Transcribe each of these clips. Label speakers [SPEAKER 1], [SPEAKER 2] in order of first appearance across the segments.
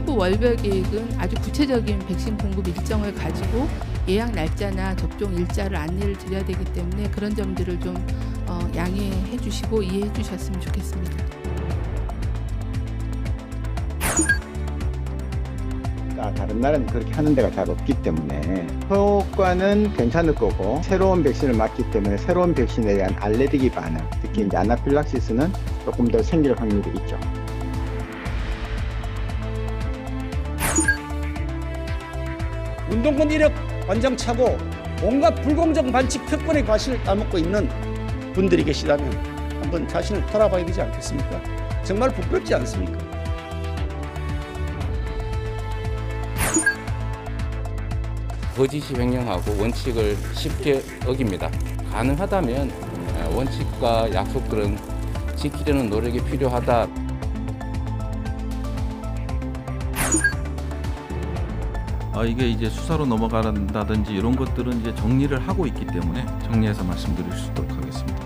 [SPEAKER 1] 세부 월별 계획은 아주 구체적인 백신 공급 일정을 가지고 예약 날짜나 접종 일자를 안내를 드려야 되기 때문에 그런 점들을 좀 양해해 주시고 이해해 주셨으면 좋겠습니다.
[SPEAKER 2] 다른 나라는 그렇게 하는 데가 잘 없기 때문에 효과는 괜찮을 거고, 새로운 백신을 맞기 때문에 새로운 백신에 대한 알레르기 반응, 특히 이제 아나필락시스는 조금 더 생길 확률이 있죠.
[SPEAKER 3] 운동권 이력 완장 차고 온갖 불공정 반칙 특권의 과실을 따먹고 있는 분들이 계시다면 한번 자신을 돌아봐야 되지 않겠습니까? 정말 부끄럽지 않습니까?
[SPEAKER 4] 거짓이 횡령하고 원칙을 쉽게 어깁니다. 가능하다면 원칙과 약속들은 지키려는 노력이 필요하다.
[SPEAKER 5] 이게 이제 수사로 넘어간다든지 이런 것들은 이제 정리를 하고 있기 때문에 정리해서 말씀드릴 수 있도록 하겠습니다.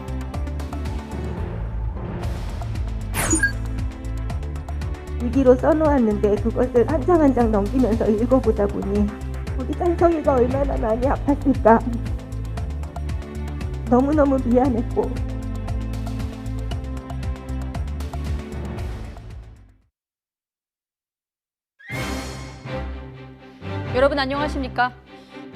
[SPEAKER 6] 일기로 써놓았는데 그것을 한 장 한 장 넘기면서 읽어보다 보니 우리 짠성이가 얼마나 많이 아팠을까. 너무너무 미안했고
[SPEAKER 7] 여러분 안녕하십니까?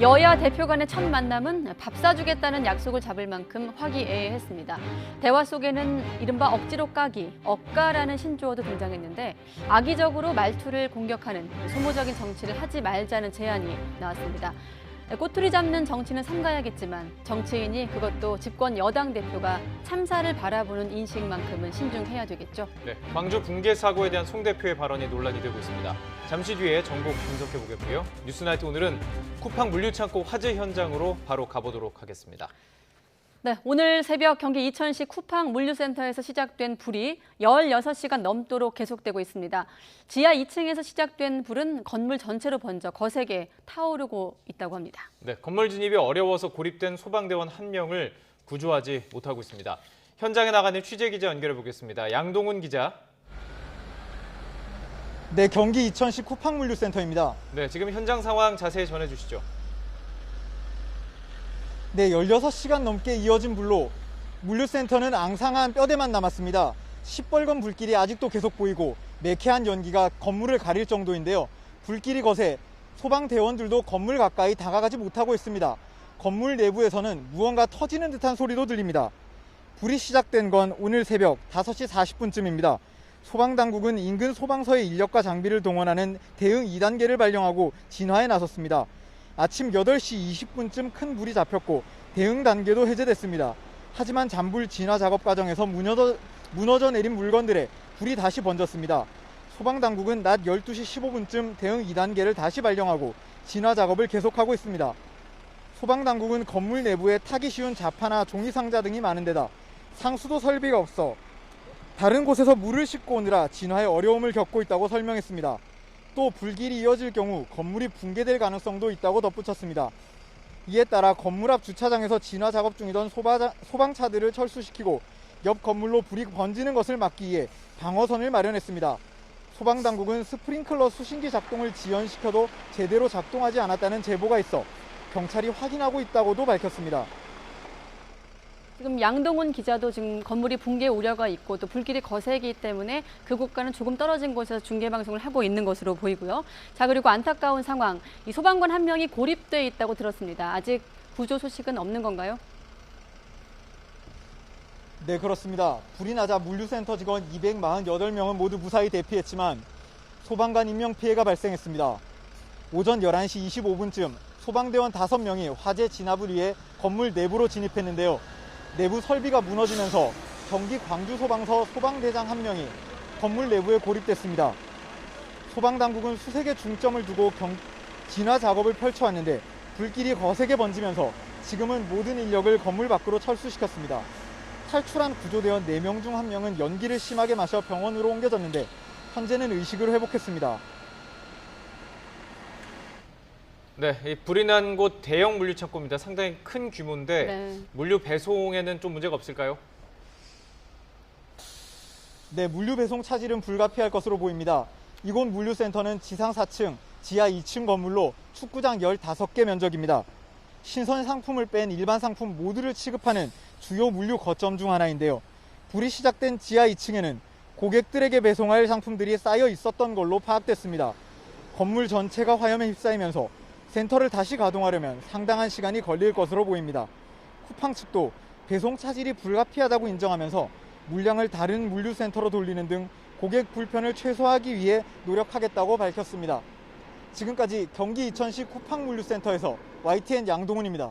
[SPEAKER 7] 여야 대표 간의 첫 만남은 밥 사주겠다는 약속을 잡을 만큼 화기애애했습니다. 대화 속에는 이른바 억지로 까기, 억가라는 신조어도 등장했는데 악의적으로 말투를 공격하는 소모적인 정치를 하지 말자는 제안이 나왔습니다. 꼬투리 잡는 정치는 삼가야겠지만 정치인이 그것도 집권 여당 대표가 참사를 바라보는 인식만큼은 신중해야 되겠죠.
[SPEAKER 8] 네, 광주 붕괴 사고에 대한 송 대표의 발언이 논란이 되고 있습니다. 잠시 뒤에 정보 분석해 보겠고요. 뉴스나이트 오늘은 쿠팡 물류창고 화재 현장으로 바로 가보도록 하겠습니다.
[SPEAKER 7] 네, 오늘 새벽 경기 이천시 쿠팡 물류센터에서 시작된 불이 16시간 넘도록 계속되고 있습니다. 지하 2층에서 시작된 불은 건물 전체로 번져 거세게 타오르고 있다고 합니다.
[SPEAKER 8] 네, 건물 진입이 어려워서 고립된 소방대원 1명을 구조하지 못하고 있습니다. 현장에 나가는 취재기자 연결해 보겠습니다. 양동훈 기자.
[SPEAKER 9] 네, 경기 이천시 쿠팡 물류센터입니다.
[SPEAKER 8] 네, 지금 현장 상황 자세히 전해주시죠.
[SPEAKER 9] 네, 16시간 넘게 이어진 불로 물류센터는 앙상한 뼈대만 남았습니다. 시뻘건 불길이 아직도 계속 보이고 매캐한 연기가 건물을 가릴 정도인데요. 불길이 거세 소방대원들도 건물 가까이 다가가지 못하고 있습니다. 건물 내부에서는 무언가 터지는 듯한 소리도 들립니다. 불이 시작된 건 오늘 새벽 5시 40분쯤입니다. 소방당국은 인근 소방서의 인력과 장비를 동원하는 대응 2단계를 발령하고 진화에 나섰습니다. 아침 8시 20분쯤 큰 불이 잡혔고 대응 단계도 해제됐습니다. 하지만 잔불 진화 작업 과정에서 무너져 내린 물건들에 불이 다시 번졌습니다. 소방당국은 낮 12시 15분쯤 대응 2단계를 다시 발령하고 진화 작업을 계속하고 있습니다. 소방당국은 건물 내부에 타기 쉬운 자파나 종이상자 등이 많은 데다 상수도 설비가 없어 다른 곳에서 물을 싣고 오느라 진화에 어려움을 겪고 있다고 설명했습니다. 또 불길이 이어질 경우 건물이 붕괴될 가능성도 있다고 덧붙였습니다. 이에 따라 건물 앞 주차장에서 진화 작업 중이던 소방차들을 철수시키고 옆 건물로 불이 번지는 것을 막기 위해 방어선을 마련했습니다. 소방당국은 스프링클러 수신기 작동을 지연시켜도 제대로 작동하지 않았다는 제보가 있어 경찰이 확인하고 있다고도 밝혔습니다.
[SPEAKER 7] 지금 양동훈 기자도 지금 건물이 붕괴 우려가 있고 또 불길이 거세기 때문에 그곳과는 조금 떨어진 곳에서 중계 방송을 하고 있는 것으로 보이고요. 자, 그리고 안타까운 상황, 이 소방관 1명이 고립돼 있다고 들었습니다. 아직 구조 소식은 없는 건가요?
[SPEAKER 9] 네, 그렇습니다. 불이 나자 물류센터 직원 248명은 모두 무사히 대피했지만 소방관 인명피해가 발생했습니다. 오전 11시 25분쯤 소방대원 5명이 화재 진압을 위해 건물 내부로 진입했는데요. 내부 설비가 무너지면서 경기 광주소방서 소방대장 1명이 건물 내부에 고립됐습니다. 소방당국은 수색에 중점을 두고 진화 작업을 펼쳐왔는데 불길이 거세게 번지면서 지금은 모든 인력을 건물 밖으로 철수시켰습니다. 탈출한 구조대원 4명 중 1명은 연기를 심하게 마셔 병원으로 옮겨졌는데 현재는 의식을 회복했습니다.
[SPEAKER 8] 네, 이 불이 난 곳 대형 물류창고입니다. 상당히 큰 규모인데
[SPEAKER 7] 네.
[SPEAKER 8] 물류 배송에는 좀 문제가 없을까요?
[SPEAKER 9] 네, 물류 배송 차질은 불가피할 것으로 보입니다. 이곳 물류센터는 지상 4층, 지하 2층 건물로 축구장 15개 면적입니다. 신선 상품을 뺀 일반 상품 모두를 취급하는 주요 물류 거점 중 하나인데요. 불이 시작된 지하 2층에는 고객들에게 배송할 상품들이 쌓여 있었던 걸로 파악됐습니다. 건물 전체가 화염에 휩싸이면서 센터를 다시 가동하려면 상당한 시간이 걸릴 것으로 보입니다. 쿠팡 측도 배송 차질이 불가피하다고 인정하면서 물량을 다른 물류센터로 돌리는 등 고객 불편을 최소화하기 위해 노력하겠다고 밝혔습니다. 지금까지 경기 이천시 쿠팡 물류센터에서 YTN 양동훈입니다.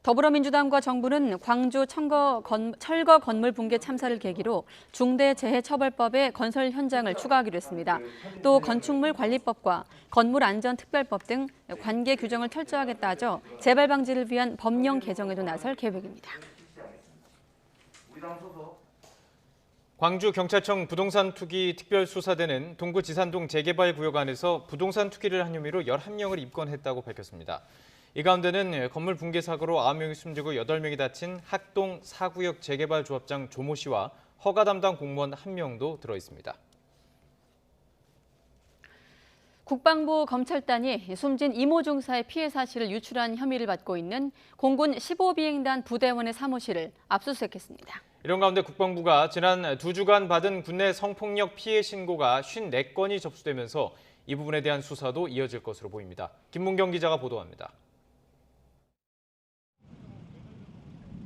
[SPEAKER 7] 더불어민주당과 정부는 광주 철거 건물 붕괴 참사를 계기로 중대재해처벌법의 건설 현장을 추가하기로 했습니다. 또 건축물 관리법과 건물안전특별법 등 관계 규정을 철저하게 따져 재발 방지를 위한 법령 개정에도 나설 계획입니다.
[SPEAKER 8] 광주경찰청 부동산 투기 특별수사대는 동구 지산동 재개발 구역 안에서 부동산 투기를 한 혐의로 11명을 입건했다고 밝혔습니다. 이 가운데는 건물 붕괴 사고로 9명이 숨지고 8명이 다친 학동 4구역 재개발 조합장 조모 씨와 허가 담당 공무원 1명도 들어있습니다.
[SPEAKER 7] 국방부 검찰단이 숨진 이모 중사의 피해 사실을 유출한 혐의를 받고 있는 공군 15비행단 부대원의 사무실을 압수수색했습니다.
[SPEAKER 8] 이런 가운데 국방부가 지난 2주간 받은 국내 성폭력 피해 신고가 54건이 접수되면서 이 부분에 대한 수사도 이어질 것으로 보입니다. 김문경 기자가 보도합니다.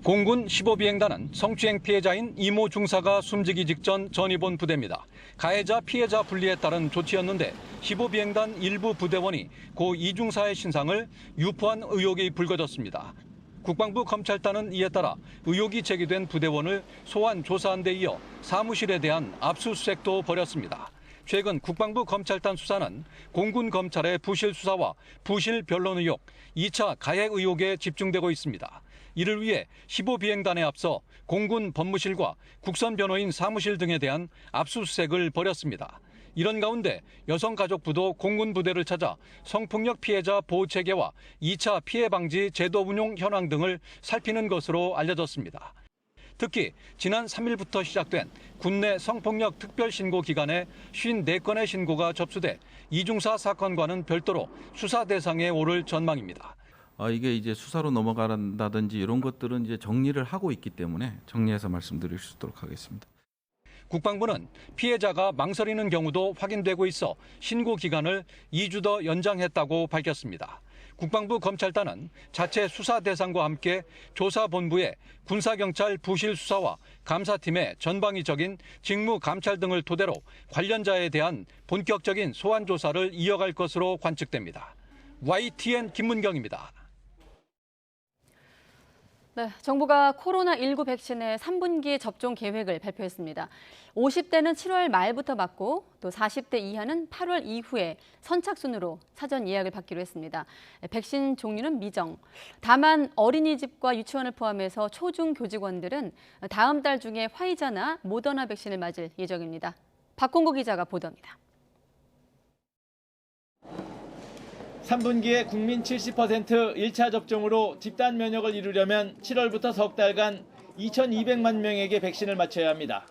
[SPEAKER 10] 공군 15비행단은 성추행 피해자인 이모 중사가 숨지기 직전 전입온 부대입니다. 가해자 피해자 분리에 따른 조치였는데 15비행단 일부 부대원이 고 이 중사의 신상을 유포한 의혹이 불거졌습니다. 국방부 검찰단은 이에 따라 의혹이 제기된 부대원을 소환 조사한 데 이어 사무실에 대한 압수수색도 벌였습니다. 최근 국방부 검찰단 수사는 공군 검찰의 부실 수사와 부실 변론 의혹, 2차 가해 의혹에 집중되고 있습니다. 이를 위해 15비행단에 앞서 공군 법무실과 국선변호인 사무실 등에 대한 압수수색을 벌였습니다. 이런 가운데 여성가족부도 공군 부대를 찾아 성폭력 피해자 보호체계와 2차 피해 방지 제도 운용 현황 등을 살피는 것으로 알려졌습니다. 특히 지난 3일부터 시작된 국내 성폭력 특별신고 기간에 54건의 신고가 접수돼 이중사 사건과는 별도로 수사 대상에 오를 전망입니다.
[SPEAKER 5] 이게 이제 수사로 넘어간다든지 이런 것들은 이제 정리를 하고 있기 때문에 정리해서 말씀드릴 수 있도록 하겠습니다.
[SPEAKER 10] 국방부는 피해자가 망설이는 경우도 확인되고 있어 신고 기간을 2주 더 연장했다고 밝혔습니다. 국방부 검찰단은 자체 수사 대상과 함께 조사본부의 군사경찰 부실 수사와 감사팀의 전방위적인 직무 감찰 등을 토대로 관련자에 대한 본격적인 소환 조사를 이어갈 것으로 관측됩니다. YTN 김문경입니다.
[SPEAKER 7] 네, 정부가 코로나19 백신의 3분기 접종 계획을 발표했습니다. 50대는 7월 말부터 맞고 또 40대 이하는 8월 이후에 선착순으로 사전 예약을 받기로 했습니다. 백신 종류는 미정. 다만 어린이집과 유치원을 포함해서 초중 교직원들은 다음 달 중에 화이자나 모더나 백신을 맞을 예정입니다. 박홍구 기자가 보도합니다.
[SPEAKER 11] 3분기에 국민 70% 1차 접종으로 집단 면역을 이루려면 7월부터 석 달간 2,200만 명에게 백신을 맞춰야 합니다.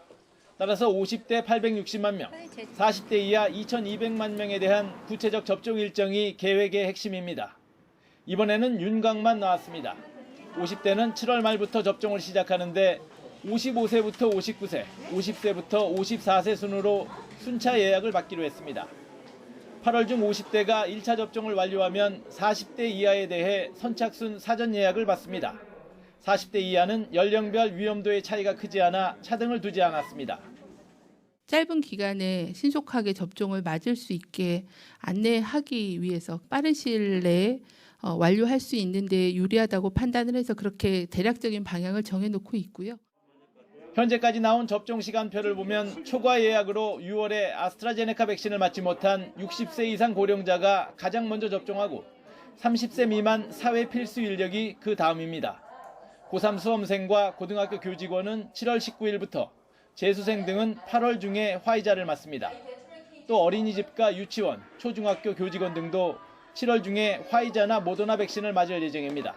[SPEAKER 11] 따라서 50대 860만 명, 40대 이하 2,200만 명에 대한 구체적 접종 일정이 계획의 핵심입니다. 이번에는 윤곽만 나왔습니다. 50대는 7월 말부터 접종을 시작하는데 55세부터 59세, 50세부터 54세 순으로 순차 예약을 받기로 했습니다. 8월 중 50대가 1차 접종을 완료하면 40대 이하에 대해 선착순 사전 예약을 받습니다. 40대 이하는 연령별 위험도의 차이가 크지 않아 차등을 두지 않았습니다.
[SPEAKER 1] 짧은 기간에 신속하게 접종을 맞을 수 있게 안내하기 위해서 빠른 시일 내에 완료할 수 있는 데 유리하다고 판단을 해서 그렇게 대략적인 방향을 정해놓고 있고요.
[SPEAKER 11] 현재까지 나온 접종 시간표를 보면 초과 예약으로 6월에 아스트라제네카 백신을 맞지 못한 60세 이상 고령자가 가장 먼저 접종하고 30세 미만 사회 필수 인력이 그 다음입니다. 고3 수험생과 고등학교 교직원은 7월 19일부터, 재수생 등은 8월 중에 화이자를 맞습니다. 또 어린이집과 유치원, 초중학교 교직원 등도 7월 중에 화이자나 모더나 백신을 맞을 예정입니다.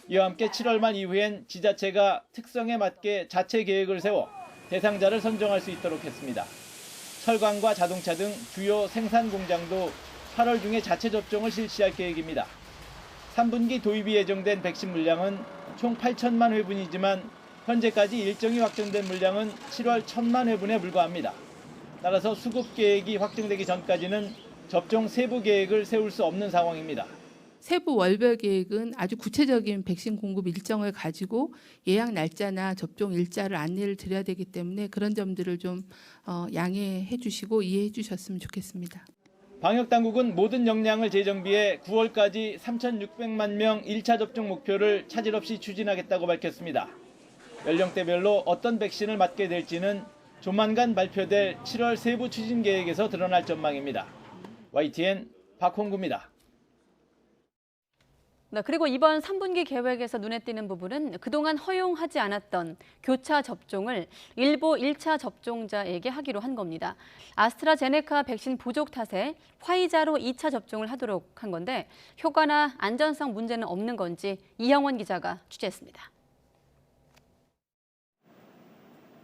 [SPEAKER 11] 이와 함께 7월 말 이후엔 지자체가 특성에 맞게 자체 계획을 세워 대상자를 선정할 수 있도록 했습니다. 철강과 자동차 등 주요 생산 공장도 8월 중에 자체 접종을 실시할 계획입니다. 3분기 도입이 예정된 백신 물량은 총 8천만 회분이지만 현재까지 일정이 확정된 물량은 7월 1,000만 회분에 불과합니다. 따라서 수급 계획이 확정되기 전까지는 접종 세부 계획을 세울 수 없는 상황입니다.
[SPEAKER 1] 세부 월별 계획은 아주 구체적인 백신 공급 일정을 가지고 예약 날짜나 접종 일자를 안내를 드려야 되기 때문에 그런 점들을 좀 양해해 주시고 이해해 주셨으면 좋겠습니다.
[SPEAKER 11] 방역당국은 모든 역량을 재정비해 9월까지 3,600만 명 1차 접종 목표를 차질 없이 추진하겠다고 밝혔습니다. 연령대별로 어떤 백신을 맞게 될지는 조만간 발표될 7월 세부 추진 계획에서 드러날 전망입니다. YTN 박홍구입니다.
[SPEAKER 7] 네, 그리고 이번 3분기 계획에서 눈에 띄는 부분은 그동안 허용하지 않았던 교차 접종을 일부 1차 접종자에게 하기로 한 겁니다. 아스트라제네카 백신 부족 탓에 화이자로 2차 접종을 하도록 한 건데 효과나 안전성 문제는 없는 건지 이형원 기자가 취재했습니다.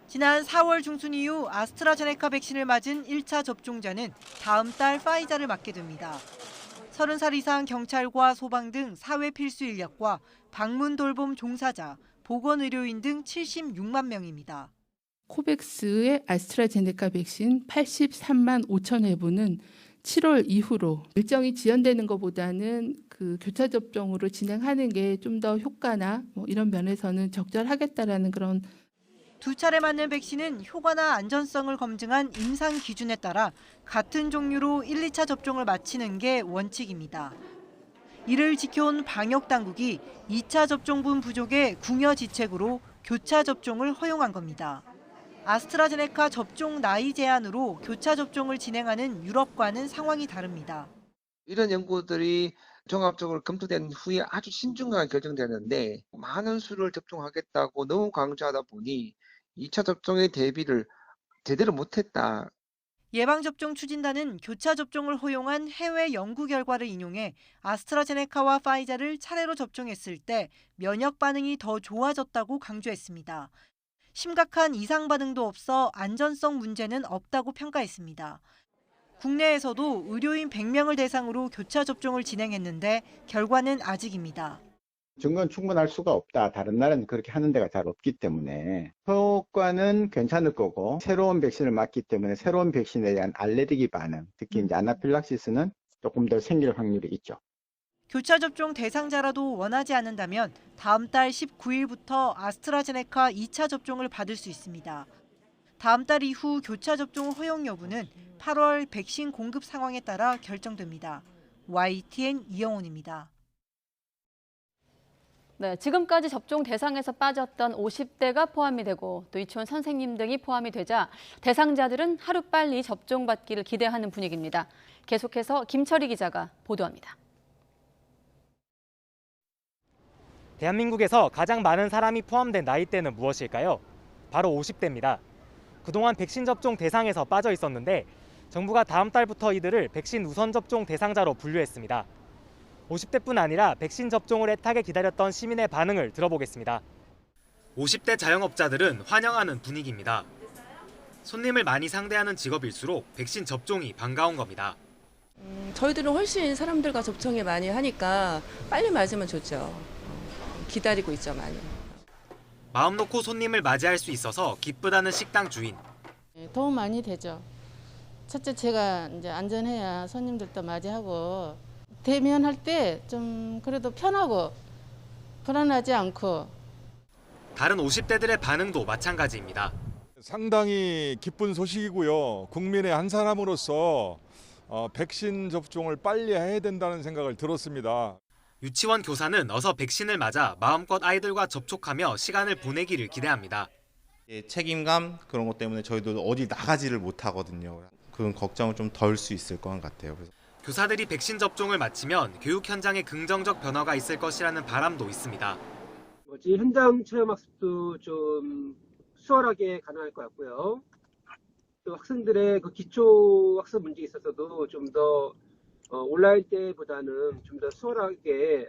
[SPEAKER 12] 지난 4월 중순 이후 아스트라제네카 백신을 맞은 1차 접종자는 다음 달 파이자를 맞게 됩니다. 30살 이상 경찰과 소방 등 사회 필수 인력과 방문 돌봄 종사자, 보건의료인 등 76만 명입니다.
[SPEAKER 1] 코백스의 아스트라제네카 백신 83만 5천 회분은 7월 이후로 일정이 지연되는 것보다는 그 교차 접종으로 진행하는 게 좀 더 효과나 이런 면에서는 적절하겠다라는 그런.
[SPEAKER 12] 두 차례 맞는 백신은 효과나 안전성을 검증한 임상 기준에 따라 같은 종류로 1, 2차 접종을 마치는 게 원칙입니다. 이를 지켜온 방역당국이 2차 접종분 부족의 궁여지책으로 교차 접종을 허용한 겁니다. 아스트라제네카 접종 나이 제한으로 교차 접종을 진행하는 유럽과는 상황이 다릅니다.
[SPEAKER 13] 이런 연구들이 종합적으로 검토된 후에 아주 신중하게 결정되는데 많은 수를 접종하겠다고 너무 강조하다 보니 2차 접종의 대비를 제대로 못했다.
[SPEAKER 12] 예방접종 추진단은 교차 접종을 허용한 해외 연구 결과를 인용해 아스트라제네카와 파이자를 차례로 접종했을 때 면역 반응이 더 좋아졌다고 강조했습니다. 심각한 이상 반응도 없어 안전성 문제는 없다고 평가했습니다. 국내에서도 의료인 100명을 대상으로 교차 접종을 진행했는데 결과는 아직입니다.
[SPEAKER 2] 증거는 충분할 수가 없다. 다른 나라는 그렇게 하는 데가 잘 없기 때문에 효과는 괜찮을 거고 새로운 백신을 맞기 때문에 새로운 백신에 대한 알레르기 반응, 특히 이제 아나필락시스는 조금 더 생길 확률이 있죠.
[SPEAKER 12] 교차 접종 대상자라도 원하지 않는다면 다음 달 19일부터 아스트라제네카 2차 접종을 받을 수 있습니다. 다음 달 이후 교차 접종 허용 여부는 8월 백신 공급 상황에 따라 결정됩니다. YTN 이영훈입니다.
[SPEAKER 7] 네, 지금까지 접종 대상에서 빠졌던 50대가 포함이 되고 또 유치원 선생님 등이 포함이 되자 대상자들은 하루빨리 접종받기를 기대하는 분위기입니다. 계속해서 김철희 기자가 보도합니다.
[SPEAKER 14] 대한민국에서 가장 많은 사람이 포함된 나이대는 무엇일까요? 바로 50대입니다. 그동안 백신 접종 대상에서 빠져 있었는데 정부가 다음 달부터 이들을 백신 우선 접종 대상자로 분류했습니다. 50대뿐 아니라 백신 접종을 애타게 기다렸던 시민의 반응을 들어보겠습니다. 50대 자영업자들은 환영하는 분위기입니다. 손님을 많이 상대하는 직업일수록 백신 접종이 반가운 겁니다.
[SPEAKER 15] 저희들은 훨씬 사람들과 접촉을 많이 하니까 빨리 맞으면 좋죠. 기다리고 있죠, 많이.
[SPEAKER 14] 마음 놓고 손님을 맞이할 수 있어서 기쁘다는 식당 주인.
[SPEAKER 16] 도움 많이 되죠. 첫째, 제가 이제 안전해야 손님들도 맞이하고 대면할 때 좀 그래도 편하고 불안하지 않고.
[SPEAKER 14] 다른 50대들의 반응도 마찬가지입니다.
[SPEAKER 17] 상당히 기쁜 소식이고요. 국민의 한 사람으로서 백신 접종을 빨리 해야 된다는 생각을 들었습니다.
[SPEAKER 14] 유치원 교사는 어서 백신을 맞아 마음껏 아이들과 접촉하며 시간을 보내기를 기대합니다.
[SPEAKER 18] 책임감 그런 것 때문에 저희도 어디 나가지를 못하거든요. 그런 걱정을 좀 덜 수 있을 것 같아요.
[SPEAKER 14] 교사들이 백신 접종을 마치면 교육 현장에 긍정적 변화가 있을 것이라는 바람도 있습니다.
[SPEAKER 19] 현장 체험 학습도 좀 수월하게 가능할 것 같고요. 또 학생들의 그 기초 학습 문제에 있어서도 좀 더 온라인 때보다는 좀 더 수월하게.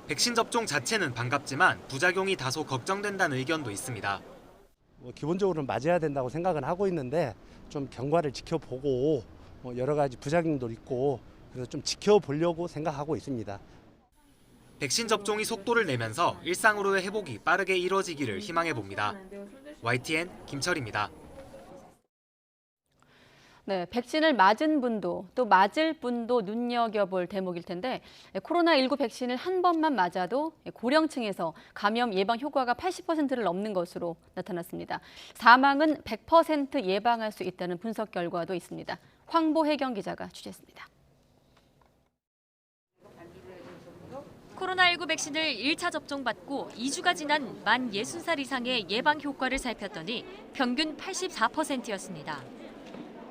[SPEAKER 14] 백신 접종 자체는 반갑지만 부작용이 다소 걱정된다는 의견도 있습니다.
[SPEAKER 20] 기본적으로는 맞아야 된다고 생각은 하고 있는데 좀 경과를 지켜보고 여러 가지 부작용도 있고 그래서 좀 지켜보려고 생각하고 있습니다.
[SPEAKER 21] 백신 접종이 속도를 내면서 일상으로의 회복이 빠르게 이루어지기를 희망해 봅니다. YTN 김철입니다.
[SPEAKER 7] 네, 백신을 맞은 분도 또 맞을 분도 눈여겨볼 대목일 텐데 코로나19 백신을 한 번만 맞아도 고령층에서 감염 예방 효과가 80%를 넘는 것으로 나타났습니다. 사망은 100% 예방할 수 있다는 분석 결과도 있습니다. 황보혜경 기자가 취재했습니다.
[SPEAKER 22] 코로나19 백신을 1차 접종받고 2주가 지난 만 60살 이상의 예방 효과를 살폈더니 평균 84%였습니다.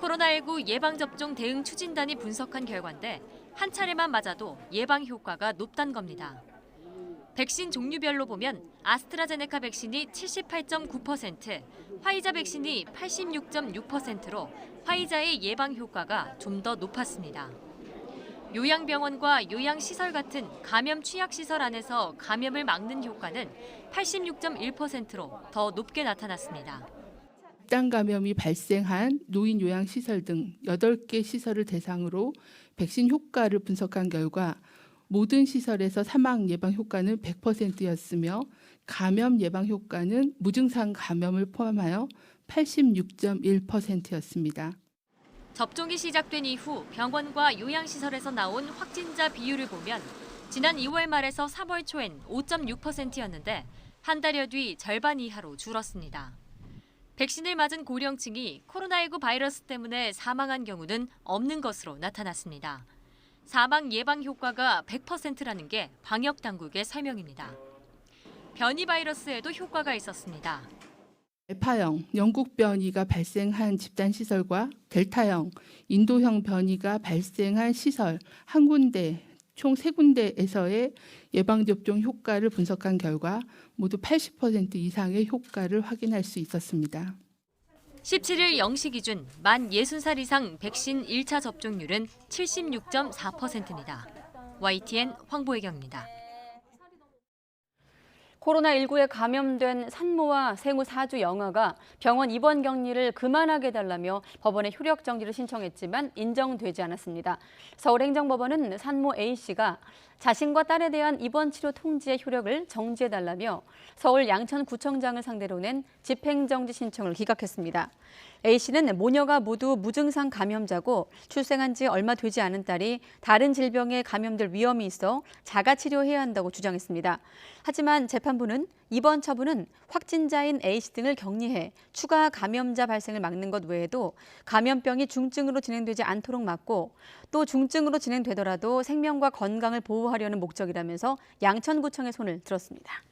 [SPEAKER 22] 코로나19 예방접종 대응 추진단이 분석한 결과인데 한 차례만 맞아도 예방 효과가 높다는 겁니다. 백신 종류별로 보면 아스트라제네카 백신이 78.9%, 화이자 백신이 86.6%로 화이자의 예방 효과가 좀 더 높았습니다. 요양병원과 요양시설 같은 감염 취약시설 안에서 감염을 막는 효과는 86.1%로 더 높게 나타났습니다.
[SPEAKER 1] 집단 감염이 발생한 노인 요양시설 등 8개 시설을 대상으로 백신 효과를 분석한 결과 모든 시설에서 사망 예방 효과는 100%였으며 감염 예방 효과는 무증상 감염을 포함하여 86.1%였습니다.
[SPEAKER 22] 접종이 시작된 이후 병원과 요양시설에서 나온 확진자 비율을 보면 지난 2월 말에서 3월 초엔 5.6%였는데 한 달여 뒤 절반 이하로 줄었습니다. 백신을 맞은 고령층이 코로나19 바이러스 때문에 사망한 경우는 없는 것으로 나타났습니다. 사망 예방 효과가 100%라는 게 방역 당국의 설명입니다. 변이 바이러스에도 효과가 있었습니다.
[SPEAKER 1] 알파형 영국 변이가 발생한 집단 시설과 델타형 인도형 변이가 발생한 시설 한 군데 총 3군데에서의 예방접종 효과를 분석한 결과 모두 80% 이상의 효과를 확인할 수 있었습니다.
[SPEAKER 22] 17일 0시 기준 만 60살 이상 백신 1차 접종률은 76.4%입니다. YTN 황보혜경입니다.
[SPEAKER 7] 코로나19에 감염된 산모와 생후 4주 영아가 병원 입원 격리를 그만하게 해달라며 법원에 효력 정지를 신청했지만 인정되지 않았습니다. 서울행정법원은 산모 A씨가 자신과 딸에 대한 입원 치료 통지의 효력을 정지해달라며 서울 양천구청장을 상대로 낸 집행정지 신청을 기각했습니다. A씨는 모녀가 모두 무증상 감염자고 출생한 지 얼마 되지 않은 딸이 다른 질병에 감염될 위험이 있어 자가치료해야 한다고 주장했습니다. 하지만 재판부는 이번 처분은 확진자인 A씨 등을 격리해 추가 감염자 발생을 막는 것 외에도 감염병이 중증으로 진행되지 않도록 막고 또 중증으로 진행되더라도 생명과 건강을 보호하려는 목적이라면서 양천구청의 손을 들었습니다.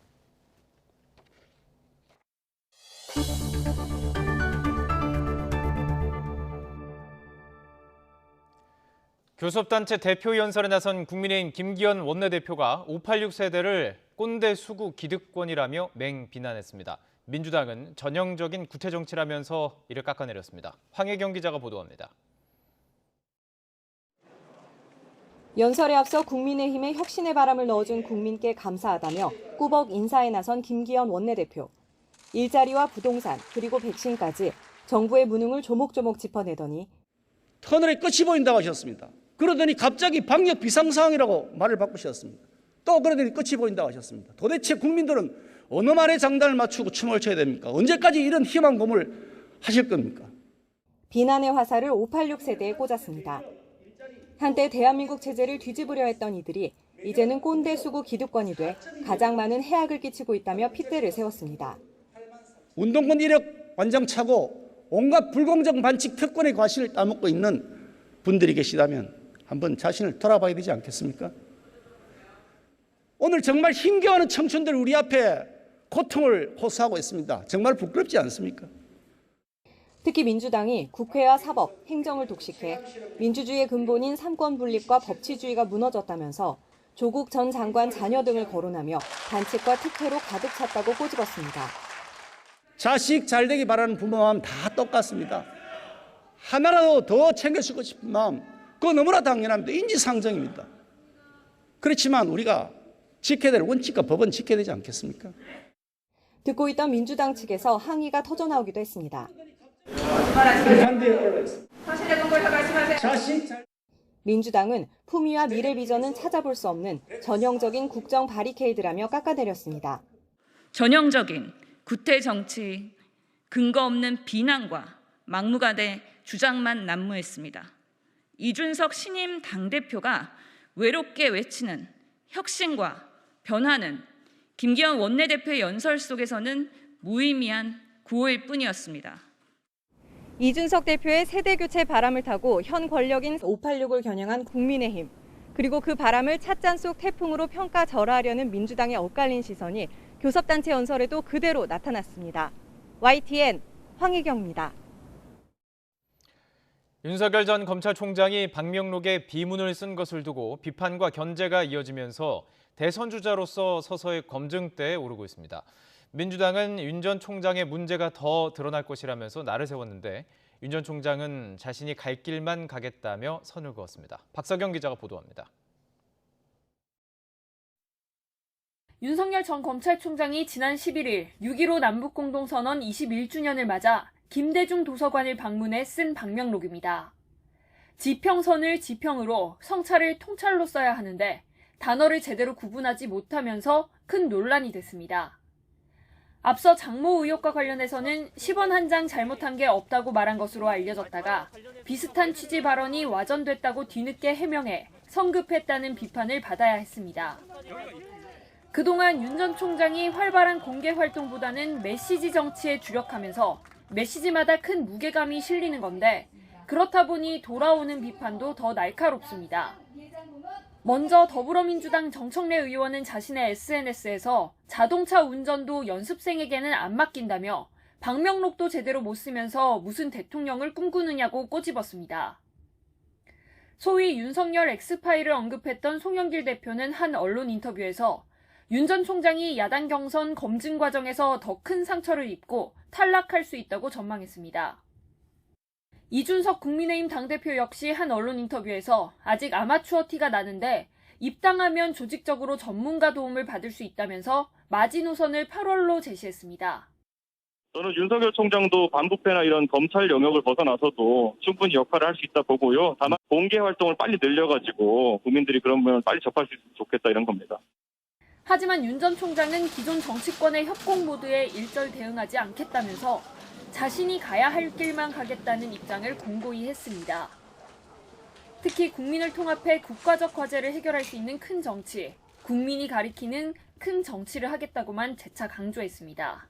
[SPEAKER 8] 교섭단체 대표 연설에 나선 국민의힘 김기현 원내대표가 586 세대를 꼰대 수구 기득권이라며 맹비난했습니다. 민주당은 전형적인 구태정치라면서 이를 깎아내렸습니다. 황혜경 기자가 보도합니다.
[SPEAKER 23] 연설에 앞서 국민의힘에 혁신의 바람을 넣어준 국민께 감사하다며 꾸벅 인사에 나선 김기현 원내대표. 일자리와 부동산 그리고 백신까지 정부의 무능을 조목조목 짚어내더니
[SPEAKER 3] 터널의 끝이 보인다고 하셨습니다. 그러더니 갑자기 방역 비상상황이라고 말을 바꾸셨습니다. 또 그러더니 끝이 보인다고 하셨습니다. 도대체 국민들은 어느 말에 장단을 맞추고 춤을 춰야 됩니까? 언제까지 이런 희망 고문을 하실 겁니까?
[SPEAKER 23] 비난의 화살을 586 세대에 꽂았습니다. 한때 대한민국 체제를 뒤집으려 했던 이들이 이제는 꼰대 수구 기득권이 돼 가장 많은 해악을 끼치고 있다며 핏대를 세웠습니다.
[SPEAKER 3] 운동권 이력 완장차고 온갖 불공정 반칙 특권의 과실을 따먹고 있는 분들이 계시다면 한번 자신을 돌아봐야 되지 않겠습니까? 오늘 정말 힘겨워하는 청춘들 우리 앞에 고통을 호소하고 있습니다. 정말 부끄럽지 않습니까?
[SPEAKER 23] 특히 민주당이 국회와 사법, 행정을 독식해 민주주의의 근본인 삼권 분립과 법치주의가 무너졌다면서 조국 전 장관 자녀 등을 거론하며 반칙과 특혜로 가득 찼다고 꼬집었습니다.
[SPEAKER 3] 자식 잘되기 바라는 부모 마음 다 똑같습니다. 하나라도 더 챙겨주고 싶은 마음, 그거 너무나 당연합니다. 인지상정입니다. 그렇지만 우리가 지켜야 될 원칙과 법은 지켜야 되지 않겠습니까?
[SPEAKER 23] 듣고 있던 민주당 측에서 항의가 터져나오기도 했습니다. 민주당은 품위와 미래 비전은 찾아볼 수 없는 전형적인 국정 바리케이드라며 깎아내렸습니다.
[SPEAKER 4] 전형적인 구태 정치, 근거 없는 비난과 막무가내 주장만 난무했습니다. 이준석 신임 당대표가 외롭게 외치는 혁신과 변화는 김기현 원내대표의 연설 속에서는 무의미한 구호일 뿐이었습니다.
[SPEAKER 23] 이준석 대표의 세대교체 바람을 타고 현 권력인 586을 겨냥한 국민의힘, 그리고 그 바람을 찻잔 속 태풍으로 평가절하하려는 민주당의 엇갈린 시선이 교섭단체 연설에도 그대로 나타났습니다. YTN 황희경입니다.
[SPEAKER 8] 윤석열 전 검찰총장이 방명록에 비문을 쓴 것을 두고 비판과 견제가 이어지면서 대선 주자로서 서서히 검증대에 오르고 있습니다. 민주당은 윤 전 총장의 문제가 더 드러날 것이라면서 날을 세웠는데 윤 전 총장은 자신이 갈 길만 가겠다며 선을 그었습니다. 박서경 기자가 보도합니다.
[SPEAKER 6] 윤석열 전 검찰총장이 지난 11일 6.15 남북공동선언 21주년을 맞아 김대중 도서관을 방문해 쓴 방명록입니다. 지평선을 지평으로, 성찰을 통찰로 써야 하는데 단어를 제대로 구분하지 못하면서 큰 논란이 됐습니다. 앞서 장모 의혹과 관련해서는 10원 한 장 잘못한 게 없다고 말한 것으로 알려졌다가 비슷한 취지 발언이 와전됐다고 뒤늦게 해명해 성급했다는 비판을 받아야 했습니다. 그동안 윤 전 총장이 활발한 공개 활동보다는 메시지 정치에 주력하면서 메시지마다 큰 무게감이 실리는 건데 그렇다 보니 돌아오는 비판도 더 날카롭습니다. 먼저 더불어민주당 정청래 의원은 자신의 SNS에서 자동차 운전도 연습생에게는 안 맡긴다며 방명록도 제대로 못 쓰면서 무슨 대통령을 꿈꾸느냐고 꼬집었습니다. 소위 윤석열 X파일을 언급했던 송영길 대표는 한 언론 인터뷰에서 윤 전 총장이 야당 경선 검증 과정에서 더 큰 상처를 입고 탈락할 수 있다고 전망했습니다. 이준석 국민의힘 당대표 역시 한 언론 인터뷰에서 아직 아마추어 티가 나는데 입당하면 조직적으로 전문가 도움을 받을 수 있다면서 마지노선을 8월로 제시했습니다.
[SPEAKER 9] 저는 윤석열 총장도 반부패나 이런 검찰 영역을 벗어나서도 충분히 역할을 할 수 있다 보고요. 다만 공개 활동을 빨리 늘려가지고 국민들이 그런 부분을 빨리 접할 수 있으면 좋겠다 이런 겁니다.
[SPEAKER 6] 하지만 윤 전 총장은 기존 정치권의 협공 모드에 일절 대응하지 않겠다면서 자신이 가야 할 길만 가겠다는 입장을 공고히 했습니다. 특히 국민을 통합해 국가적 과제를 해결할 수 있는 큰 정치, 국민이 가리키는 큰 정치를 하겠다고만 재차 강조했습니다.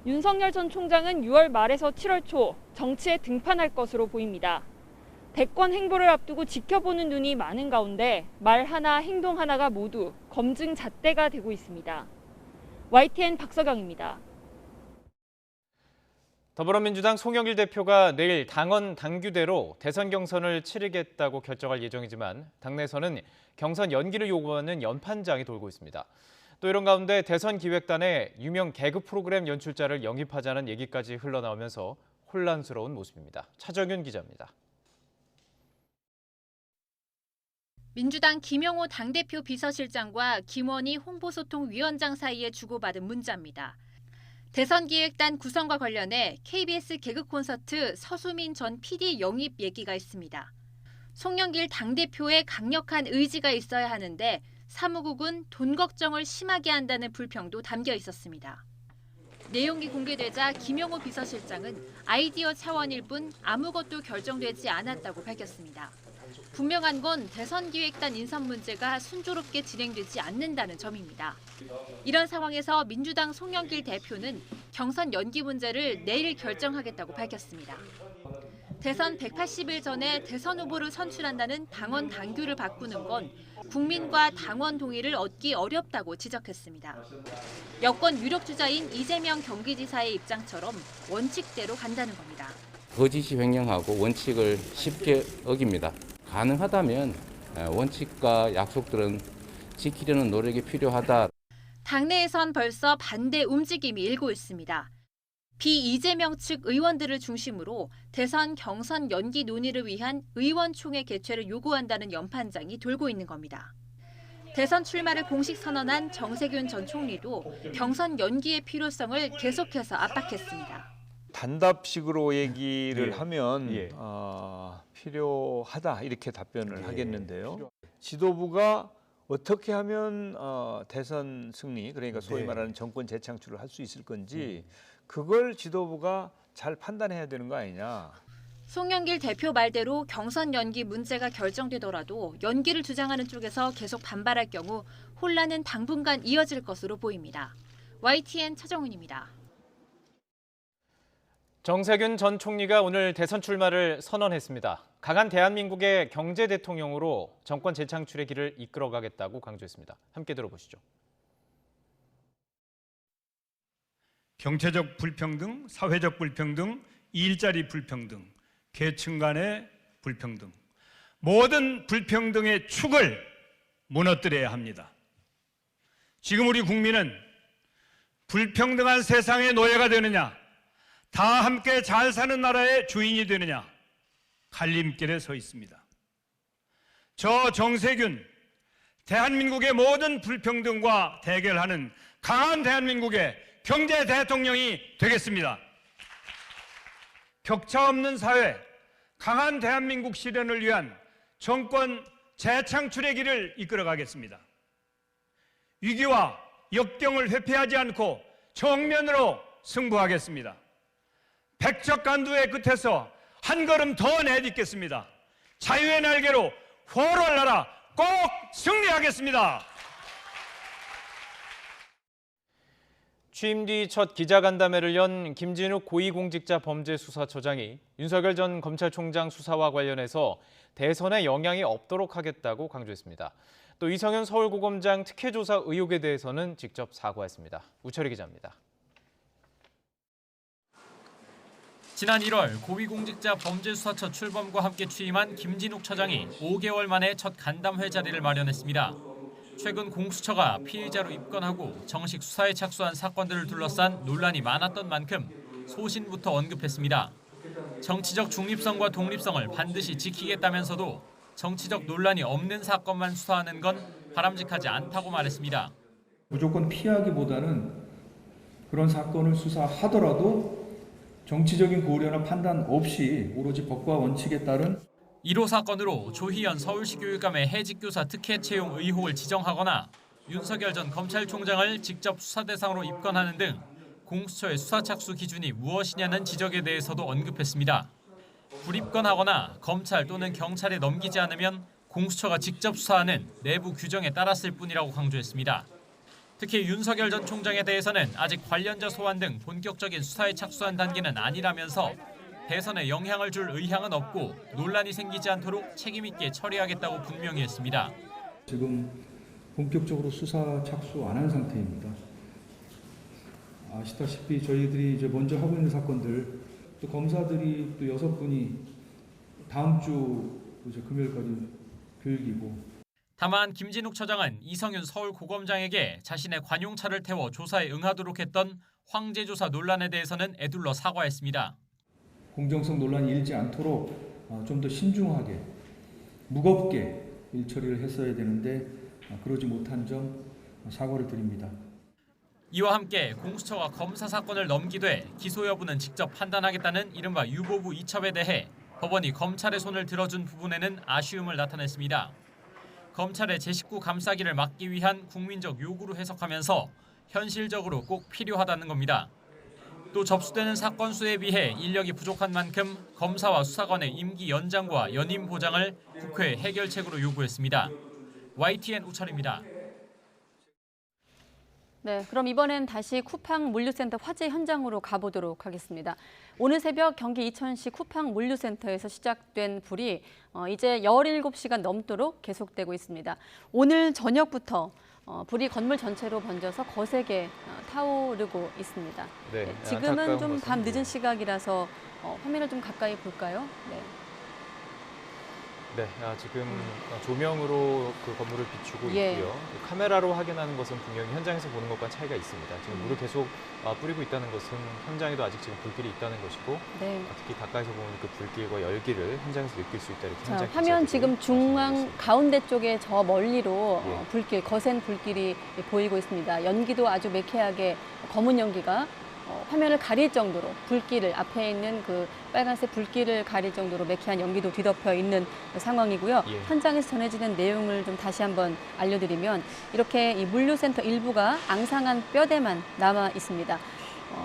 [SPEAKER 6] 윤석열 전 총장은 6월 말에서 7월 초 정치에 등판할 것으로 보입니다. 대권 행보를 앞두고 지켜보는 눈이 많은 가운데 말 하나 행동 하나가 모두 검증 잣대가 되고 있습니다. YTN 박서경입니다.
[SPEAKER 8] 더불어민주당 송영길 대표가 내일 당원 당규대로 대선 경선을 치르겠다고 결정할 예정이지만 당내에서는 경선 연기를 요구하는 연판장이 돌고 있습니다. 또 이런 가운데 대선 기획단에 유명 개그 프로그램 연출자를 영입하자는 얘기까지 흘러나오면서 혼란스러운 모습입니다. 차정윤 기자입니다.
[SPEAKER 22] 민주당 김영호 당대표 비서실장과 김원희 홍보소통위원장 사이에 주고받은 문자입니다. 대선기획단 구성과 관련해 KBS 개그 콘서트 서수민 전 PD 영입 얘기가 있습니다. 송영길 당대표의 강력한 의지가 있어야 하는데 사무국은 돈 걱정을 심하게 한다는 불평도 담겨 있었습니다. 내용이 공개되자 김영호 비서실장은 아이디어 차원일 뿐 아무것도 결정되지 않았다고 밝혔습니다. 분명한 건 대선기획단 인선 문제가 순조롭게 진행되지 않는다는 점입니다. 이런 상황에서 민주당 송영길 대표는 경선 연기 문제를 내일 결정하겠다고 밝혔습니다. 대선 180일 전에 대선 후보를 선출한다는 당원 당규를 바꾸는 건 국민과 당원 동의를 얻기 어렵다고 지적했습니다. 여권 유력 주자인 이재명 경기지사의 입장처럼 원칙대로 간다는 겁니다.
[SPEAKER 24] 거짓이 횡령하고 원칙을 쉽게 어깁니다. 가능하다면 원칙과 약속들은 지키려는 노력이 필요하다.
[SPEAKER 22] 당내에선 벌써 반대 움직임이 일고 있습니다. 비이재명 측 의원들을 중심으로 대선 경선 연기 논의를 위한 의원총회 개최를 요구한다는 연판장이 돌고 있는 겁니다.
[SPEAKER 5] 대선 출마를 공식 선언한 정세균 전 총리도 경선 연기의 필요성을 계속해서 압박했습니다.
[SPEAKER 10] 단답식으로 얘기를
[SPEAKER 11] 예.
[SPEAKER 10] 하면
[SPEAKER 11] 예.
[SPEAKER 10] 필요하다 이렇게 답변을
[SPEAKER 11] 예.
[SPEAKER 10] 하겠는데요. 지도부가 어떻게 하면 대선 승리, 그러니까 소위
[SPEAKER 11] 네.
[SPEAKER 10] 말하는 정권 재창출을 할 수 있을 건지 그걸 지도부가 잘 판단해야 되는 거 아니냐.
[SPEAKER 5] 송영길 대표 말대로 경선 연기 문제가 결정되더라도 연기를 주장하는 쪽에서 계속 반발할 경우 혼란은 당분간 이어질 것으로 보입니다. YTN 차정은입니다.
[SPEAKER 8] 정세균 전 총리가 오늘 대선 출마를 선언했습니다. 강한 대한민국의 경제 대통령으로 정권 재창출의 길을 이끌어가겠다고 강조했습니다. 함께 들어보시죠.
[SPEAKER 13] 경제적 불평등, 사회적 불평등, 일자리 불평등, 계층 간의 불평등, 모든 불평등의 축을 무너뜨려야 합니다. 지금 우리 국민은 불평등한 세상의 노예가 되느냐, 다 함께 잘 사는 나라의 주인이 되느냐, 갈림길에 서 있습니다. 저 정세균, 대한민국의 모든 불평등과 대결하는 강한 대한민국의 경제 대통령이 되겠습니다. 격차 없는 사회, 강한 대한민국 실현을 위한 정권 재창출의 길을 이끌어가겠습니다. 위기와 역경을 회피하지 않고 정면으로 승부하겠습니다. 백척간두의 끝에서 한 걸음 더 내딛겠습니다. 자유의 날개로 호를 날아 꼭 승리하겠습니다.
[SPEAKER 8] 취임 뒤 첫 기자간담회를 연 김진욱 고위공직자범죄수사처장이 윤석열 전 검찰총장 수사와 관련해서 대선에 영향이 없도록 하겠다고 강조했습니다. 또 이성윤 서울고검장 특혜조사 의혹에 대해서는 직접 사과했습니다. 우철희 기자입니다.
[SPEAKER 25] 지난 1월 고위공직자범죄수사처 출범과 함께 취임한 김진욱 처장이 5개월 만에 첫 간담회 자리를 마련했습니다. 최근 공수처가 피의자로 입건하고 정식 수사에 착수한 사건들을 둘러싼 논란이 많았던 만큼 소신부터 언급했습니다. 정치적 중립성과 독립성을 반드시 지키겠다면서도 정치적 논란이 없는 사건만 수사하는 건 바람직하지 않다고 말했습니다.
[SPEAKER 26] 무조건 피하기보다는 그런 사건을 수사하더라도 정치적인 고려나 판단 없이 오로지 법과 원칙에 따른
[SPEAKER 25] 1호 사건으로 조희연 서울시 교육감의 해직교사 특혜 채용 의혹을 지정하거나 윤석열 전 검찰총장을 직접 수사 대상으로 입건하는 등 공수처의 수사 착수 기준이 무엇이냐는 지적에 대해서도 언급했습니다. 불입건하거나 검찰 또는 경찰에 넘기지 않으면 공수처가 직접 수사하는 내부 규정에 따랐을 뿐이라고 강조했습니다. 특히 윤석열 전 총장에 대해서는 아직 관련자 소환 등 본격적인 수사에 착수한 단계는 아니라면서 대선에 영향을 줄 의향은 없고 논란이 생기지 않도록 책임 있게 처리하겠다고 분명히 했습니다.
[SPEAKER 26] 지금 본격적으로 수사 착수 안 한 상태입니다. 아시다시피 저희들이 이제 먼저 하고 있는 사건들 또 검사들이 또 6분이 다음 주 이제 금요일까지 교육이고.
[SPEAKER 25] 다만 김진욱 처장은 이성윤 서울고검장에게 자신의 관용차를 태워 조사에 응하도록 했던 황제조사 논란에 대해서는 애둘러 사과했습니다.
[SPEAKER 26] 공정성 논란이 일지 않도록 좀 더 신중하게 무겁게 일처리를 했어야 되는데 그러지 못한 점 사과를 드립니다.
[SPEAKER 25] 이와 함께 공수처가 검사 사건을 넘기되 기소 여부는 직접 판단하겠다는 이른바 유보부 이첩에 대해 법원이 검찰의 손을 들어준 부분에는 아쉬움을 나타냈습니다. 검찰의 제19 감싸기를 막기 위한 국민적 요구로 해석하면서 현실적으로 꼭 필요하다는 겁니다. 또 접수되는 사건 수에 비해 인력이 부족한 만큼 검사와 수사관의 임기 연장과 연임 보장을 국회 해결책으로 요구했습니다. YTN 우철입니다.
[SPEAKER 7] 네, 그럼 이번엔 다시 쿠팡 물류센터 화재 현장으로 가보도록 하겠습니다. 오늘 새벽 경기 이천시 쿠팡 물류센터에서 시작된 불이 이제 17시간 넘도록 계속되고 있습니다. 오늘 저녁부터 불이 건물 전체로 번져서 거세게 타오르고 있습니다.
[SPEAKER 8] 네,
[SPEAKER 7] 지금은 좀 밤 늦은 시각이라서 화면을 좀 가까이 볼까요? 네.
[SPEAKER 8] 네, 지금 조명으로 그 건물을 비추고
[SPEAKER 7] 예.
[SPEAKER 8] 있고요. 카메라로 확인하는 것은 분명히 현장에서 보는 것과 차이가 있습니다. 지금 물을 계속 뿌리고 있다는 것은 현장에도 아직 지금 불길이 있다는 것이고
[SPEAKER 7] 네.
[SPEAKER 8] 특히 가까이서 보면 그 불길과 열기를 현장에서 느낄 수 있다 이렇게
[SPEAKER 7] 자,
[SPEAKER 8] 현장
[SPEAKER 7] 화면
[SPEAKER 8] 기자들이
[SPEAKER 7] 지금 중앙 가운데 쪽에 저 멀리로
[SPEAKER 8] 예.
[SPEAKER 7] 불길, 거센 불길이 보이고 있습니다. 연기도 아주 매캐하게 검은 연기가 화면을 가릴 정도로 불길을 앞에 있는 그 빨간색 불길을 가릴 정도로 매캐한 연기도 뒤덮여 있는 상황이고요.
[SPEAKER 8] 예.
[SPEAKER 7] 현장에서 전해지는 내용을 좀 다시 한번 알려드리면 이렇게 이 물류센터 일부가 앙상한 뼈대만 남아 있습니다.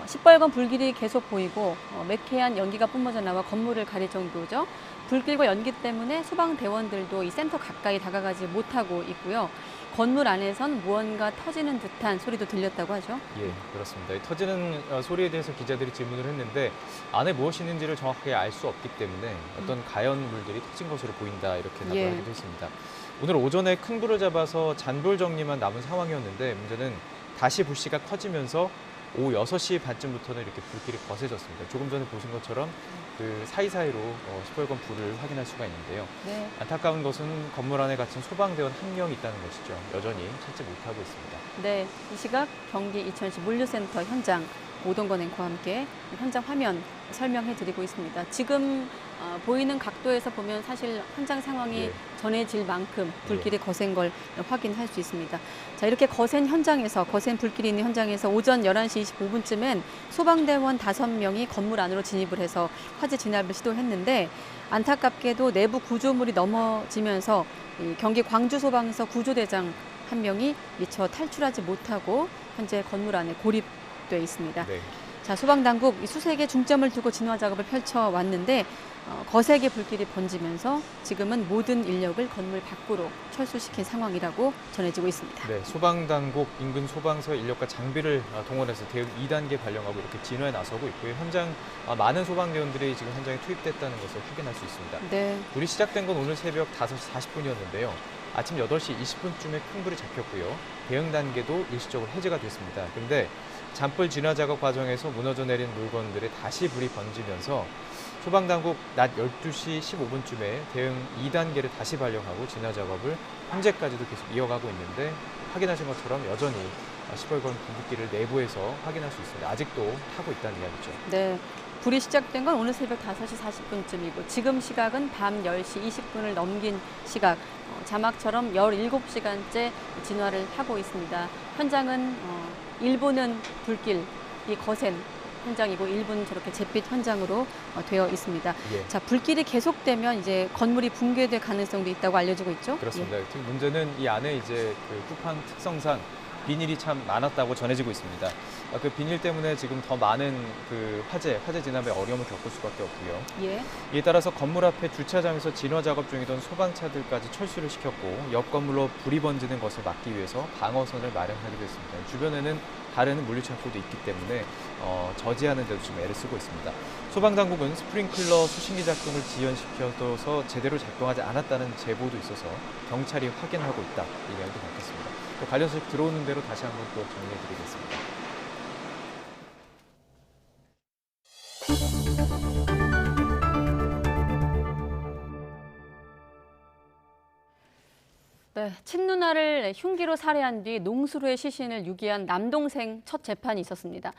[SPEAKER 7] 시뻘건 불길이 계속 보이고 매캐한 연기가 뿜어져 나와 건물을 가릴 정도죠. 불길과 연기 때문에 소방대원들도 이 센터 가까이 다가가지 못하고 있고요. 건물 안에선 무언가 터지는 듯한 소리도 들렸다고 하죠.
[SPEAKER 8] 예, 그렇습니다. 이 터지는 소리에 대해서 기자들이 질문을 했는데 안에 무엇이 있는지를 정확하게 알 수 없기 때문에 어떤 가연물들이 터진 것으로 보인다 이렇게 답을
[SPEAKER 7] 예.
[SPEAKER 8] 하기도 했습니다. 오늘 오전에 큰 불을 잡아서 잔불 정리만 남은 상황이었는데 문제는 다시 불씨가 커지면서 오후 6시 반쯤부터는 이렇게 불길이 거세졌습니다. 조금 전에 보신 것처럼 그 사이사이로 시뻘건 불을 확인할 수가 있는데요.
[SPEAKER 7] 네.
[SPEAKER 8] 안타까운 것은 건물 안에 갇힌 소방대원 1명이 있다는 것이죠. 여전히 찾지 못하고 있습니다.
[SPEAKER 7] 네, 이 시각 경기 이천시 물류센터 현장 오동건 앵커와 함께 현장 화면 설명해드리고 있습니다. 지금 보이는 각도에서 보면 사실 현장 상황이
[SPEAKER 8] 예.
[SPEAKER 7] 전해질 만큼 불길이 거센 걸 확인할 수 있습니다. 자, 이렇게 거센 현장에서, 거센 불길이 있는 현장에서 오전 11시 25분쯤엔 소방대원 5명이 건물 안으로 진입을 해서 화재 진압을 시도했는데 안타깝게도 내부 구조물이 넘어지면서 이 경기 광주소방서 구조대장 1명이 미처 탈출하지 못하고 현재 건물 안에 고립돼 있습니다.
[SPEAKER 8] 네.
[SPEAKER 7] 자, 소방당국 이 수색에 중점을 두고 진화 작업을 펼쳐왔는데 거세게 불길이 번지면서 지금은 모든 인력을 건물 밖으로 철수시킨 상황이라고 전해지고 있습니다.
[SPEAKER 8] 네, 소방당국 인근 소방서 인력과 장비를 동원해서 대응 2단계 발령하고 이렇게 진화에 나서고 있고요. 현장 많은 소방대원들이 지금 현장에 투입됐다는 것을 확인할 수 있습니다.
[SPEAKER 7] 네.
[SPEAKER 8] 불이 시작된 건 오늘 새벽 5시 40분이었는데요. 아침 8시 20분쯤에 큰 불이 잡혔고요. 대응 단계도 일시적으로 해제가 됐습니다. 그런데 잔불 진화 작업 과정에서 무너져 내린 물건들에 다시 불이 번지면서 소방당국 낮 12시 15분쯤에 대응 2단계를 다시 발령하고 진화 작업을 현재까지도 계속 이어가고 있는데 확인하신 것처럼 여전히 시뻘건 불길을 내부에서 확인할 수 있습니다. 아직도 타고 있다는 이야기죠.
[SPEAKER 7] 네. 불이 시작된 건 오늘 새벽 5시 40분쯤이고 지금 시각은 밤 10시 20분을 넘긴 시각. 자막처럼 17시간째 진화를 하고 있습니다. 현장은 일부는 불길이 거센 현장이고 일부는 저렇게 잿빛 현장으로 되어 있습니다.
[SPEAKER 8] 예.
[SPEAKER 7] 자, 불길이 계속되면 이제 건물이 붕괴될 가능성도 있다고 알려지고 있죠.
[SPEAKER 8] 그렇습니다.
[SPEAKER 7] 예.
[SPEAKER 8] 특히 문제는 이 안에 이제 그 쿠팡 특성상 비닐이 참 많았다고 전해지고 있습니다. 그 비닐 때문에 지금 더 많은 그 화재 진압에 어려움을 겪을 수밖에 없고요.
[SPEAKER 7] 예.
[SPEAKER 8] 이에 따라서 건물 앞에 주차장에서 진화 작업 중이던 소방차들까지 철수를 시켰고 옆 건물로 불이 번지는 것을 막기 위해서 방어선을 마련하기도 했습니다. 주변에는 다른 물류창고도 있기 때문에 저지하는 데도 지금 애를 쓰고 있습니다. 소방당국은 스프링클러 수신기 작동을 지연시켜서 제대로 작동하지 않았다는 제보도 있어서 경찰이 확인하고 있다 이 이야기도 밝혔습니다. 또 관련 소식 들어오는 대로 다시 한번 또 정리해드리겠습니다.
[SPEAKER 7] 네, 친누나를 흉기로 살해한 뒤 농수로의 시신을 유기한 남동생 첫 재판이 있었습니다.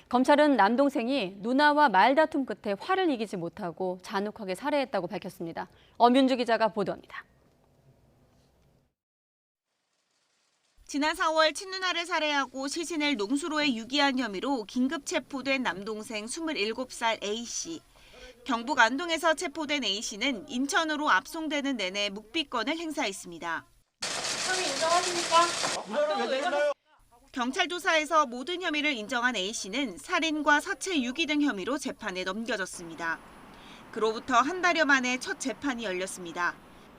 [SPEAKER 7] 검찰은 남동생이 누나와 말다툼 끝에 화를 이기지 못하고 잔혹하게 살해했다고 밝혔습니다. 엄윤주 기자가 보도합니다.
[SPEAKER 2] 지난 4월 친누나를 살해하고 시신을 농수로에 유기한 혐의로 긴급 체포된 남동생 27살 A씨. 경북 안동에서 체포된 A씨는 인천으로 압송되는 내내 묵비권을 행사했습니다.
[SPEAKER 11] 혐의 인정하십니까?
[SPEAKER 2] 경찰 조사에서 모든 혐의를 인정한 A씨는 살인과 사체 유기 등 혐의로 재판에 넘겨졌습니다. 그로부터 한 달여 만에 첫 재판이 열렸습니다.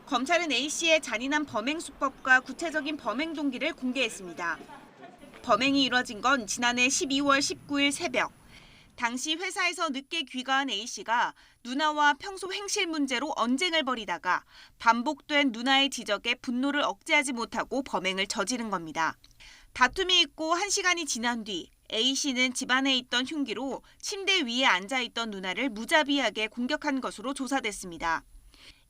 [SPEAKER 2] 검찰은 A씨의 잔인한 범행 수법과 구체적인 범행 동기를 공개했습니다. 범행이 이뤄진 건 지난해 12월 19일 새벽. 당시 회사에서 늦게 귀가한 A씨가 누나와 평소 행실 문제로 언쟁을 벌이다가 반복된 누나의 지적에 분노를 억제하지 못하고 범행을 저지른 겁니다. 다툼이 있고 1시간이 지난 뒤 A씨는 집안에 있던 흉기로 침대 위에 앉아있던 누나를 무자비하게 공격한 것으로 조사됐습니다.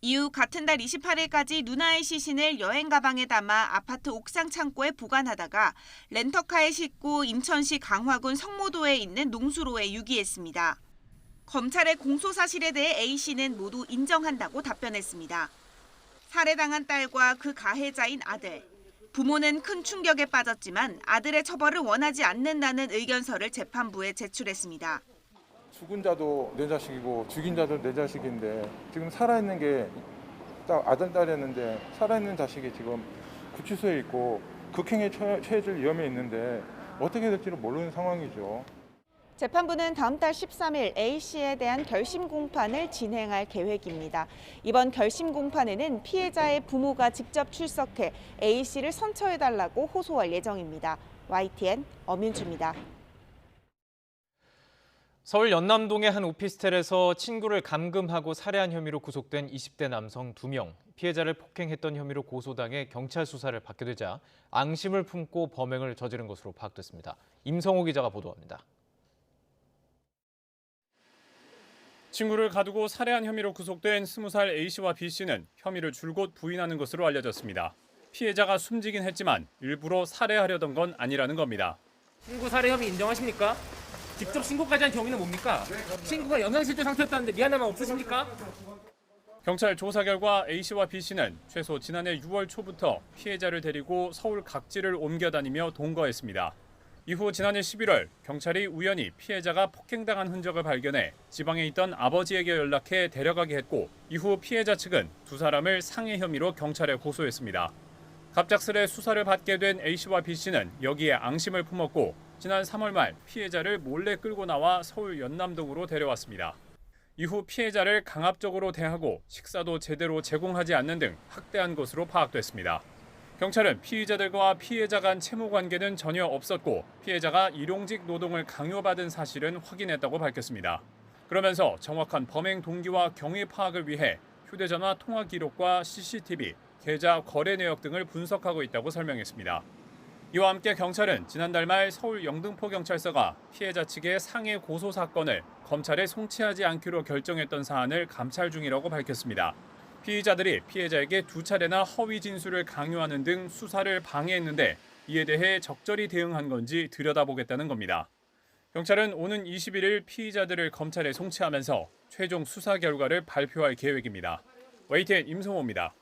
[SPEAKER 2] 이후 같은 달 28일까지 누나의 시신을 여행 가방에 담아 아파트 옥상 창고에 보관하다가 렌터카에 싣고 인천시 강화군 성모도에 있는 농수로에 유기했습니다. 검찰의 공소 사실에 대해 A씨는 모두 인정한다고 답변했습니다. 살해당한 딸과 그 가해자인 아들, 부모는 큰 충격에 빠졌지만 아들의 처벌을 원하지 않는다는 의견서를 재판부에 제출했습니다.
[SPEAKER 11] 죽은 자도 내 자식이고 죽인 자도 내 자식인데 지금 살아있는 게 딱 아들, 딸이었는데 살아있는 자식이 지금 구치소에 있고 극행에 처해질 위험에 있는데 어떻게 될지를 모르는 상황이죠.
[SPEAKER 2] 재판부는 다음 달 13일 A씨에 대한 결심 공판을 진행할 계획입니다. 이번 결심 공판에는 피해자의 부모가 직접 출석해 A씨를 선처해달라고 호소할 예정입니다. YTN 엄윤주입니다.
[SPEAKER 8] 서울 연남동의 한 오피스텔에서 친구를 감금하고 살해한 혐의로 구속된 20대 남성 2명. 피해자를 폭행했던 혐의로 고소당해 경찰 수사를 받게 되자 앙심을 품고 범행을 저지른 것으로 파악됐습니다. 임성호 기자가 보도합니다.
[SPEAKER 12] 친구를 가두고 살해한 혐의로 구속된 20살 A씨와 B씨는 혐의를 줄곧 부인하는 것으로 알려졌습니다. 피해자가 숨지긴 했지만 일부러 살해하려던 건 아니라는 겁니다.
[SPEAKER 15] 친구 살해 혐의 인정하십니까? 직접 신고까지 한 경위는 뭡니까? 친구가 영양실조 상태였다는데 미안한 마음 없으십니까?
[SPEAKER 12] 경찰 조사 결과 A씨와 B씨는 최소 지난해 6월 초부터 피해자를 데리고 서울 각지를 옮겨 다니며 동거했습니다. 이후 지난해 11월 경찰이 우연히 피해자가 폭행당한 흔적을 발견해 지방에 있던 아버지에게 연락해 데려가게 했고 이후 피해자 측은 두 사람을 상해 혐의로 경찰에 고소했습니다. 갑작스레 수사를 받게 된 A씨와 B씨는 여기에 앙심을 품었고 지난 3월 말 피해자를 몰래 끌고 나와 서울 연남동으로 데려왔습니다. 이후 피해자를 강압적으로 대하고 식사도 제대로 제공하지 않는 등 학대한 것으로 파악됐습니다. 경찰은 피의자들과 피해자 간 채무 관계는 전혀 없었고 피해자가 일용직 노동을 강요받은 사실은 확인했다고 밝혔습니다. 그러면서 정확한 범행 동기와 경위 파악을 위해 휴대전화 통화 기록과 CCTV, 계좌 거래 내역 등을 분석하고 있다고 설명했습니다. 이와 함께 경찰은 지난달 말 서울 영등포경찰서가 피해자 측의 상해 고소 사건을 검찰에 송치하지 않기로 결정했던 사안을 감찰 중이라고 밝혔습니다. 피의자들이 피해자에게 2차례나 허위 진술을 강요하는 등 수사를 방해했는데 이에 대해 적절히 대응한 건지 들여다보겠다는 겁니다. 경찰은 오는 21일 피의자들을 검찰에 송치하면서 최종 수사 결과를 발표할 계획입니다. YTN 임성호입니다.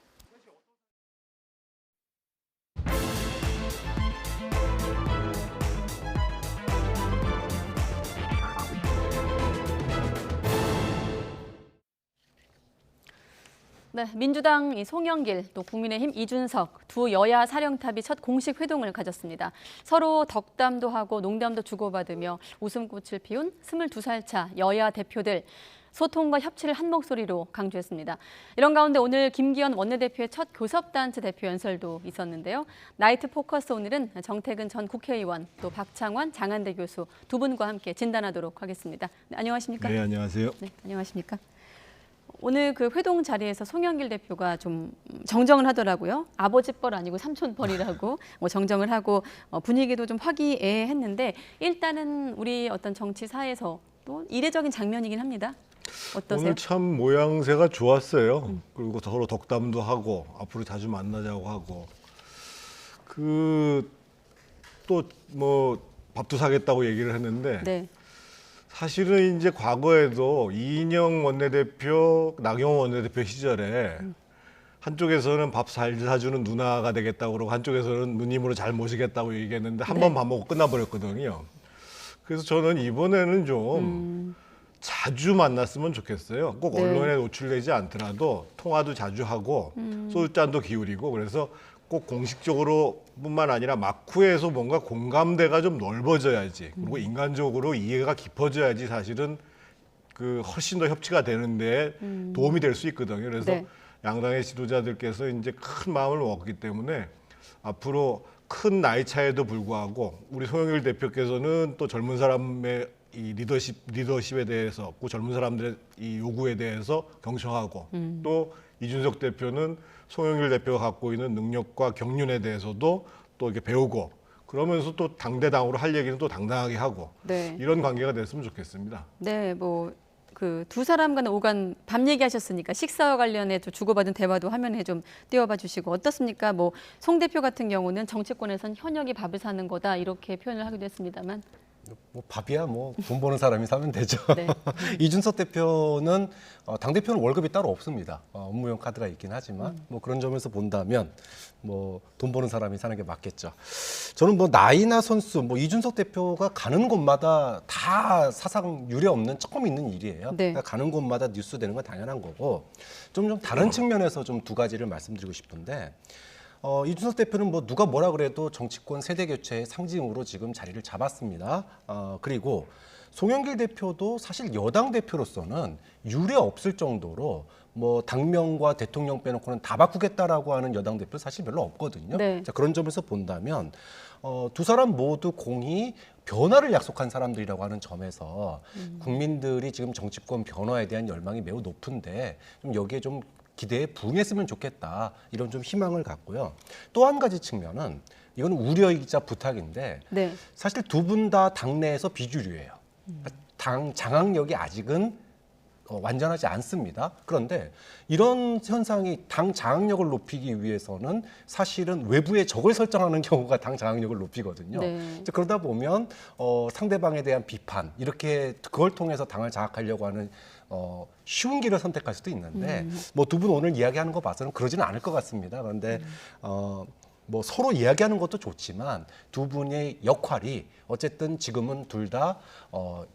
[SPEAKER 7] 네, 민주당 송영길, 또 국민의힘 이준석 두 여야 사령탑이 첫 공식 회동을 가졌습니다. 서로 덕담도 하고 농담도 주고받으며 웃음꽃을 피운 22살 차 여야 대표들. 소통과 협치를 한 목소리로 강조했습니다. 이런 가운데 오늘 김기현 원내대표의 첫 교섭단체 대표 연설도 있었는데요. 나이트 포커스 오늘은 정태근 전 국회의원, 또 박창원 장한대 교수 두 분과 함께 진단하도록 하겠습니다. 네, 안녕하십니까?
[SPEAKER 16] 네, 안녕하세요.
[SPEAKER 7] 네, 안녕하십니까? 오늘 그 회동 자리에서 송영길 대표가 좀 정정을 하더라고요. 아버지 뻘 아니고 삼촌 뻘이라고 정정을 하고 분위기도 좀 화기애애했는데 일단은 우리 어떤 정치사에서 또 이례적인 장면이긴 합니다. 어떠세요?
[SPEAKER 16] 오늘 참 모양새가 좋았어요. 그리고 서로 덕담도 하고 앞으로 자주 만나자고 하고 또 뭐 밥도 사겠다고 얘기를 했는데
[SPEAKER 7] 네.
[SPEAKER 16] 사실은 이제 과거에도 이인영 원내대표, 나경원 원내대표 시절에 한쪽에서는 밥 잘 사주는 누나가 되겠다고 그러고 한쪽에서는 누님으로 잘 모시겠다고 얘기했는데 한 번 밥 먹고 끝나버렸거든요. 그래서 저는 이번에는 좀 자주 만났으면 좋겠어요. 꼭
[SPEAKER 7] 네.
[SPEAKER 16] 언론에 노출되지 않더라도 통화도 자주 하고 소주잔도 기울이고 그래서 꼭 공식적으로 뿐만 아니라 막후에서 뭔가 공감대가 좀 넓어져야지 그리고 인간적으로 이해가 깊어져야지 사실은 그 훨씬 더 협치가 되는데 도움이 될 수 있거든요. 그래서
[SPEAKER 7] 네.
[SPEAKER 16] 양당의 지도자들께서 이제 큰 마음을 먹었기 때문에 앞으로 큰 나이 차에도 불구하고 우리 송영길 대표께서는 또 젊은 사람의 이 리더십에 대해서 그 젊은 사람들의 이 요구에 대해서 경청하고 또 이준석 대표는 송영길 대표가 갖고 있는 능력과 경륜에 대해서도 또 이렇게 배우고 그러면서 또 당대당으로 할 얘기는 또 당당하게 하고
[SPEAKER 7] 네.
[SPEAKER 16] 이런 관계가 됐으면 좋겠습니다.
[SPEAKER 7] 네, 뭐 그 두 사람 간의 오간 밤 얘기하셨으니까 식사와 관련해 좀 주고받은 대화도 화면에 좀 띄워봐 주시고 어떻습니까? 뭐 송 대표 같은 경우는 정치권에선 현역이 밥을 사는 거다 이렇게 표현을 하기도 했습니다만.
[SPEAKER 14] 뭐 밥이야 뭐 돈 버는 사람이 사면 되죠.
[SPEAKER 7] 네.
[SPEAKER 14] 이준석 대표는 당 대표는 월급이 따로 없습니다. 업무용 카드가 있긴 하지만 뭐 그런 점에서 본다면 뭐 돈 버는 사람이 사는 게 맞겠죠. 저는 뭐 나이나 선수 뭐 이준석 대표가 가는 곳마다 다 사상 유례 없는 처음 있는 일이에요.
[SPEAKER 7] 네.
[SPEAKER 14] 그러니까 가는 곳마다 뉴스 되는 건 당연한 거고 좀 다른 측면에서 좀 두 가지를 말씀드리고 싶은데. 이준석 대표는 뭐 누가 뭐라 그래도 정치권 세대 교체의 상징으로 지금 자리를 잡았습니다. 그리고 송영길 대표도 사실 여당 대표로서는 유례 없을 정도로 뭐 당명과 대통령 빼놓고는 다 바꾸겠다라고 하는 여당 대표 사실 별로 없거든요.
[SPEAKER 7] 네.
[SPEAKER 14] 자, 그런 점에서 본다면 두 사람 모두 공히 변화를 약속한 사람들이라고 하는 점에서 국민들이 지금 정치권 변화에 대한 열망이 매우 높은데 좀 여기에 좀 기대에 부응했으면 좋겠다 이런 좀 희망을 갖고요. 또 한 가지 측면은 이건 우려이자 부탁인데
[SPEAKER 7] 네.
[SPEAKER 14] 사실 두 분 다 당내에서 비주류예요. 당 장악력이 아직은 완전하지 않습니다. 그런데 이런 현상이 당 장악력을 높이기 위해서는 사실은 외부에 적을 설정하는 경우가 당 장악력을 높이거든요.
[SPEAKER 7] 네.
[SPEAKER 14] 그러다 보면 상대방에 대한 비판 이렇게 그걸 통해서 당을 장악하려고 하는 쉬운 길을 선택할 수도 있는데 뭐 두 분 오늘 이야기하는 거 봐서는 그러지는 않을 것 같습니다. 그런데 뭐 서로 이야기하는 것도 좋지만 두 분의 역할이 어쨌든 지금은 둘 다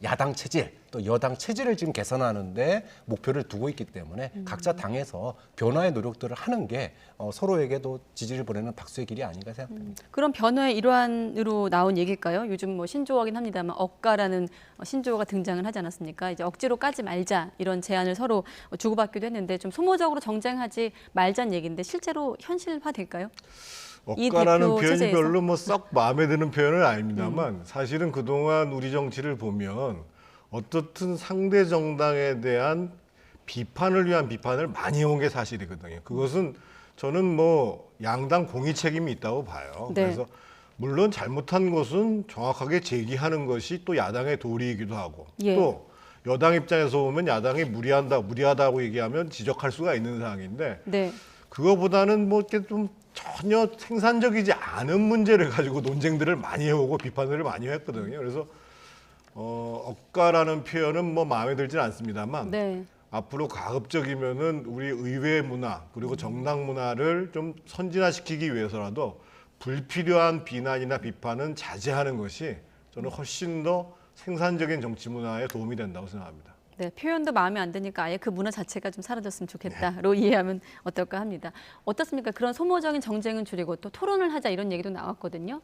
[SPEAKER 14] 야당 체질 또 여당 체질을 지금 개선하는데 목표를 두고 있기 때문에 각자 당에서 변화의 노력들을 하는 게 서로에게도 지지를 보내는 박수의 길이 아닌가 생각됩니다.
[SPEAKER 7] 그런 변화의 일환으로 나온 얘기일까요? 요즘 뭐 신조어긴 합니다만 억가라는 신조어가 등장을 하지 않았습니까? 이제 억지로 까지 말자 이런 제안을 서로 주고받기도 했는데 좀 소모적으로 정쟁하지 말자는 얘기인데 실제로 현실화될까요?
[SPEAKER 16] 억가라는 표현이
[SPEAKER 7] 체제에서?
[SPEAKER 16] 별로 뭐 썩 마음에 드는 표현은 아닙니다만 사실은 그동안 우리 정치를 보면 어떻든 상대 정당에 대한 비판을 위한 비판을 많이 해온 게 사실이거든요. 그것은 저는 뭐 양당 공의 책임이 있다고 봐요.
[SPEAKER 7] 네.
[SPEAKER 16] 그래서 물론 잘못한 것은 정확하게 제기하는 것이 또 야당의 도리이기도 하고
[SPEAKER 7] 예.
[SPEAKER 16] 또 여당 입장에서 보면 야당이 무리하다고 얘기하면 지적할 수가 있는 상황인데
[SPEAKER 7] 네.
[SPEAKER 16] 그거보다는 뭐 이렇게 좀 전혀 생산적이지 않은 문제를 가지고 논쟁들을 많이 해오고 비판을 많이 했거든요. 그래서 억가라는 표현은 뭐 마음에 들지는 않습니다만
[SPEAKER 7] 네.
[SPEAKER 16] 앞으로 가급적이면은 우리 의회 문화 그리고 정당 문화를 좀 선진화시키기 위해서라도 불필요한 비난이나 비판은 자제하는 것이 저는 훨씬 더 생산적인 정치 문화에 도움이 된다고 생각합니다.
[SPEAKER 7] 네, 표현도 마음에 안 드니까 아예 그 문화 자체가 좀 사라졌으면 좋겠다로 이해하면 어떨까 합니다. 어떻습니까? 그런 소모적인 정쟁은 줄이고 또 토론을 하자 이런 얘기도 나왔거든요.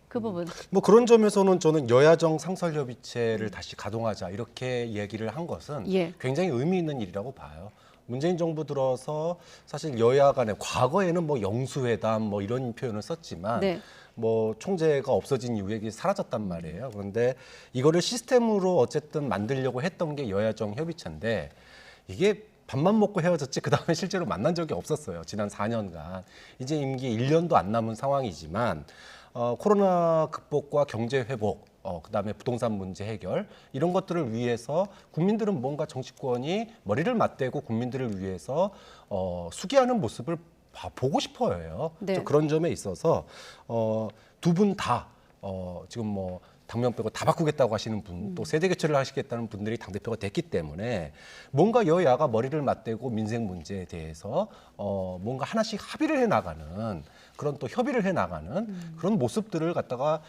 [SPEAKER 7] 그 부분.
[SPEAKER 14] 뭐 그런 점에서는 저는 여야정 상설협의체를 다시 가동하자 이렇게 얘기를 한 것은
[SPEAKER 7] 예.
[SPEAKER 14] 굉장히 의미 있는 일이라고 봐요. 문재인 정부 들어서 사실 여야 간에 과거에는 뭐 영수회담 뭐 이런 표현을 썼지만
[SPEAKER 7] 네.
[SPEAKER 14] 뭐 총재가 없어진 이후에 이게 사라졌단 말이에요. 그런데 이거를 시스템으로 어쨌든 만들려고 했던 게 여야정 협의체인데 이게 밥만 먹고 헤어졌지 그다음에 실제로 만난 적이 없었어요. 지난 4년간. 이제 임기 1년도 안 남은 상황이지만 코로나 극복과 경제 회복 그다음에 부동산 문제 해결 이런 것들을 위해서 국민들은 뭔가 정치권이 머리를 맞대고 국민들을 위해서 수기하는 모습을 보고 싶어요.
[SPEAKER 7] 네.
[SPEAKER 14] 그런 점에 있어서 두 분 다 지금 뭐 당면 빼고 다 바꾸겠다고 하시는 분, 또 세대 교체를 하시겠다는 분들이 당대표가 됐기 때문에 뭔가 여야가 머리를 맞대고 민생 문제에 대해서 뭔가 하나씩 합의를 해나가는 그런 또 협의를 해나가는 그런 모습들을 갖다가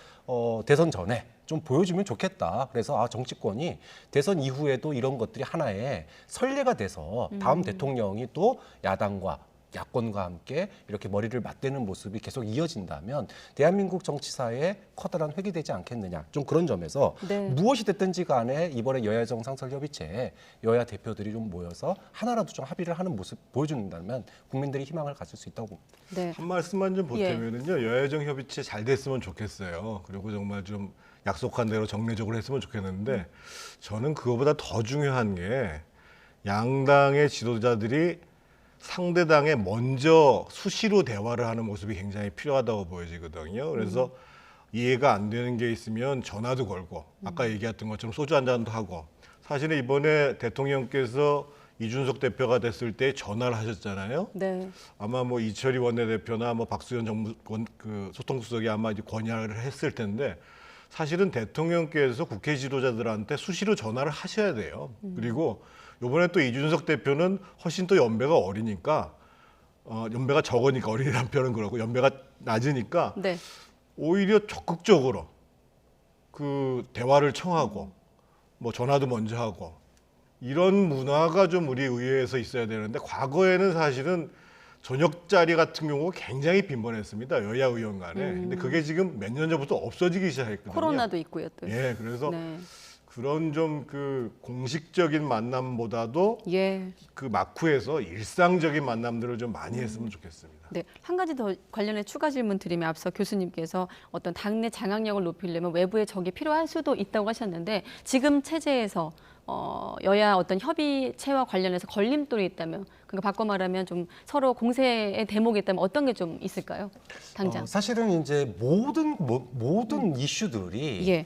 [SPEAKER 14] 대선 전에 좀 보여주면 좋겠다. 그래서 정치권이 대선 이후에도 이런 것들이 하나의 선례가 돼서 다음 대통령이 또 야당과 야권과 함께 이렇게 머리를 맞대는 모습이 계속 이어진다면 대한민국 정치사에 커다란 획이 되지 않겠느냐. 좀 그런 점에서
[SPEAKER 7] 네.
[SPEAKER 14] 무엇이 됐든지 간에 이번에 여야정 상설협의체에 여야 대표들이 좀 모여서 하나라도 좀 합의를 하는 모습 보여준다면 국민들이 희망을 가질 수 있다고 봅니다.
[SPEAKER 7] 네.
[SPEAKER 16] 한 말씀만 좀 보태면은요. 여야정 협의체 잘 됐으면 좋겠어요. 그리고 정말 좀 약속한 대로 정례적으로 했으면 좋겠는데 저는 그거보다 더 중요한 게 양당의 지도자들이 상대당에 먼저 수시로 대화를 하는 모습이 굉장히 필요하다고 보여지거든요. 그래서 이해가 안 되는 게 있으면 전화도 걸고 아까 얘기했던 것처럼 소주 한 잔도 하고 사실은 이번에 대통령께서 이준석 대표가 됐을 때 전화를 하셨잖아요.
[SPEAKER 7] 네.
[SPEAKER 16] 아마 뭐 이철희 원내대표나 뭐 박수현 소통수석이 아마 이제 권유를 했을 텐데 사실은 대통령께서 국회 지도자들한테 수시로 전화를 하셔야 돼요. 그리고 이번에 또 이준석 대표는 훨씬 또 연배가 어리니까 연배가 적으니까 어린이란 표현은 그렇고 연배가 낮으니까
[SPEAKER 7] 네.
[SPEAKER 16] 오히려 적극적으로 그 대화를 청하고 뭐 전화도 먼저 하고 이런 문화가 좀 우리 의회에서 있어야 되는데 과거에는 사실은 저녁 자리 같은 경우가 굉장히 빈번했습니다. 여야 의원 간에. 근데 그게 지금 몇 년 전부터 없어지기 시작했거든요.
[SPEAKER 7] 코로나도 있고요, 또.
[SPEAKER 16] 예, 그래서
[SPEAKER 7] 네.
[SPEAKER 16] 그런 좀 그 공식적인 만남보다도
[SPEAKER 7] 예.
[SPEAKER 16] 그 마쿠에서 일상적인 만남들을 좀 많이 했으면 좋겠습니다.
[SPEAKER 7] 네, 한 가지 더 관련해 추가 질문 드리면 앞서 교수님께서 어떤 당내 장악력을 높이려면 외부의 적이 필요할 수도 있다고 하셨는데 지금 체제에서 여야 어떤 협의체와 관련해서 걸림돌이 있다면 그러니까 바꿔 말하면 좀 서로 공세의 대목이 있다면 어떤 게 좀 있을까요? 당장.
[SPEAKER 14] 사실은 이제 모든 이슈들이
[SPEAKER 7] 예.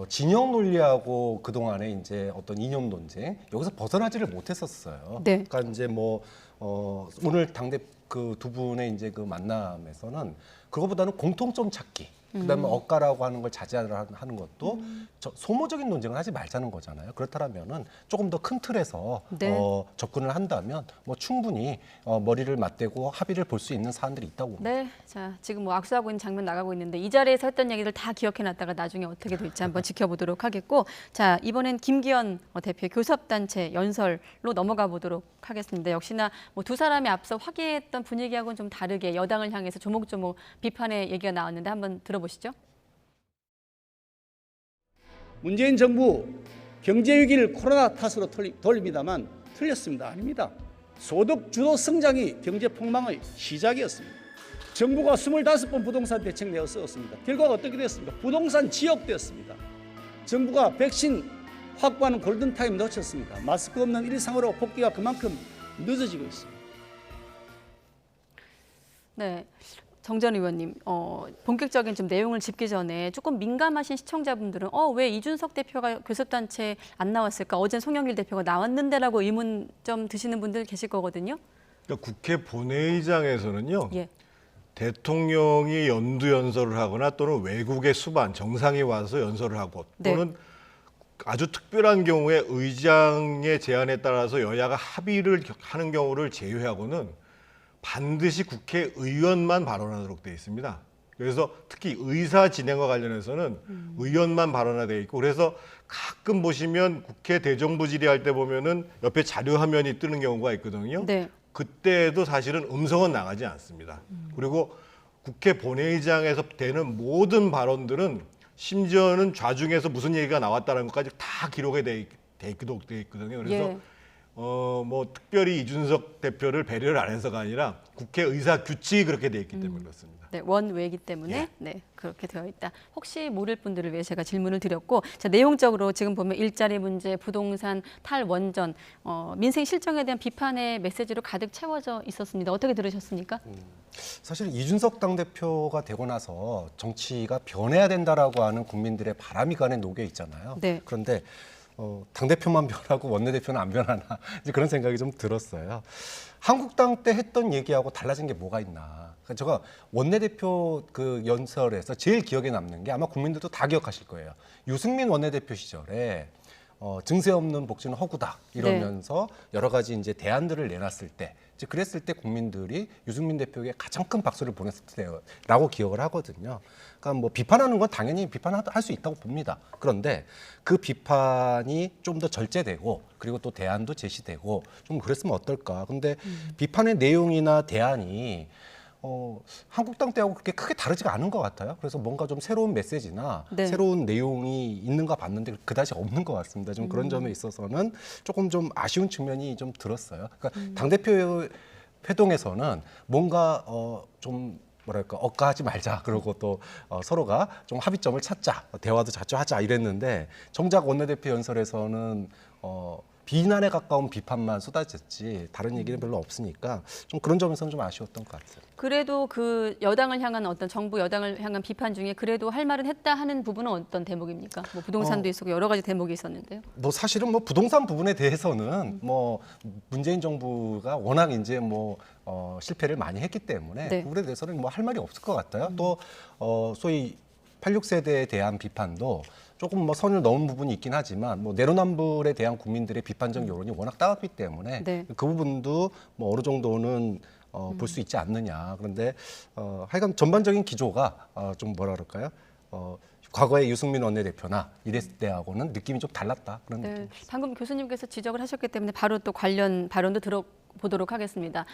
[SPEAKER 14] 진영 논리하고 그 동안에 이제 어떤 이념 논쟁 여기서 벗어나지를 못했었어요.
[SPEAKER 7] 네.
[SPEAKER 14] 그러니까 이제 뭐 오늘 당대 그 두 분의 이제 그 만남에서는 그거보다는 공통점 찾기. 그다음에 억가라고 하는 걸 자제하는 것도 소모적인 논쟁을 하지 말자는 거잖아요. 그렇다면은 조금 더 큰 틀에서
[SPEAKER 7] 네.
[SPEAKER 14] 접근을 한다면 뭐 충분히 머리를 맞대고 합의를 볼 수 있는 사안들이 있다고 봅니다.
[SPEAKER 7] 네, 자 지금 뭐 악수하고 있는 장면 나가고 있는데 이 자리에서 했던 얘기들 다 기억해놨다가 나중에 어떻게 될지 한번 지켜보도록 하겠고, 자 이번엔 김기현 대표 교섭단체 연설로 넘어가 보도록 하겠습니다. 역시나 뭐 두 사람이 앞서 화기애애했던 분위기하고는 좀 다르게 여당을 향해서 조목조목 비판의 얘기가 나왔는데 한번 들어보시죠.
[SPEAKER 3] 문재인 정부 경제 위기를 코로나 탓으로 돌립니다만 틀렸습니다. 아닙니다. 소득 주도 성장이 경제 폭망의 시작이었습니다. 정부가 25번 부동산 대책 내어 쓰었습니다. 결과가 어떻게 됐습니까? 부동산 지역되었습니다. 정부가 백신 확보하는 골든타임 놓쳤습니다. 마스크 없는 일상으로 복귀가 그만큼 늦어지고 있습니다.
[SPEAKER 7] 네, 정 전 의원님, 본격적인 좀 내용을 짚기 전에 조금 민감하신 시청자분들은 왜 이준석 대표가 교섭단체 안 나왔을까? 어젠 송영길 대표가 나왔는데라고 의문 좀 드시는 분들 계실 거거든요.
[SPEAKER 16] 그러니까 국회 본회의장에서는요.
[SPEAKER 7] 예.
[SPEAKER 16] 대통령이 연두연설을 하거나 또는 외국의 수반, 정상이 와서 연설을 하고 또는 네. 아주 특별한 경우에 의장의 제안에 따라서 여야가 합의를 하는 경우를 제외하고는 반드시 국회의원만 발언하도록 되어 있습니다. 그래서 특히 의사 진행과 관련해서는 의원만 발언하되어 있고 그래서 가끔 보시면 국회 대정부 질의할 때 보면은 옆에 자료 화면이 뜨는 경우가 있거든요.
[SPEAKER 7] 네.
[SPEAKER 16] 그때도 사실은 음성은 나가지 않습니다. 그리고 국회 본회의장에서 되는 모든 발언들은 심지어는 좌중에서 무슨 얘기가 나왔다는 것까지 다 기록이 돼 있거든요. 그래서
[SPEAKER 7] 예.
[SPEAKER 16] 뭐 특별히 이준석 대표를 배려를 안 해서가 아니라 국회 의사 규칙이 그렇게 돼 있기 때문에 그렇습니다.
[SPEAKER 7] 네, 원외이기 때문에
[SPEAKER 16] 예.
[SPEAKER 7] 네, 그렇게 되어 있다. 혹시 모를 분들을 위해 제가 질문을 드렸고, 자 내용적으로 지금 보면 일자리 문제, 부동산, 탈원전, 민생 실정에 대한 비판의 메시지로 가득 채워져 있었습니다. 어떻게 들으셨습니까?
[SPEAKER 14] 사실 이준석 당대표가 되고 나서 정치가 변해야 된다라고 하는 국민들의 바람이 간에 녹여 있잖아요.
[SPEAKER 7] 네.
[SPEAKER 14] 그런데 당대표만 변하고 원내대표는 안 변하나 이제 그런 생각이 좀 들었어요. 한국당 때 했던 얘기하고 달라진 게 뭐가 있나. 그러니까 제가 원내대표 그 연설에서 제일 기억에 남는 게 아마 국민들도 다 기억하실 거예요. 유승민 원내대표 시절에 증세 없는 복지는 허구다 이러면서 네. 여러 가지 이제 대안들을 내놨을 때 이제 그랬을 때 국민들이 유승민 대표에게 가장 큰 박수를 보냈을 때라고 기억을 하거든요. 그러니까 뭐 비판하는 건 당연히 비판할 수 있다고 봅니다. 그런데 그 비판이 좀 더 절제되고 그리고 또 대안도 제시되고 좀 그랬으면 어떨까. 근데 비판의 내용이나 대안이 한국당 때하고 그렇게 크게 다르지가 않은 것 같아요. 그래서 뭔가 좀 새로운 메시지나
[SPEAKER 7] 네.
[SPEAKER 14] 새로운 내용이 있는가 봤는데 그다지 없는 것 같습니다. 좀 그런 점에 있어서는 조금 좀 아쉬운 측면이 좀 들었어요. 그러니까 당대표 회동에서는 뭔가 좀 뭐랄까 억가하지 말자 그러고 또 서로가 좀 합의점을 찾자 대화도 자주 하자 이랬는데 정작 원내대표 연설에서는 비난에 가까운 비판만 쏟아졌지 다른 얘기는 별로 없으니까 좀 그런 점에서는 좀 아쉬웠던 것 같아요.
[SPEAKER 7] 그래도 그 여당을 향한 어떤 정부 여당을 향한 비판 중에 그래도 할 말은 했다 하는 부분은 어떤 대목입니까? 뭐 부동산도 있었고 여러 가지 대목이 있었는데요.
[SPEAKER 14] 뭐 사실은 뭐 부동산 부분에 대해서는 뭐 문재인 정부가 워낙 이제 뭐 실패를 많이 했기 때문에
[SPEAKER 7] 네.
[SPEAKER 14] 그 부분에 대해서는 뭐 할 말이 없을 것 같아요. 또 소위 86세대에 대한 비판도 조금 뭐 선을 넘은 부분이 있긴 하지만 뭐 내로남불에 대한 국민들의 비판적 여론이 워낙 따갑기 때문에
[SPEAKER 7] 네.
[SPEAKER 14] 그 부분도 뭐 어느 정도는 볼 수 있지 않느냐. 그런데 하여간 전반적인 기조가 좀 뭐라 그럴까요? 과거의 유승민 원내대표나 이랬을 때하고는 느낌이 좀 달랐다. 그런
[SPEAKER 7] 네,
[SPEAKER 14] 느낌.
[SPEAKER 7] 방금 교수님께서 지적을 하셨기 때문에 바로 또 관련 발언도 들어보도록 하겠습니다.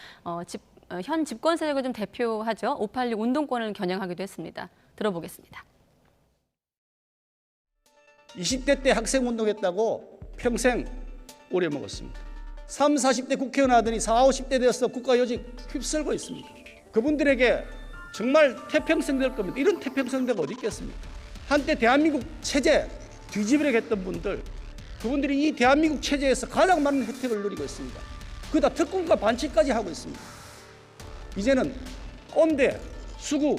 [SPEAKER 7] 현 집권 세력을 좀 대표하죠. 586 운동권을 겨냥하기도 했습니다. 들어보겠습니다.
[SPEAKER 3] 20대 때 학생운동했다고 평생 오래 먹었습니다. 30, 40대 국회의원 하더니 40, 50대 되어서 국가요직 휩쓸고 있습니다. 그분들에게 정말 태평성 될 겁니다. 이런 태평성대가 어디 있겠습니까? 한때 대한민국 체제 뒤집으려고 했던 분들, 그분들이 이 대한민국 체제에서 가장 많은 혜택을 누리고 있습니다. 그다 특권과 반칙까지 하고 있습니다. 이제는 꼰대, 수구,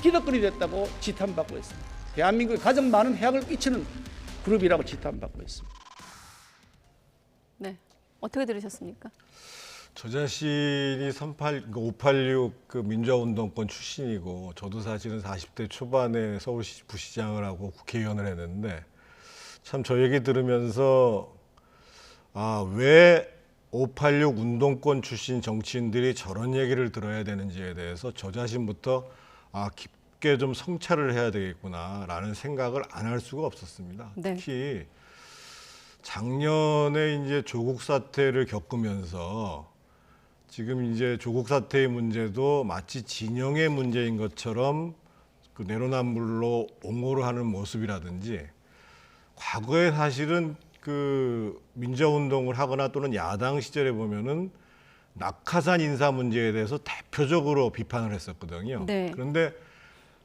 [SPEAKER 3] 기덕거리 됐다고 지탄받고 있습니다. 대한민국에 가장 많은 해악을 끼치는 그룹이라고 지탄받고 있습니다.
[SPEAKER 7] 네, 어떻게 들으셨습니까?
[SPEAKER 16] 저 자신이 586 그 민주화운동권 출신이고 저도 사실은 40대 초반에 서울시 부시장을 하고 국회의원을 했는데 참 저 얘기 들으면서 왜 586 운동권 출신 정치인들이 저런 얘기를 들어야 되는지에 대해서 저 자신부터 깊게 좀 성찰을 해야 되겠구나라는 생각을 안 할 수가 없었습니다.
[SPEAKER 7] 네.
[SPEAKER 16] 특히 작년에 이제 조국 사태를 겪으면서 지금 이제 조국 사태의 문제도 마치 진영의 문제인 것처럼 그 내로남불로 옹호를 하는 모습이라든지 과거에 사실은 그 민주화운동을 하거나 또는 야당 시절에 보면은 낙하산 인사 문제에 대해서 대표적으로 비판을 했었거든요.
[SPEAKER 7] 네.
[SPEAKER 16] 그런데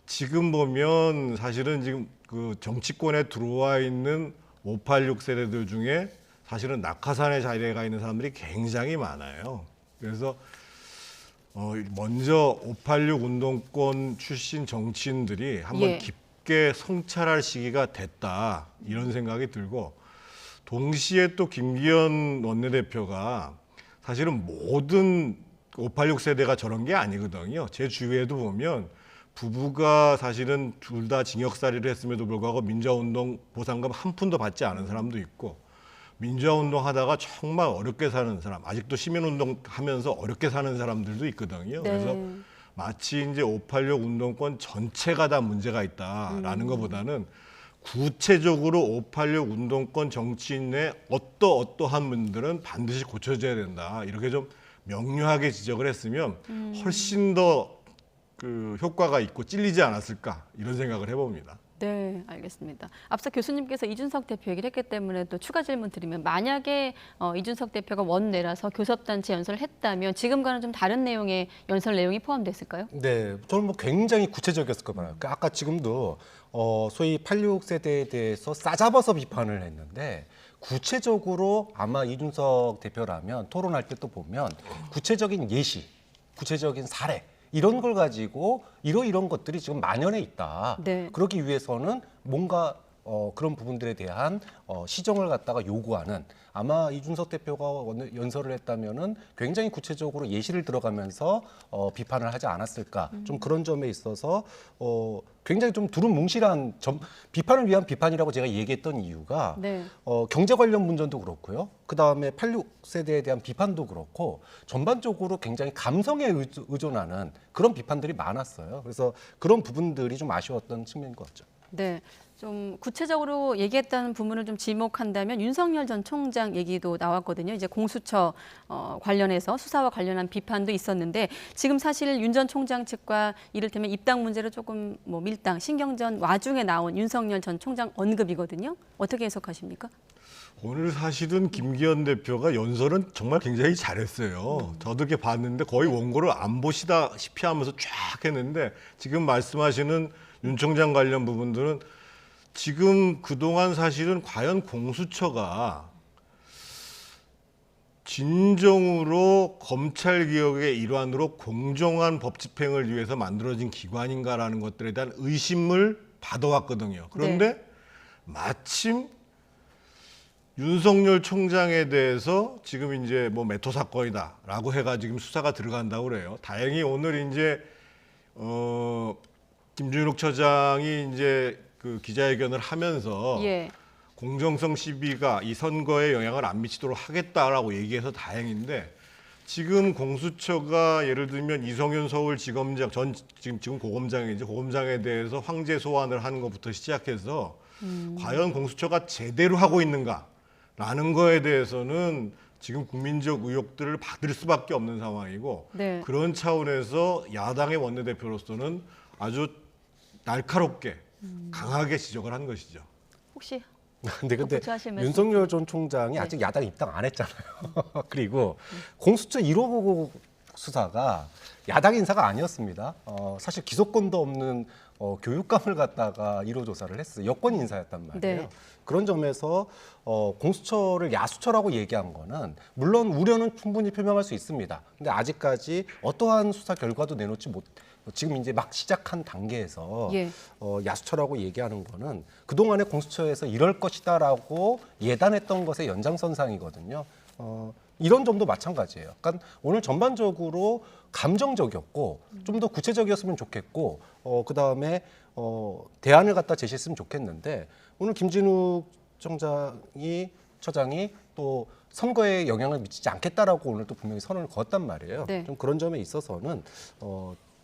[SPEAKER 16] 지금 보면 사실은 지금 그 정치권에 들어와 있는 586 세대들 중에 사실은 낙하산의 자리에 가 있는 사람들이 굉장히 많아요. 그래서 먼저 586 운동권 출신 정치인들이 한번 깊게 성찰할 시기가 됐다 이런 생각이 들고 동시에 또 김기현 원내대표가 사실은 모든 586 세대가 저런 게 아니거든요. 제 주위에도 보면 부부가 사실은 둘 다 징역살이를 했음에도 불구하고 민주화운동 보상금 한 푼도 받지 않은 사람도 있고 민주화운동 하다가 정말 어렵게 사는 사람, 아직도 시민운동 하면서 어렵게 사는 사람들도 있거든요.
[SPEAKER 7] 네.
[SPEAKER 16] 그래서 마치 이제 586 운동권 전체가 다 문제가 있다라는 것보다는 구체적으로 586 운동권 정치인의 어떠한 분들은 반드시 고쳐져야 된다. 이렇게 좀 명료하게 지적을 했으면 훨씬 더 그 효과가 있고 찔리지 않았을까 이런 생각을 해봅니다.
[SPEAKER 7] 네, 알겠습니다. 앞서 교수님께서 이준석 대표 얘기를 했기 때문에 또 추가 질문 드리면 만약에 이준석 대표가 원내라서 교섭단체 연설을 했다면 지금과는 좀 다른 내용의 연설 내용이 포함됐을까요?
[SPEAKER 14] 네, 저는 뭐 굉장히 구체적이었을 것 같아요. 아까 지금도 소위 86세대에 대해서 싸잡아서 비판을 했는데 구체적으로 아마 이준석 대표라면 토론할 때 또 보면 구체적인 예시, 구체적인 사례 이런 걸 가지고 이런 것들이 지금 만연해 있다.
[SPEAKER 7] 네.
[SPEAKER 14] 그러기 위해서는 뭔가 그런 부분들에 대한 시정을 갖다가 요구하는 아마 이준석 대표가 연설을 했다면은 굉장히 구체적으로 예시를 들어가면서 비판을 하지 않았을까. 좀 그런 점에 있어서 굉장히 좀 두루뭉실한 비판을 위한 비판이라고 제가 얘기했던 이유가
[SPEAKER 7] 네.
[SPEAKER 14] 경제 관련 문제도 그렇고요. 그다음에 86세대에 대한 비판도 그렇고 전반적으로 굉장히 감성에 의존하는 그런 비판들이 많았어요. 그래서 그런 부분들이 좀 아쉬웠던 측면인 것 같죠.
[SPEAKER 7] 네, 좀 구체적으로 얘기했다는 부분을 좀 지목한다면 윤석열 전 총장 얘기도 나왔거든요. 이제 공수처 관련해서 수사와 관련한 비판도 있었는데 지금 사실 윤 전 총장 측과 이를테면 입당 문제를 조금 뭐 밀당, 신경전 와중에 나온 윤석열 전 총장 언급이거든요. 어떻게 해석하십니까?
[SPEAKER 16] 오늘 사실은 김기현 대표가 연설은 정말 굉장히 잘했어요. 저도 이렇게 봤는데 거의 원고를 안 보시다시피 하면서 쫙 했는데 지금 말씀하시는 윤 총장 관련 부분들은 지금 그동안 사실은 과연 공수처가 진정으로 검찰 개혁의 일환으로 공정한 법 집행을 위해서 만들어진 기관인가라는 것들에 대한 의심을 받아왔거든요. 그런데
[SPEAKER 7] 네.
[SPEAKER 16] 마침 윤석열 총장에 대해서 지금 이제 뭐 메토 사건이다라고 해가지고 지금 수사가 들어간다고 그래요. 다행히 오늘 이제 김준욱 처장이 이제 그 기자회견을 하면서
[SPEAKER 7] 예.
[SPEAKER 16] 공정성 시비가 이 선거에 영향을 안 미치도록 하겠다라고 얘기해서 다행인데 지금 공수처가 예를 들면 이성윤 서울지검장 지금 고검장이죠. 고검장에 대해서 황제 소환을 하는 것부터 시작해서 과연 공수처가 제대로 하고 있는가라는 거에 대해서는 지금 국민적 의혹들을 받을 수밖에 없는 상황이고
[SPEAKER 7] 네.
[SPEAKER 16] 그런 차원에서 야당의 원내대표로서는 아주 날카롭게 강하게 지적을 한 것이죠.
[SPEAKER 7] 혹시
[SPEAKER 14] 근데
[SPEAKER 7] 덧붙이실 말씀?
[SPEAKER 14] 윤석열 전 총장이 아직 야당 입당 안 했잖아요. 그리고 공수처 1호 수사가 야당 인사가 아니었습니다. 사실 기소권도 없는 교육감을 갖다가 1호 조사를 했어요. 여권 인사였단 말이에요.
[SPEAKER 7] 네.
[SPEAKER 14] 그런 점에서 공수처를 야수처라고 얘기한 거는 물론 우려는 충분히 표명할 수 있습니다. 근데 아직까지 어떠한 수사 결과도 내놓지 못. 지금 이제 막 시작한 단계에서
[SPEAKER 7] 예.
[SPEAKER 14] 야수처라고 얘기하는 거는 그동안의 공수처에서 이럴 것이다라고 예단했던 것의 연장선상이거든요. 이런 점도 마찬가지예요. 그러니까 오늘 전반적으로 감정적이었고 좀 더 구체적이었으면 좋겠고 그다음에 대안을 갖다 제시했으면 좋겠는데 오늘 김진욱 처장이 또 선거에 영향을 미치지 않겠다라고 오늘 또 분명히 선언을 그었단 말이에요.
[SPEAKER 7] 네.
[SPEAKER 14] 좀 그런 점에 있어서는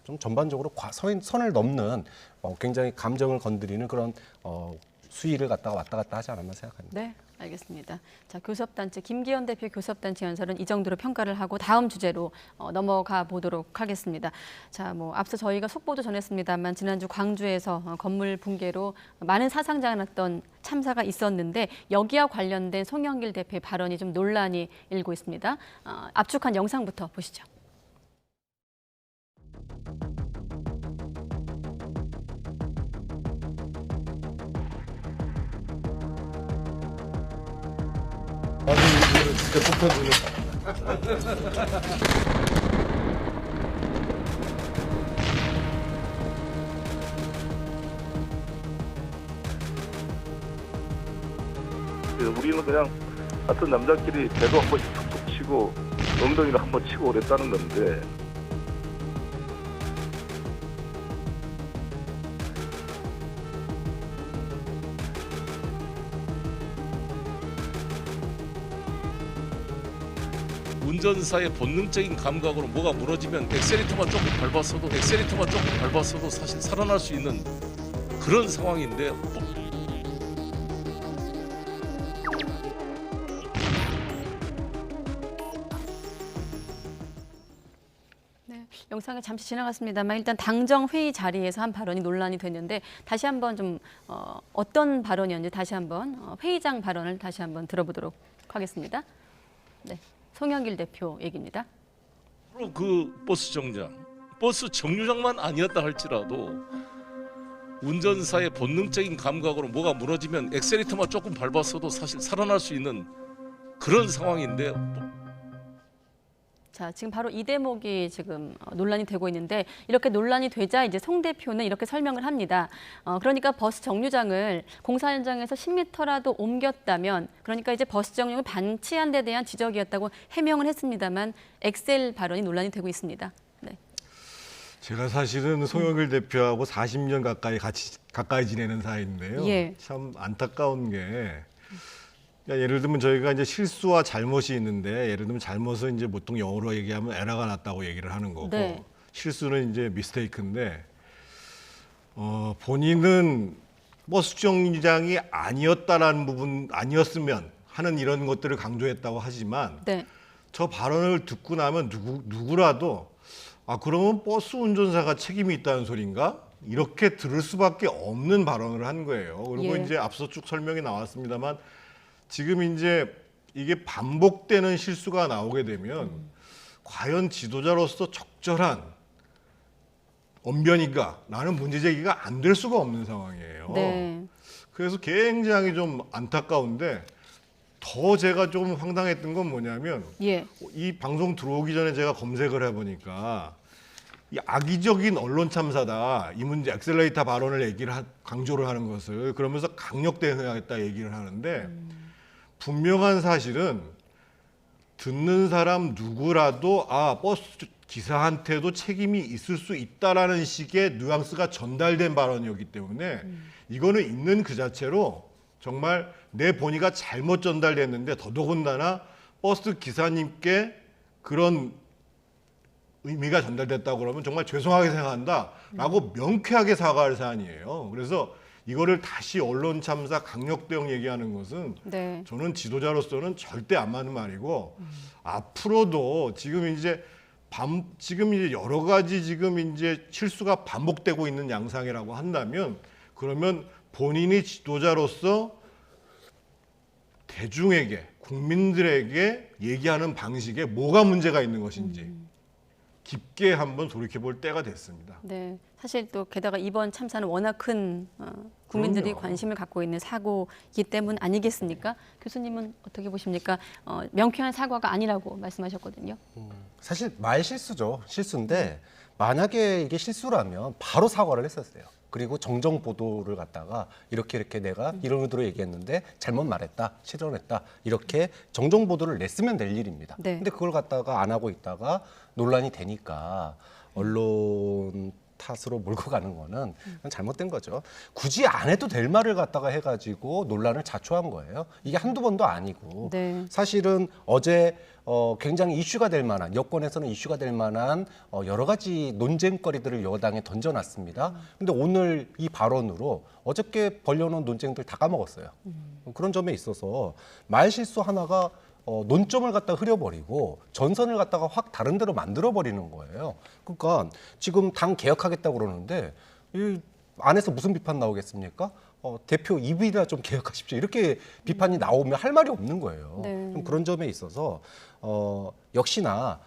[SPEAKER 14] 좀 전반적으로 선을 넘는 굉장히 감정을 건드리는 그런 수위를 갖다가 왔다 갔다 하지 않았나 생각합니다.
[SPEAKER 7] 네, 알겠습니다. 자, 교섭단체 김기현 대표 교섭단체 연설은 이 정도로 평가를 하고 다음 주제로 넘어가 보도록 하겠습니다. 자, 뭐 앞서 저희가 속보도 전했습니다만 지난주 광주에서 건물 붕괴로 많은 사상자가 났던 참사가 있었는데 여기와 관련된 송영길 대표의 발언이 좀 논란이 일고 있습니다. 압축한 영상부터 보시죠.
[SPEAKER 16] 아니 이거 진짜 폭탄이네.
[SPEAKER 1] 우리는 그냥 같은 남자끼리 배도 한 번씩 툭툭 치고 엉덩이를 한 번 치고 그랬다는 건데
[SPEAKER 17] 운전사의 본능적인 감각으로 뭐가 무너지면 엑셀리터만 조금 밟았어도 사실 살아날 수 있는 그런 상황인데
[SPEAKER 7] 영상을 잠시 지나갔습니다만 일단 당정 회의 자리에서 한 발언이 논란이 됐는데 다시 한번 좀 어떤 발언이었는지 다시 한번 회의장 발언을 다시 한번 들어보도록 하겠습니다. 네, 송영길 대표 얘기입니다.
[SPEAKER 17] 그 버스 정류장만 아니었다 할지라도 운전사의 본능적인 감각으로 뭐가 무너지면 엑셀리터만 조금 밟았어도 사실 살아날 수 있는 그런 상황인데
[SPEAKER 7] 자, 지금 바로 이 대목이 지금 논란이 되고 있는데 이렇게 논란이 되자 이제 송 대표는 이렇게 설명을 합니다. 그러니까 버스 정류장을 공사 현장에서 10m라도 옮겼다면 그러니까 이제 버스 정류장을 반치한 데 대한 지적이었다고 해명을 했습니다만 엑셀 발언이 논란이 되고 있습니다. 네.
[SPEAKER 16] 제가 사실은 송영길 대표하고 40년 가까이 지내는 사이인데요.
[SPEAKER 7] 예.
[SPEAKER 16] 참 안타까운 게 예를 들면 저희가 이제 실수와 잘못이 있는데 예를 들면 잘못은 이제 보통 영어로 얘기하면 에러가 났다고 얘기를 하는 거고
[SPEAKER 7] 네.
[SPEAKER 16] 실수는 이제 미스테이크인데 본인은 버스 정류장이 아니었다라는 부분 아니었으면 하는 이런 것들을 강조했다고 하지만
[SPEAKER 7] 네.
[SPEAKER 16] 저 발언을 듣고 나면 누구라도 그러면 버스 운전사가 책임이 있다는 소린가? 이렇게 들을 수밖에 없는 발언을 한 거예요. 그리고
[SPEAKER 7] 예.
[SPEAKER 16] 이제 앞서 쭉 설명이 나왔습니다만 지금 이제 이게 반복되는 실수가 나오게 되면 과연 지도자로서 적절한 언변인가? 라는 문제 제기가 안 될 수가 없는 상황이에요.
[SPEAKER 7] 네.
[SPEAKER 16] 그래서 굉장히 좀 안타까운데 더 제가 좀 황당했던 건 뭐냐면
[SPEAKER 7] 예.
[SPEAKER 16] 이 방송 들어오기 전에 제가 검색을 해보니까 이 악의적인 언론 참사다. 이 문제 엑셀레이터 발언을 강조를 하는 것을 그러면서 강력 대응하겠다 얘기를 하는데 분명한 사실은 듣는 사람 누구라도 버스 기사한테도 책임이 있을 수 있다라는 식의 뉘앙스가 전달된 발언이었기 때문에 이거는 있는 그 자체로 정말 내 본의가 잘못 전달됐는데 더더군다나 버스 기사님께 그런 의미가 전달됐다고 그러면 정말 죄송하게 생각한다라고 명쾌하게 사과할 사안이에요. 그래서 이거를 다시 언론 참사 강력 대응 얘기하는 것은
[SPEAKER 7] 네.
[SPEAKER 16] 저는 지도자로서는 절대 안 맞는 말이고 앞으로도 지금 이제 여러 가지 지금 이제 실수가 반복되고 있는 양상이라고 한다면 그러면 본인이 지도자로서 대중에게 국민들에게 얘기하는 방식에 뭐가 문제가 있는 것인지 깊게 한번 돌이켜볼 때가 됐습니다.
[SPEAKER 7] 네, 사실 또 게다가 이번 참사는 워낙 큰 국민들이
[SPEAKER 16] 그럼요.
[SPEAKER 7] 관심을 갖고 있는 사고이기 때문 아니겠습니까? 교수님은 어떻게 보십니까? 명쾌한 사과가 아니라고 말씀하셨거든요.
[SPEAKER 14] 사실 말 실수죠. 실수인데 만약에 이게 실수라면 바로 사과를 했었어요. 그리고 정정 보도를 갖다가 이렇게 내가 이런 의도로 얘기했는데 잘못 말했다, 실언했다 이렇게 정정 보도를 냈으면 될 일입니다.
[SPEAKER 7] 네.
[SPEAKER 14] 근데 그걸 갖다가 안 하고 있다가 논란이 되니까 언론 탓으로 몰고 가는 거는 잘못된 거죠. 굳이 안 해도 될 말을 갖다가 해가지고 논란을 자초한 거예요. 이게 한두 번도 아니고
[SPEAKER 7] 네.
[SPEAKER 14] 사실은 어제 굉장히 이슈가 될 만한 여권에서는 이슈가 될 만한 여러 가지 논쟁거리들을 여당에 던져놨습니다. 근데 오늘 이 발언으로 어저께 벌려놓은 논쟁들 다 까먹었어요. 그런 점에 있어서 말 실수 하나가 논점을 갖다 흐려버리고 전선을 갖다가 확 다른 데로 만들어버리는 거예요. 그러니까 지금 당 개혁하겠다고 그러는데 이 안에서 무슨 비판 나오겠습니까? 대표 입이나 좀 개혁하십시오. 이렇게 비판이 나오면 할 말이 없는 거예요.
[SPEAKER 7] 네.
[SPEAKER 14] 좀 그런 점에 있어서 역시나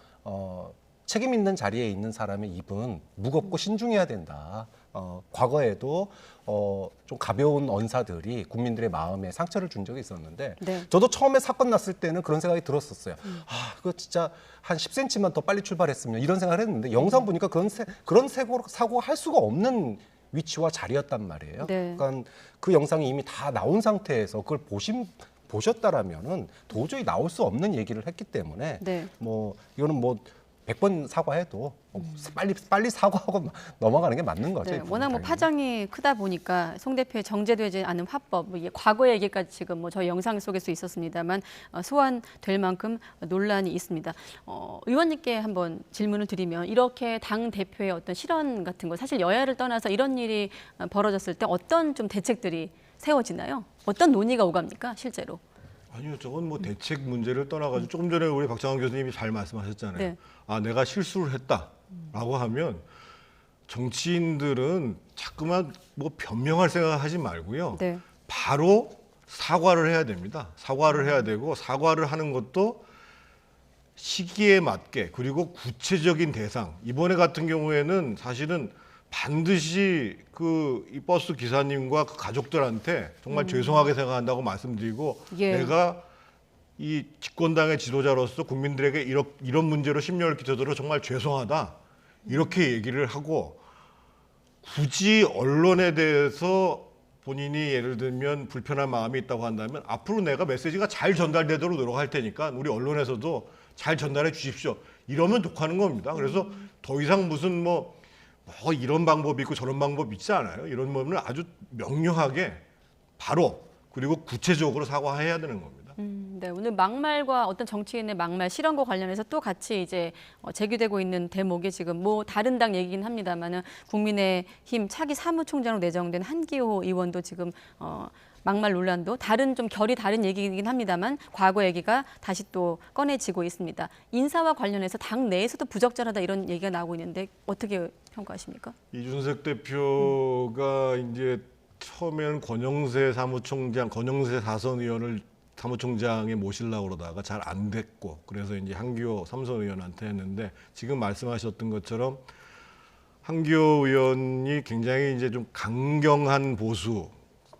[SPEAKER 14] 책임 있는 자리에 있는 사람의 입은 무겁고 신중해야 된다. 과거에도 좀 가벼운 언사들이 국민들의 마음에 상처를 준 적이 있었는데
[SPEAKER 7] 네.
[SPEAKER 14] 저도 처음에 사건 났을 때는 그런 생각이 들었었어요. 그거 진짜 한 10cm만 더 빨리 출발했으면 이런 생각을 했는데 영상 보니까 그런 사고가 할 수가 없는 위치와 자리였단 말이에요.
[SPEAKER 7] 네.
[SPEAKER 14] 그러니까 그 영상이 이미 다 나온 상태에서 그걸 보셨다라면은 도저히 나올 수 없는 얘기를 했기 때문에
[SPEAKER 7] 네.
[SPEAKER 14] 이거는 100번 사과해도 빨리 사과하고 넘어가는 게 맞는 거죠.
[SPEAKER 7] 네, 워낙 파장이 크다 보니까 송 대표의 정제되지 않은 화법, 이게 과거의 얘기까지 지금 저희 영상 속에서 있었습니다만 소환될 만큼 논란이 있습니다. 의원님께 한번 질문을 드리면 이렇게 당 대표의 어떤 실언 같은 거 사실 여야를 떠나서 이런 일이 벌어졌을 때 어떤 좀 대책들이 세워지나요? 어떤 논의가 오갑니까, 실제로?
[SPEAKER 16] 아니요, 저건 대책 문제를 떠나가지고 조금 전에 우리 박장원 교수님이 잘 말씀하셨잖아요.
[SPEAKER 7] 네.
[SPEAKER 16] 내가 실수를 했다라고 하면 정치인들은 자꾸만 변명할 생각을 하지 말고요.
[SPEAKER 7] 네.
[SPEAKER 16] 바로 사과를 해야 됩니다. 사과를 해야 되고 사과를 하는 것도 시기에 맞게 그리고 구체적인 대상. 이번에 같은 경우에는 사실은 반드시 이 버스 기사님과 그 가족들한테 정말 죄송하게 생각한다고 말씀드리고
[SPEAKER 7] 예.
[SPEAKER 16] 내가 이 집권당의 지도자로서 국민들에게 이런 문제로 심려를 끼쳐도록 정말 죄송하다 이렇게 얘기를 하고 굳이 언론에 대해서 본인이 예를 들면 불편한 마음이 있다고 한다면 앞으로 내가 메시지가 잘 전달되도록 노력할 테니까 우리 언론에서도 잘 전달해 주십시오. 이러면 독하는 겁니다. 그래서 더 이상 무슨 이런 방법이 있고 저런 방법이 있지 않아요. 이런 부분은 아주 명료하게 바로 그리고 구체적으로 사과해야 되는 겁니다.
[SPEAKER 7] 네, 오늘 막말과 어떤 정치인의 막말 실언과 관련해서 또 같이 이제 제기되고 있는 대목이 지금 다른 당 얘기긴 합니다만은 국민의힘 차기 사무총장으로 내정된 한기호 의원도 지금 막말 논란도 좀 결이 다른 얘기이긴 합니다만 과거 얘기가 다시 또 꺼내지고 있습니다. 인사와 관련해서 당 내에서도 부적절하다 이런 얘기가 나오고 있는데 어떻게 평가하십니까?
[SPEAKER 16] 이준석 대표가 이제 처음에는 권영세 사선 의원을 사무총장에 모시려고 그러다가 잘 안 됐고 그래서 이제 한기호 삼선 의원한테 했는데 지금 말씀하셨던 것처럼 한기호 의원이 굉장히 이제 좀 강경한 보수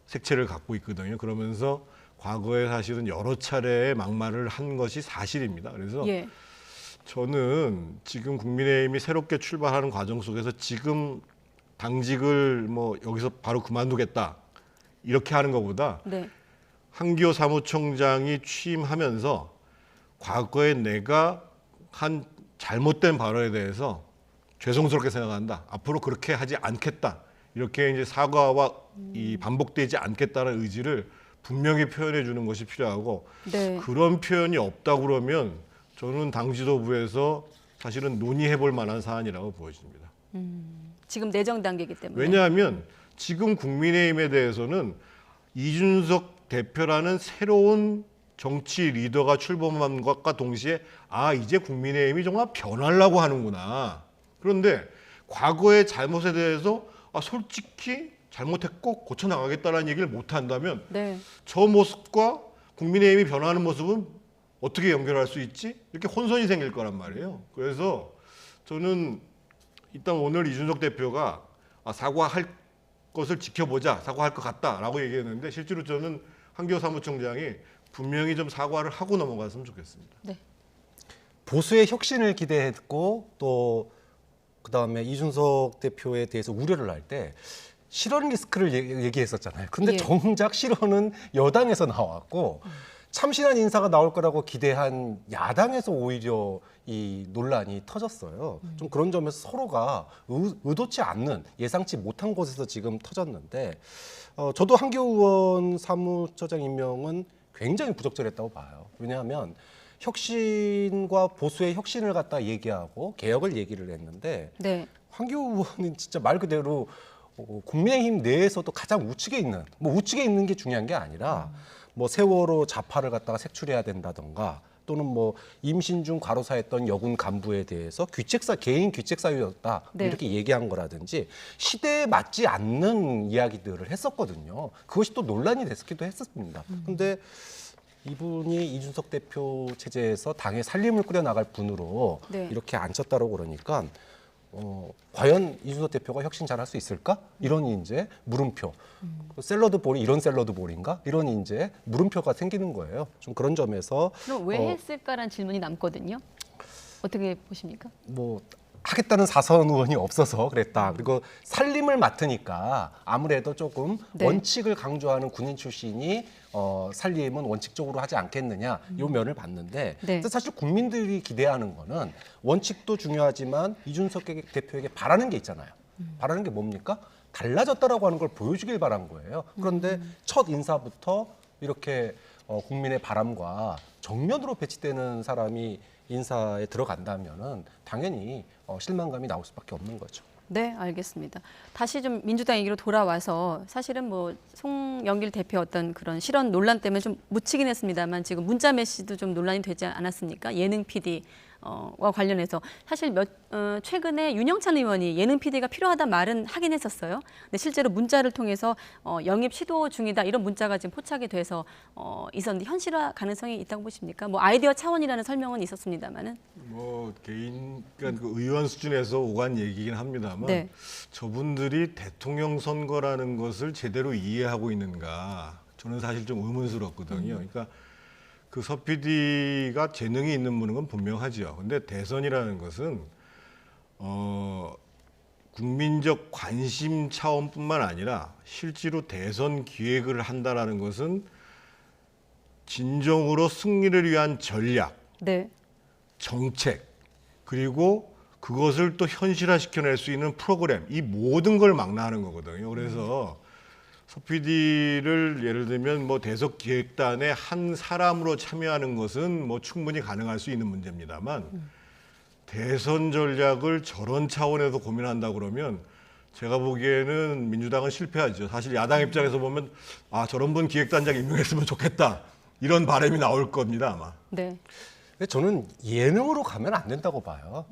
[SPEAKER 16] 색채를 갖고 있거든요. 그러면서 과거에 사실은 여러 차례 막말을 한 것이 사실입니다. 그래서
[SPEAKER 7] 예.
[SPEAKER 16] 저는 지금 국민의힘이 새롭게 출발하는 과정 속에서 지금 당직을 뭐 여기서 바로 그만두겠다 이렇게 하는 것보다
[SPEAKER 7] 네.
[SPEAKER 16] 한기호 사무총장이 취임하면서 과거에 내가 한 잘못된 발언에 대해서 죄송스럽게 생각한다. 앞으로 그렇게 하지 않겠다. 이렇게 이제 사과와 이 반복되지 않겠다는 의지를 분명히 표현해 주는 것이 필요하고
[SPEAKER 7] 네.
[SPEAKER 16] 그런 표현이 없다 그러면 저는 당 지도부에서 사실은 논의해 볼 만한 사안이라고 보여집니다.
[SPEAKER 7] 지금 내정 단계이기 때문에.
[SPEAKER 16] 왜냐하면 지금 국민의힘에 대해서는 이준석 대표라는 새로운 정치 리더가 출범한 것과 동시에 아 이제 국민의힘이 정말 변하려고 하는구나. 그런데 과거의 잘못에 대해서 아 솔직히 잘못했고 고쳐나가겠다는 얘기를 못한다면
[SPEAKER 7] 네.
[SPEAKER 16] 저 모습과 국민의힘이 변하는 모습은 어떻게 연결할 수 있지? 이렇게 혼선이 생길 거란 말이에요. 그래서 저는 일단 오늘 이준석 대표가 사과할 것을 지켜보자, 사과할 것 같다라고 얘기했는데 실제로 저는 한기호 사무총장이 분명히 좀 사과를 하고 넘어갔으면 좋겠습니다.
[SPEAKER 7] 네.
[SPEAKER 14] 보수의 혁신을 기대했고 또 그다음에 이준석 대표에 대해서 우려를 할 때 실언 리스크를 얘기했었잖아요. 근데
[SPEAKER 7] 예.
[SPEAKER 14] 정작 실언은 여당에서 나왔고 참신한 인사가 나올 거라고 기대한 야당에서 오히려 이 논란이 터졌어요. 좀 그런 점에서 서로가 의도치 않는 예상치 못한 곳에서 지금 터졌는데 저도 한기호 의원 사무처장 임명은 굉장히 부적절했다고 봐요. 왜냐하면 혁신과 보수의 혁신을 갖다 얘기하고 개혁을 얘기를 했는데
[SPEAKER 7] 네.
[SPEAKER 14] 한기호 의원은 진짜 말 그대로 국민의힘 내에서도 가장 우측에 있는 뭐 우측에 있는 게 중요한 게 아니라 뭐 세월호 좌파를 갖다가 색출해야 된다던가 또는 뭐 임신중 과로사했던 여군 간부에 대해서 개인 귀책 사유였다
[SPEAKER 7] 네.
[SPEAKER 14] 이렇게 얘기한 거라든지 시대에 맞지 않는 이야기들을 했었거든요. 그것이 또 논란이 됐기도 했었습니다. 근데 이분이 이준석 대표 체제에서 당의 살림을 꾸려나갈 분으로
[SPEAKER 7] 네.
[SPEAKER 14] 이렇게 앉혔다고 그러니까 과연 이준석 대표가 혁신 잘할 수 있을까? 이런 이제 물음표. 샐러드 볼이 이런 샐러드 볼인가? 이런 이제 물음표가 생기는 거예요. 좀 그런 점에서
[SPEAKER 7] 그럼 왜 했을까라는 질문이 남거든요. 어떻게 보십니까?
[SPEAKER 14] 뭐 하겠다는 사선 의원이 없어서 그랬다. 그리고 살림을 맡으니까 아무래도 조금
[SPEAKER 7] 네.
[SPEAKER 14] 원칙을 강조하는 군인 출신이 살림은 원칙적으로 하지 않겠느냐 이 면을 봤는데
[SPEAKER 7] 네.
[SPEAKER 14] 근데 사실 국민들이 기대하는 거는 원칙도 중요하지만 이준석 대표에게 바라는 게 있잖아요. 바라는 게 뭡니까? 달라졌다라고 하는 걸 보여주길 바란 거예요. 그런데 첫 인사부터 이렇게 국민의 바람과 정면으로 배치되는 사람이 인사에 들어간다면은 당연히 실망감이 나올 수밖에 없는 거죠.
[SPEAKER 7] 네, 알겠습니다. 다시 좀 민주당 얘기로 돌아와서 사실은 뭐 송영길 대표 어떤 그런 실언 논란 때문에 좀 묻히긴 했습니다만 지금 문자 메시지도 좀 논란이 되지 않았습니까? 예능 PD와 관련해서 사실 최근에 윤영찬 의원이 예능 PD가 필요하다 말은 하긴 했었어요. 근데 실제로 문자를 통해서 영입 시도 중이다 이런 문자가 지금 포착이 돼서 있었는데 현실화 가능성이 있다고 보십니까? 뭐 아이디어 차원이라는 설명은 있었습니다만은.
[SPEAKER 16] 뭐 개인 그러니까 그 의원 수준에서 오간 얘기긴 합니다만
[SPEAKER 7] 네.
[SPEAKER 16] 저분들이 대통령 선거라는 것을 제대로 이해하고 있는가 저는 사실 좀 의문스럽거든요. 그러니까 그 서 PD가 재능이 있는 분은 건 분명하죠. 근데 대선이라는 것은 국민적 관심 차원뿐만 아니라 실제로 대선 기획을 한다라는 것은 진정으로 승리를 위한 전략,
[SPEAKER 7] 네.
[SPEAKER 16] 정책, 그리고 그것을 또 현실화시켜낼 수 있는 프로그램, 이 모든 걸 망라하는 거거든요. 그래서 서 PD를 예를 들면 뭐 대선 기획단의 한 사람으로 참여하는 것은 뭐 충분히 가능할 수 있는 문제입니다만 대선 전략을 저런 차원에서 고민한다 그러면 제가 보기에는 민주당은 실패하죠. 사실 야당 입장에서 보면 아 저런 분 기획단장 임명했으면 좋겠다 이런 바람이 나올 겁니다 아마.
[SPEAKER 7] 네.
[SPEAKER 14] 근데 저는 예능으로 가면 안 된다고 봐요.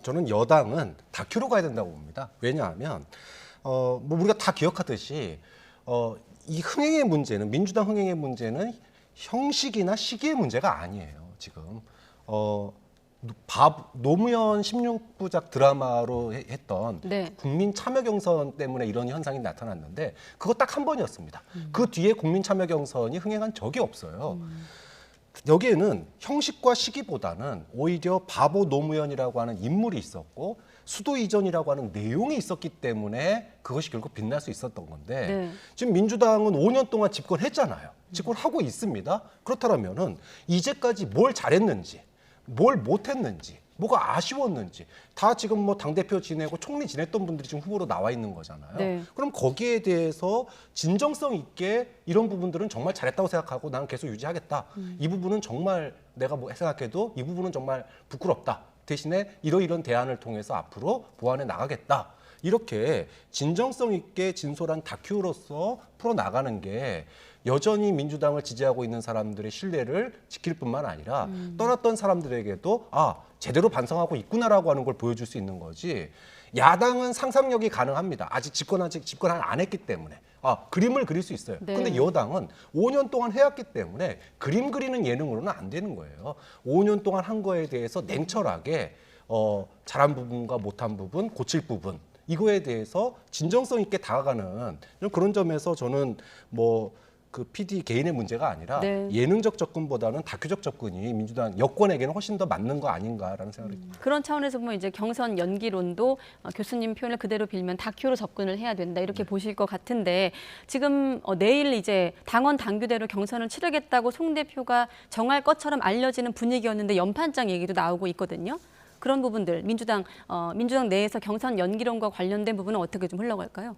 [SPEAKER 14] 저는 여당은 다큐로 가야 된다고 봅니다. 왜냐하면 뭐 우리가 다 기억하듯이 이 흥행의 문제는 민주당 흥행의 문제는 형식이나 시기의 문제가 아니에요. 지금 노무현 16부작 드라마로 했던
[SPEAKER 7] 네.
[SPEAKER 14] 국민 참여 경선 때문에 이런 현상이 나타났는데 그거 딱 한 번이었습니다. 그 뒤에 국민 참여 경선이 흥행한 적이 없어요. 여기에는 형식과 시기보다는 오히려 바보 노무현이라고 하는 인물이 있었고 수도 이전이라고 하는 내용이 있었기 때문에 그것이 결국 빛날 수 있었던 건데
[SPEAKER 7] 네.
[SPEAKER 14] 지금 민주당은 5년 동안 집권했잖아요. 집권하고 있습니다. 그렇다면은 이제까지 뭘 잘했는지 뭘 못했는지 뭐가 아쉬웠는지 다 지금 뭐 당대표 지내고 총리 지냈던 분들이 지금 후보로 나와 있는 거잖아요.
[SPEAKER 7] 네.
[SPEAKER 14] 그럼 거기에 대해서 진정성 있게 이런 부분들은 정말 잘했다고 생각하고 나는 계속 유지하겠다. 이 부분은 정말 내가 뭐 생각해도 이 부분은 정말 부끄럽다. 대신에 이러이런 대안을 통해서 앞으로 보완해 나가겠다. 이렇게 진정성 있게 진솔한 다큐로서 풀어나가는 게 여전히 민주당을 지지하고 있는 사람들의 신뢰를 지킬 뿐만 아니라 떠났던 사람들에게도 제대로 반성하고 있구나라고 하는 걸 보여줄 수 있는 거지. 야당은 상상력이 가능합니다. 아직 집권 안 했기 때문에. 그림을 그릴 수 있어요.
[SPEAKER 7] 네.
[SPEAKER 14] 근데 여당은 5년 동안 해왔기 때문에 그림 그리는 예능으로는 안 되는 거예요. 5년 동안 한 거에 대해서 냉철하게 잘한 부분과 못한 부분, 고칠 부분 이거에 대해서 진정성 있게 다가가는 그런 점에서 저는 그 PD 개인의 문제가 아니라
[SPEAKER 7] 네.
[SPEAKER 14] 예능적 접근보다는 다큐적 접근이 민주당 여권에게는 훨씬 더 맞는 거 아닌가라는 생각이 듭니다.
[SPEAKER 7] 그런 차원에서 보면 이제 경선 연기론도 교수님 표현을 그대로 빌면 다큐로 접근을 해야 된다 이렇게 보실 것 같은데 지금 내일 이제 당원 당규대로 경선을 치르겠다고 송 대표가 정할 것처럼 알려지는 분위기였는데 연판장 얘기도 나오고 있거든요. 그런 부분들 민주당 내에서 경선 연기론과 관련된 부분은 어떻게 좀 흘러갈까요?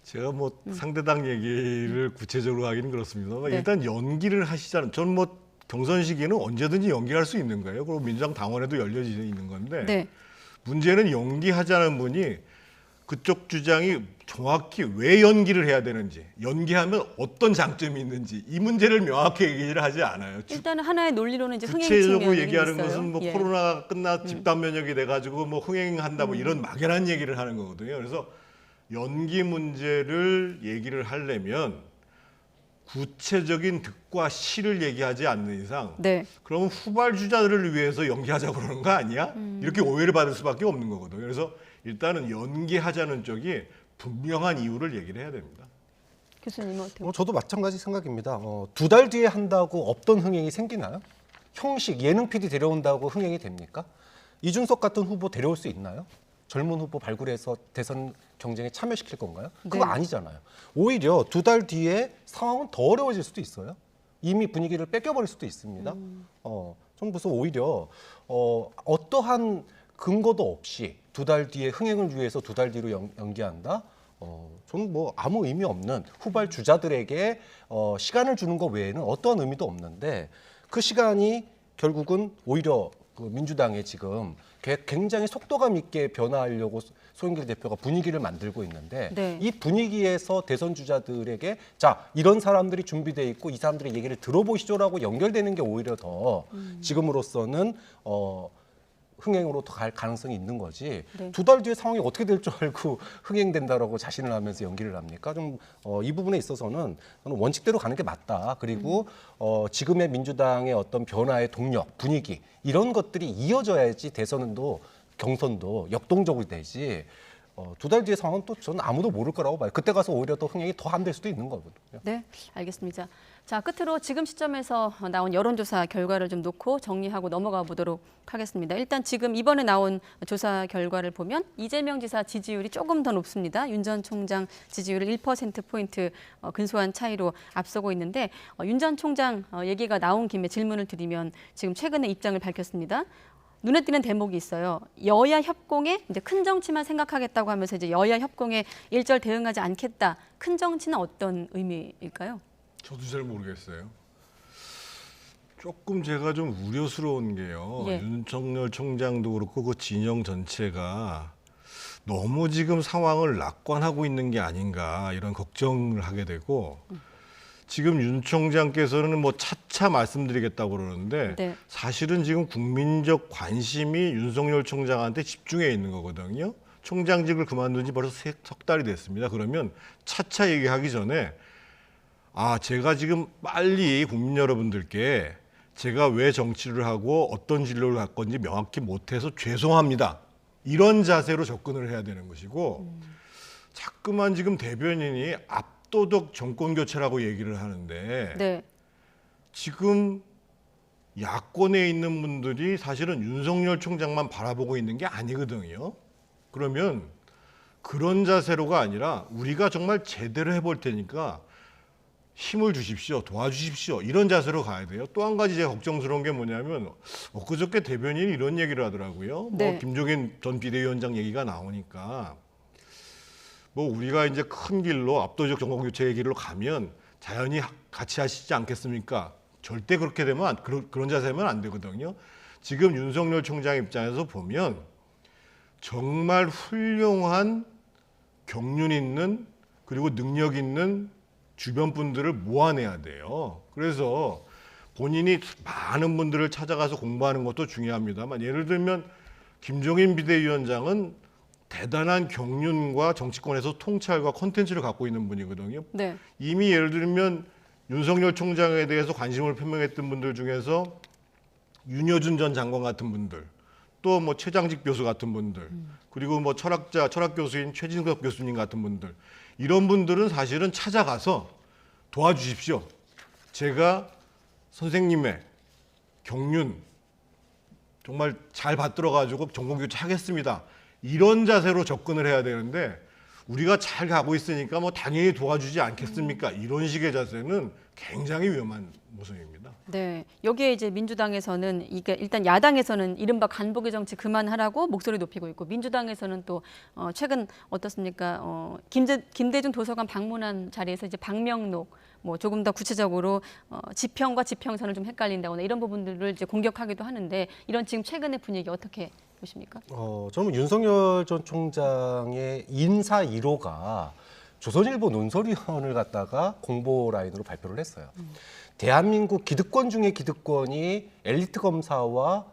[SPEAKER 16] 제가 상대당 얘기를 구체적으로 하기는 그렇습니다만
[SPEAKER 7] 네.
[SPEAKER 16] 일단 연기를 하시자는 저는 경선 시기에는 언제든지 연기할 수 있는 거예요. 그리고 민주당 당원에도 열려져 있는 건데
[SPEAKER 7] 네.
[SPEAKER 16] 문제는 연기하자는 분이 그쪽 주장이 정확히 왜 연기를 해야 되는지, 연기하면 어떤 장점이 있는지 이 문제를 명확히 얘기를 하지 않아요.
[SPEAKER 7] 일단은 하나의 논리로는 이제 흥행
[SPEAKER 16] 구체적으로
[SPEAKER 7] 측면이
[SPEAKER 16] 얘기하는
[SPEAKER 7] 있어요.
[SPEAKER 16] 것은
[SPEAKER 7] 예.
[SPEAKER 16] 코로나가 끝나 집단 면역이 돼가지고 흥행한다 이런 막연한 얘기를 하는 거거든요. 그래서 연기 문제를 얘기를 하려면 구체적인 득과 실을 얘기하지 않는 이상
[SPEAKER 7] 네.
[SPEAKER 16] 그러면 후발주자들을 위해서 연기하자고 그러는 거 아니야? 이렇게 오해를 받을 수밖에 없는 거거든요. 그래서 일단은 연기하자는 쪽이 분명한 이유를 얘기를 해야 됩니다.
[SPEAKER 7] 교수님은 어떻게?
[SPEAKER 14] 저도 마찬가지 생각입니다. 2달 뒤에 한다고 없던 흥행이 생기나요? 형식, 예능 PD 데려온다고 흥행이 됩니까? 이준석 같은 후보 데려올 수 있나요? 젊은 후보 발굴해서 대선 경쟁에 참여시킬 건가요? 그거
[SPEAKER 7] 네.
[SPEAKER 14] 아니잖아요. 오히려 2달 뒤에 상황은 더 어려워질 수도 있어요. 이미 분위기를 뺏겨버릴 수도 있습니다. 좀 무슨 오히려 어떠한 근거도 없이 2달 뒤에 흥행을 위해서 2달 뒤로 연기한다? 저는 아무 의미 없는 후발 주자들에게 시간을 주는 것 외에는 어떠한 의미도 없는데 그 시간이 결국은 오히려 그 민주당에 지금 굉장히 속도감 있게 변화하려고 송영길 대표가 분위기를 만들고 있는데
[SPEAKER 7] 네.
[SPEAKER 14] 이 분위기에서 대선 주자들에게 이런 사람들이 준비돼 있고 이 사람들의 얘기를 들어보시죠라고 연결되는 게 오히려 더 지금으로서는 흥행으로 더 갈 가능성이 있는 거지.
[SPEAKER 7] 네.
[SPEAKER 14] 2달 뒤에 상황이 어떻게 될 줄 알고 흥행된다라고 자신을 하면서 연기를 합니까? 좀 이 부분에 있어서는 저는 원칙대로 가는 게 맞다. 그리고 지금의 민주당의 어떤 변화의 동력, 분위기 이런 것들이 이어져야지 대선도 경선도 역동적으로 되지. 2달 뒤의 상황은 또 저는 아무도 모를 거라고 봐요. 그때 가서 오히려 더 흥행이 더 안 될 수도 있는 거거든요.
[SPEAKER 7] 네, 알겠습니다. 자, 끝으로 지금 시점에서 나온 여론조사 결과를 좀 놓고 정리하고 넘어가 보도록 하겠습니다. 일단 지금 이번에 나온 조사 결과를 보면 이재명 지사 지지율이 조금 더 높습니다. 윤 전 총장 지지율을 1%포인트 근소한 차이로 앞서고 있는데 윤 전 총장 얘기가 나온 김에 질문을 드리면 지금 최근에 입장을 밝혔습니다. 눈에 띄는 대목이 있어요. 여야 협공에 이제 큰 정치만 생각하겠다고 하면서 이제 여야 협공에 일절 대응하지 않겠다. 큰 정치는 어떤 의미일까요?
[SPEAKER 16] 저도 잘 모르겠어요. 조금 제가 좀 우려스러운 게요.
[SPEAKER 7] 예.
[SPEAKER 16] 윤석열 총장도 그렇고 그 진영 전체가 너무 지금 상황을 낙관하고 있는 게 아닌가 이런 걱정을 하게 되고 지금 윤 총장께서는 차차 말씀드리겠다고 그러는데
[SPEAKER 7] 네.
[SPEAKER 16] 사실은 지금 국민적 관심이 윤석열 총장한테 집중해 있는 거거든요. 총장직을 그만둔 지 벌써 석 달이 됐습니다. 그러면 차차 얘기하기 전에 제가 지금 빨리 국민 여러분들께 제가 왜 정치를 하고 어떤 진로를 갈 건지 명확히 못해서 죄송합니다. 이런 자세로 접근을 해야 되는 것이고 자꾸만 지금 대변인이 압도적 정권 교체라고 얘기를 하는데
[SPEAKER 7] 네.
[SPEAKER 16] 지금 야권에 있는 분들이 사실은 윤석열 총장만 바라보고 있는 게 아니거든요. 그러면 그런 자세로가 아니라 우리가 정말 제대로 해볼 테니까 힘을 주십시오, 도와주십시오, 이런 자세로 가야 돼요. 또 한 가지 제가 걱정스러운 게 뭐냐면 엊그저께 대변인이 이런 얘기를 하더라고요.
[SPEAKER 7] 네.
[SPEAKER 16] 뭐 김종인 전 비대위원장 얘기가 나오니까 뭐 우리가 이제 큰 길로 압도적 정권 교체의 길로 가면 자연히 같이 하시지 않겠습니까? 절대 그렇게 되면 그런 자세면 안 되거든요. 지금 윤석열 총장 입장에서 보면 정말 훌륭한 경륜 있는 그리고 능력 있는 주변 분들을 모아내야 돼요. 그래서 본인이 많은 분들을 찾아가서 공부하는 것도 중요합니다만 예를 들면 김종인 비대위원장은 대단한 경륜과 정치권에서 통찰과 콘텐츠를 갖고 있는 분이거든요.
[SPEAKER 7] 네.
[SPEAKER 16] 이미 예를 들면 윤석열 총장에 대해서 관심을 표명했던 분들 중에서 윤여준 전 장관 같은 분들, 또 뭐 최장직 교수 같은 분들, 그리고 뭐 철학 교수인 최진석 교수님 같은 분들, 이런 분들은 사실은 찾아가서 도와주십시오. 제가 선생님의 경륜 정말 잘 받들어가지고 전공교체 하겠습니다. 이런 자세로 접근을 해야 되는데 우리가 잘 가고 있으니까 뭐 당연히 도와주지 않겠습니까? 이런 식의 자세는 굉장히 위험한 모습입니다.
[SPEAKER 7] 네, 여기에 이제 민주당에서는 이게 일단 야당에서는 이른바 간보기 정치 그만하라고 목소리 높이고 있고 민주당에서는 또 최근 어떻습니까? 김대중 도서관 방문한 자리에서 이제 박명록 뭐 조금 더 구체적으로 지평과 지평선을 좀 헷갈린다거나 이런 부분들을 이제 공격하기도 하는데 이런 지금 최근의 분위기 어떻게 보십니까?
[SPEAKER 14] 저는 윤석열 전 총장의 인사 1호가 조선일보 논설위원을 갖다가 공보 라인으로 발표를 했어요. 대한민국 기득권 중에 기득권이 엘리트 검사와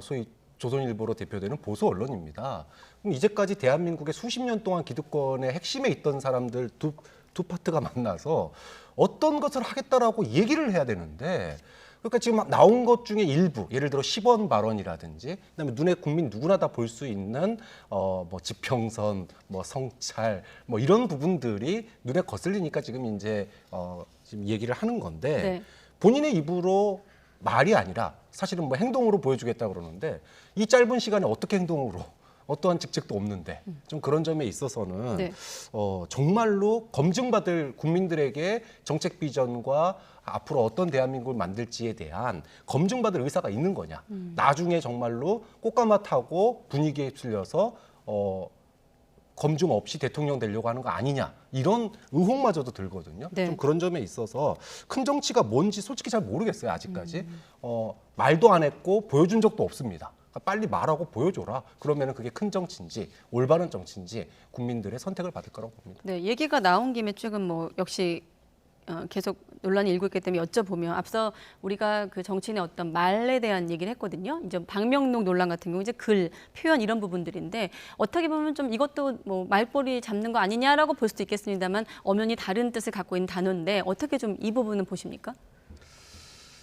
[SPEAKER 14] 소위 조선일보로 대표되는 보수 언론입니다. 그럼 이제까지 대한민국의 수십 년 동안 기득권의 핵심에 있던 사람들 두 파트가 만나서 어떤 것을 하겠다라고 얘기를 해야 되는데 그러니까 지금 나온 것 중에 일부, 예를 들어 10원 발언이라든지, 그다음에 눈에 국민 누구나 다 볼 수 있는 뭐 지평선, 뭐 성찰, 뭐 이런 부분들이 눈에 거슬리니까 지금 이제 지금 얘기를 하는 건데
[SPEAKER 7] 네.
[SPEAKER 14] 본인의 입으로 말이 아니라 사실은 뭐 행동으로 보여주겠다 그러는데 이 짧은 시간에 어떻게 행동으로? 어떠한 직책도 없는데 좀 그런 점에 있어서는
[SPEAKER 7] 네.
[SPEAKER 14] 정말로 검증받을 국민들에게 정책 비전과 앞으로 어떤 대한민국을 만들지에 대한 검증받을 의사가 있는 거냐. 나중에 정말로 꽃가마 타고 분위기에 휩쓸려서 검증 없이 대통령 되려고 하는 거 아니냐. 이런 의혹마저도 들거든요.
[SPEAKER 7] 네.
[SPEAKER 14] 좀 그런 점에 있어서 큰 정치가 뭔지 솔직히 잘 모르겠어요. 아직까지. 말도 안 했고 보여준 적도 없습니다. 빨리 말하고 보여줘라. 그러면 그게 큰 정치인지 올바른 정치인지 국민들의 선택을 받을 거라고 봅니다.
[SPEAKER 7] 네, 얘기가 나온 김에 최근 뭐 역시 계속 논란이 일고 있기 때문에 여쭤보면 앞서 우리가 그 정치인의 어떤 말에 대한 얘기를 했거든요. 이제 박명록 논란 같은 경우 이제 글, 표현 이런 부분들인데 어떻게 보면 좀 이것도 뭐 말꼬리 잡는 거 아니냐라고 볼 수도 있겠습니다만 엄연히 다른 뜻을 갖고 있는 단어인데 어떻게 좀 이 부분은 보십니까?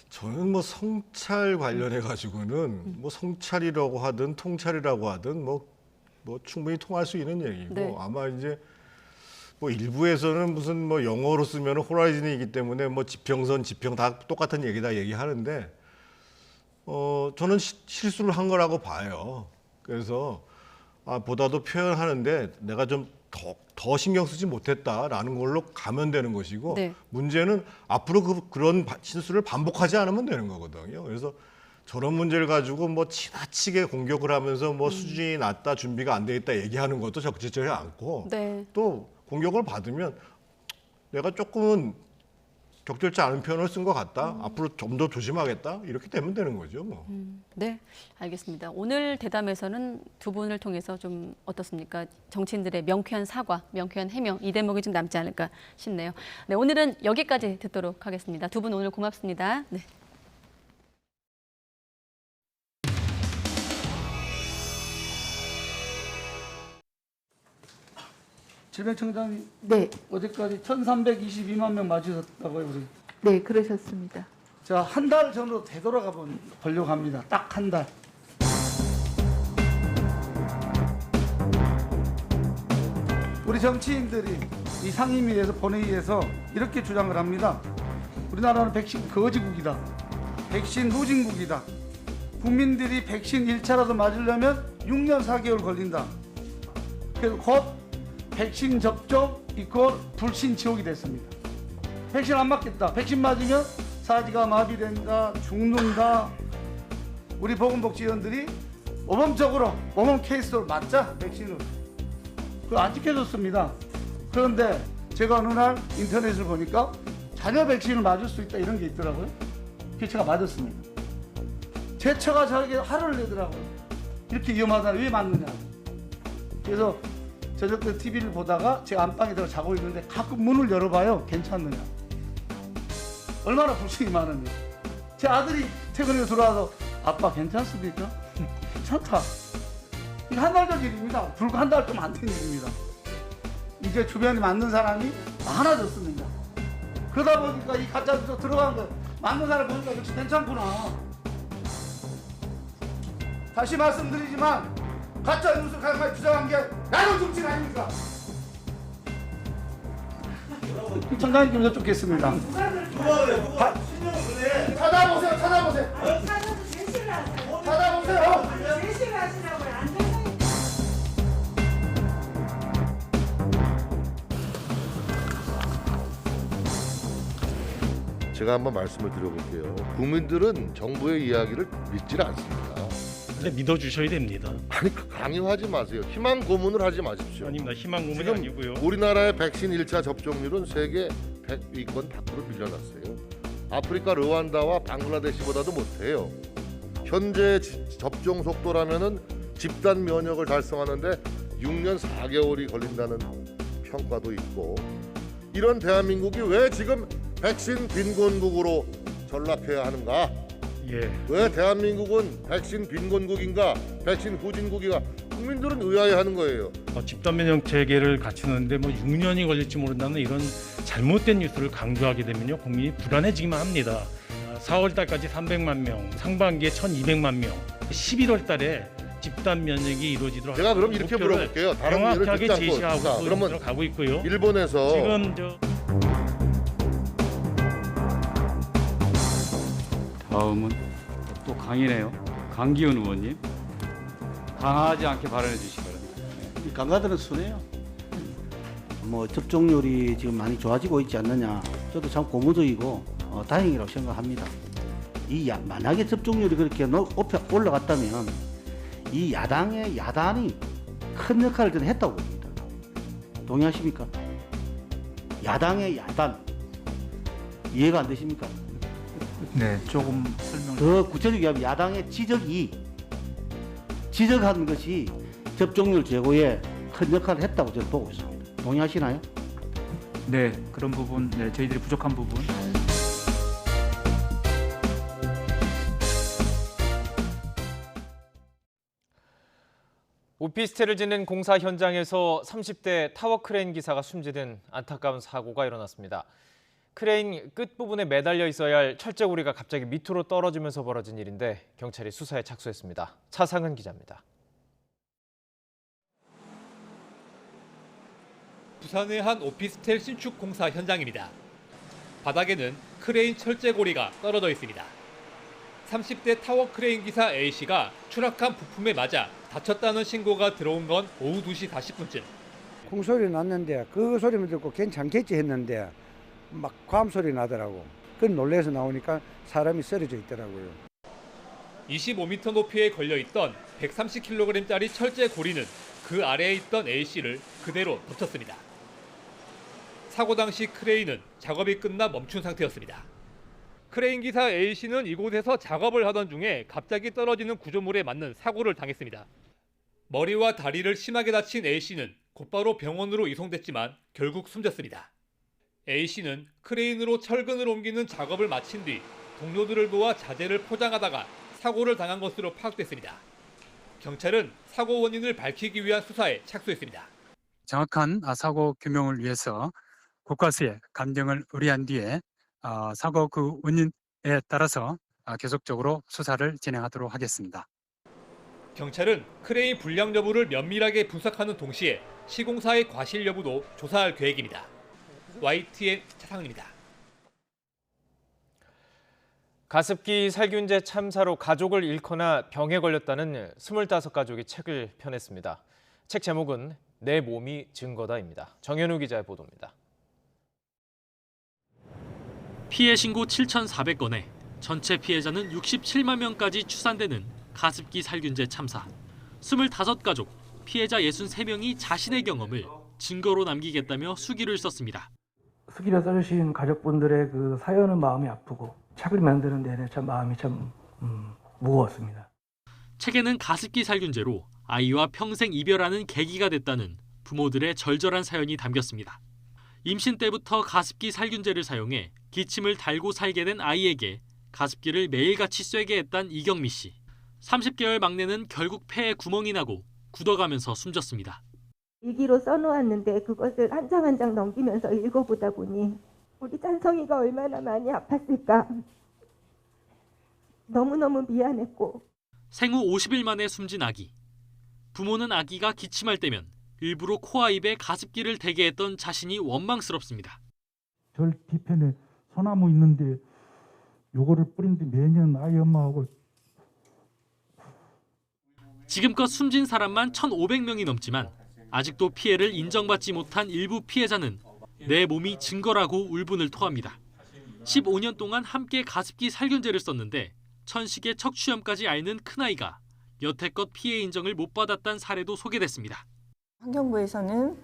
[SPEAKER 16] 저는 뭐 성찰 관련해 가지고는 뭐 성찰이라고 하든 통찰이라고 하든 뭐 충분히 통할 수 있는 얘기고
[SPEAKER 7] 네.
[SPEAKER 16] 아마 이제 뭐 일부에서는 무슨 뭐 영어로 쓰면 호라이즌이기 때문에 뭐 지평선, 지평 다 똑같은 얘기다 얘기하는데 저는 실수를 한 거라고 봐요. 그래서 보다도 표현하는데 내가 좀 더 신경 쓰지 못했다라는 걸로 가면 되는 것이고
[SPEAKER 7] 네.
[SPEAKER 16] 문제는 앞으로 그런 실수를 반복하지 않으면 되는 거거든요. 그래서 저런 문제를 가지고 뭐 지나치게 공격을 하면서 뭐 수준이 낮다, 준비가 안 돼 있다 얘기하는 것도 적절치 않고
[SPEAKER 7] 네.
[SPEAKER 16] 또 공격을 받으면 내가 조금은 적절치 않은 표현을 쓴 것 같다. 앞으로 좀 더 조심하겠다. 이렇게 되면 되는 거죠. 뭐.
[SPEAKER 7] 네, 알겠습니다. 오늘 대담에서는 두 분을 통해서 좀 어떻습니까? 정치인들의 명쾌한 사과, 명쾌한 해명 이 대목이 좀 남지 않을까 싶네요. 네, 오늘은 여기까지 듣도록 하겠습니다. 두 분 오늘 고맙습니다. 네.
[SPEAKER 4] 질병청장님,
[SPEAKER 18] 네.
[SPEAKER 4] 어제까지 1,322만 명 맞으셨다고요, 우리?
[SPEAKER 18] 네, 그러셨습니다.
[SPEAKER 4] 자, 한 달 전으로 되돌아가 보려고 합니다. 딱 한 달. 우리 정치인들이 이 상임위에서 본회의에서 이렇게 주장을 합니다. 우리나라는 백신 거지국이다. 백신 후진국이다. 국민들이 백신 1차라도 맞으려면 6년 4개월 걸린다. 그래서 곧 백신 접종 이퀄 불신 지옥이 됐습니다. 백신 안 맞겠다. 백신 맞으면 사지가 마비된다. 죽는다. 우리 보건복지위원들이 모범적으로 모범 케이스로 맞자 백신을. 그거 안 지켜줬습니다. 그런데 제가 어느 날 인터넷을 보니까 자녀 백신을 맞을 수 있다 이런 게 있더라고요. 그래서 제가 맞았습니다. 제 처가 저에게 화를 내더라고요. 이렇게 위험하다는 왜 맞느냐. 그래서 저녁 때 TV를 보다가 제가 안방에 들어 자고 있는데 가끔 문을 열어봐요. 괜찮느냐. 얼마나 불신이 많은지. 제 아들이 퇴근해서 들어와서 아빠 괜찮습니까? 괜찮다. 이게 한 달 전 일입니다. 불과 한 달 좀 안 된 일입니다. 이제 주변에 맞는 사람이 많아졌습니다. 그러다 보니까 이 가짜 뉴스 들어간 거 맞는 사람 보니까 역시 괜찮구나. 다시 말씀드리지만 가짜 뉴스 가까이 주장한 게 나는 정치인 아닙니까? 청장님 좀 여쭙겠습니다. 찾아보세요. 찾아보세요.
[SPEAKER 18] 제가 한번 말씀을 드려볼게요. 국민들은 정부의 이야기를 믿질 않습니다.
[SPEAKER 19] 근데 믿어주셔야 됩니다.
[SPEAKER 18] 아니 강요하지 마세요. 희망 고문을 하지 마십시오.
[SPEAKER 19] 아닙니다. 희망 고문이
[SPEAKER 18] 지금
[SPEAKER 19] 아니고요.
[SPEAKER 18] 우리나라의 백신 1차 접종률은 세계 100위권 밖으로 밀려났어요. 아프리카 르완다와 방글라데시보다도 못해요. 현재 접종 속도라면은 집단 면역을 달성하는데 6년 4개월이 걸린다는 평가도 있고, 이런 대한민국이 왜 지금 백신 빈곤국으로 전락해야 하는가? 왜 대한민국은 백신 빈곤국인가? 백신 후진국인가? 국민들은 의아해하는 거예요.
[SPEAKER 19] 집단 면역 체계를 갖추는데 6년이 걸릴지 모른다는 이런 잘못된 뉴스를 강조하게 되면요, 국민이 불안해지기만 합니다. 4월 달까지 300만 명, 상반기에 1,200만 명, 11월 달에 집단 면역이 이루어지도록
[SPEAKER 18] 제가 그럼 이렇게 물어볼게요. 다른 예를
[SPEAKER 19] 명확하게
[SPEAKER 18] 듣지 않고.
[SPEAKER 19] 제시하고
[SPEAKER 18] 자, 그러면
[SPEAKER 19] 들어가고 있고요.
[SPEAKER 18] 일본에서
[SPEAKER 19] 지금
[SPEAKER 20] 다음은 또 강이네요. 강기훈 의원님. 강하지 않게 발언해 주시기 바랍니다.
[SPEAKER 4] 강가들은 순해요. 접종률이 지금 많이 좋아지고 있지 않느냐. 저도 참 고무적이고 다행이라고 생각합니다. 만약에 접종률이 그렇게 높이 올라갔다면 이 야당이 큰 역할을 저는 했다고 봅니다. 동의하십니까? 야당의 야단. 이해가 안 되십니까?
[SPEAKER 26] 네, 조금 설명.
[SPEAKER 4] 더 구체적으로 하면 야당의 지적한 것이 접종률 제고에 큰 역할을 했다고 저는 보고 있습니다. 동의하시나요?
[SPEAKER 26] 네, 그런 부분, 저희들이 부족한 부분.
[SPEAKER 8] 오피스텔을 짓는 공사 현장에서 30대 타워 크레인 기사가 숨지는 안타까운 사고가 일어났습니다. 크레인 끝부분에 매달려 있어야 할 철제고리가 갑자기 밑으로 떨어지면서 벌어진 일인데 경찰이 수사에 착수했습니다. 차상은 기자입니다.
[SPEAKER 21] 부산의 한 오피스텔 신축 공사 현장입니다. 바닥에는 크레인 철제고리가 떨어져 있습니다. 30대 타워 크레인 기사 A씨가 추락한 부품에 맞아 다쳤다는 신고가 들어온 건 오후 2시 40분쯤.
[SPEAKER 23] 콩소리 났는데 그 소리만 듣고 괜찮겠지 했는데 막 과음소리 나더라고. 그 놀래서 나오니까 사람이 쓰러져 있더라고요.
[SPEAKER 21] 25m 높이에 걸려있던 130kg짜리 철제 고리는 그 아래에 있던 A씨를 그대로 덮쳤습니다. 사고 당시 크레인은 작업이 끝나 멈춘 상태였습니다. 크레인 기사 A씨는 이곳에서 작업을 하던 중에 갑자기 떨어지는 구조물에 맞는 사고를 당했습니다. 머리와 다리를 심하게 다친 A씨는 곧바로 병원으로 이송됐지만 결국 숨졌습니다. A씨는 크레인으로 철근을 옮기는 작업을 마친 뒤 동료들을 도와 자재를 포장하다가 사고를 당한 것으로 파악됐습니다. 경찰은 사고 원인을 밝히기 위한 수사에 착수했습니다.
[SPEAKER 27] 정확한 사고 규명을 위해서 국과수에 감정을 의뢰한 뒤에 사고 그 원인 따라서 계속적으로 수사를 진행하도록 하겠습니다.
[SPEAKER 21] 경찰은 크레인 불량 여부를 면밀하게 분석하는 동시에 시공사의 과실 여부도 조사할 계획입니다. YTN 차상입니다.
[SPEAKER 8] 가습기 살균제 참사로 가족을 잃거나 병에 걸렸다는 25가족이 책을 펴냈습니다. 책 제목은 내 몸이 증거다입니다. 정현우 기자의 보도입니다.
[SPEAKER 5] 피해 신고 7,400건에 전체 피해자는 67만 명까지 추산되는 가습기 살균제 참사. 25가족, 피해자 63명이 자신의 경험을 증거로 남기겠다며 수기를 썼습니다.
[SPEAKER 6] 수기를 써주신 가족분들의 그 사연은 마음이 아프고 책을 만드는 데는 참 마음이 참 무거웠습니다.
[SPEAKER 5] 책에는 가습기 살균제로 아이와 평생 이별하는 계기가 됐다는 부모들의 절절한 사연이 담겼습니다. 임신 때부터 가습기 살균제를 사용해 기침을 달고 살게 된 아이에게 가습기를 매일같이 쐬게 했단 이경미 씨. 30개월 막내는 결국 폐에 구멍이 나고 굳어가면서 숨졌습니다.
[SPEAKER 9] 일기로 써놓았는데 그것을 한 장 한 장 넘기면서 읽어보다 보니 우리 짠성이가 얼마나 많이 아팠을까. 너무너무 미안했고.
[SPEAKER 5] 생후 50일 만에 숨진 아기. 부모는 아기가 기침할 때면 일부러 코와 입에 가습기를 대게 했던 자신이 원망스럽습니다.
[SPEAKER 6] 절 뒤편에 소나무 있는데 요거를 뿌린 뒤 매년 아이 엄마하고.
[SPEAKER 5] 지금껏 숨진 사람만 1,500명이 넘지만 아직도 피해를 인정받지 못한 일부 피해자는 내 몸이 증거라고 울분을 토합니다. 15년 동안 함께 가습기 살균제를 썼는데 천식의 척추염까지 앓는 큰아이가 여태껏 피해 인정을 못 받았다는 사례도 소개됐습니다.
[SPEAKER 10] 환경부에서는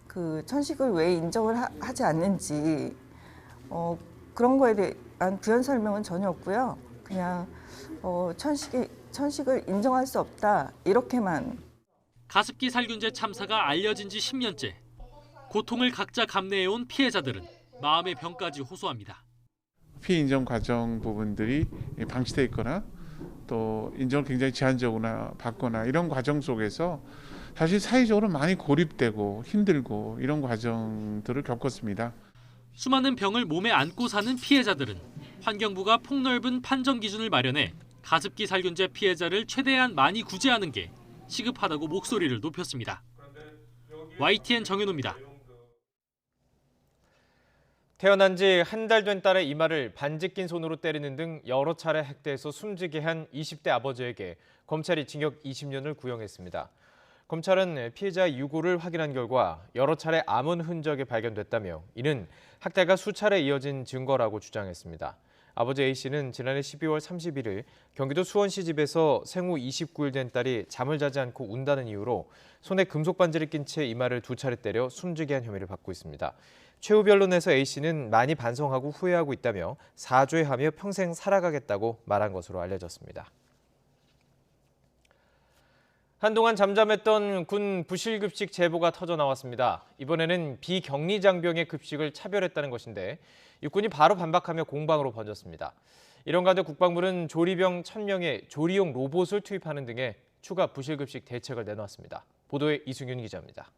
[SPEAKER 10] 그 천식을 왜 인정을 하지 않는지 그런 거에 대한 부연 설명은 전혀 없고요. 그냥 천식을 인정할 수 없다 이렇게만.
[SPEAKER 5] 가습기 살균제 참사가 알려진 지 10년째. 고통을 각자 감내해온 피해자들은 마음의 병까지 호소합니다.
[SPEAKER 13] 피해 인정 과정 부분들이 방치돼 있거나 또 인정을 굉장히 제한적으로 받거나 이런 과정 속에서 사실 사회적으로 많이 고립되고 힘들고 이런 과정들을 겪었습니다.
[SPEAKER 5] 수많은 병을 몸에 안고 사는 피해자들은 환경부가 폭넓은 판정 기준을 마련해 가습기 살균제 피해자를 최대한 많이 구제하는 게 시급하다고 목소리를 높였습니다. YTN 정현우입니다.
[SPEAKER 8] 태어난 지 한 달 된 딸의 이마를 반지 낀 손으로 때리는 등 여러 차례 학대해서 숨지게 한 20대 아버지에게 검찰이 징역 20년을 구형했습니다. 검찰은 피해자의 유고를 확인한 결과 여러 차례 암흔 흔적이 발견됐다며 이는 학대가 수차례 이어진 증거라고 주장했습니다. 아버지 A씨는 지난해 12월 31일 경기도 수원시 집에서 생후 29일 된 딸이 잠을 자지 않고 운다는 이유로 손에 금속 반지를 낀 채 이마를 2차례 때려 숨지게 한 혐의를 받고 있습니다. 최후 변론에서 A씨는 많이 반성하고 후회하고 있다며 사죄하며 평생 살아가겠다고 말한 것으로 알려졌습니다. 한동안 잠잠했던 군 부실급식 제보가 터져 나왔습니다. 이번에는 비격리 장병의 급식을 차별했다는 것인데 육군이 바로 반박하며 공방으로 번졌습니다. 이런 가운데 국방부는 조리병 1,000명의 조리용 로봇을 투입하는 등의 추가 부실급식 대책을 내놓았습니다. 보도에 이승윤 기자입니다.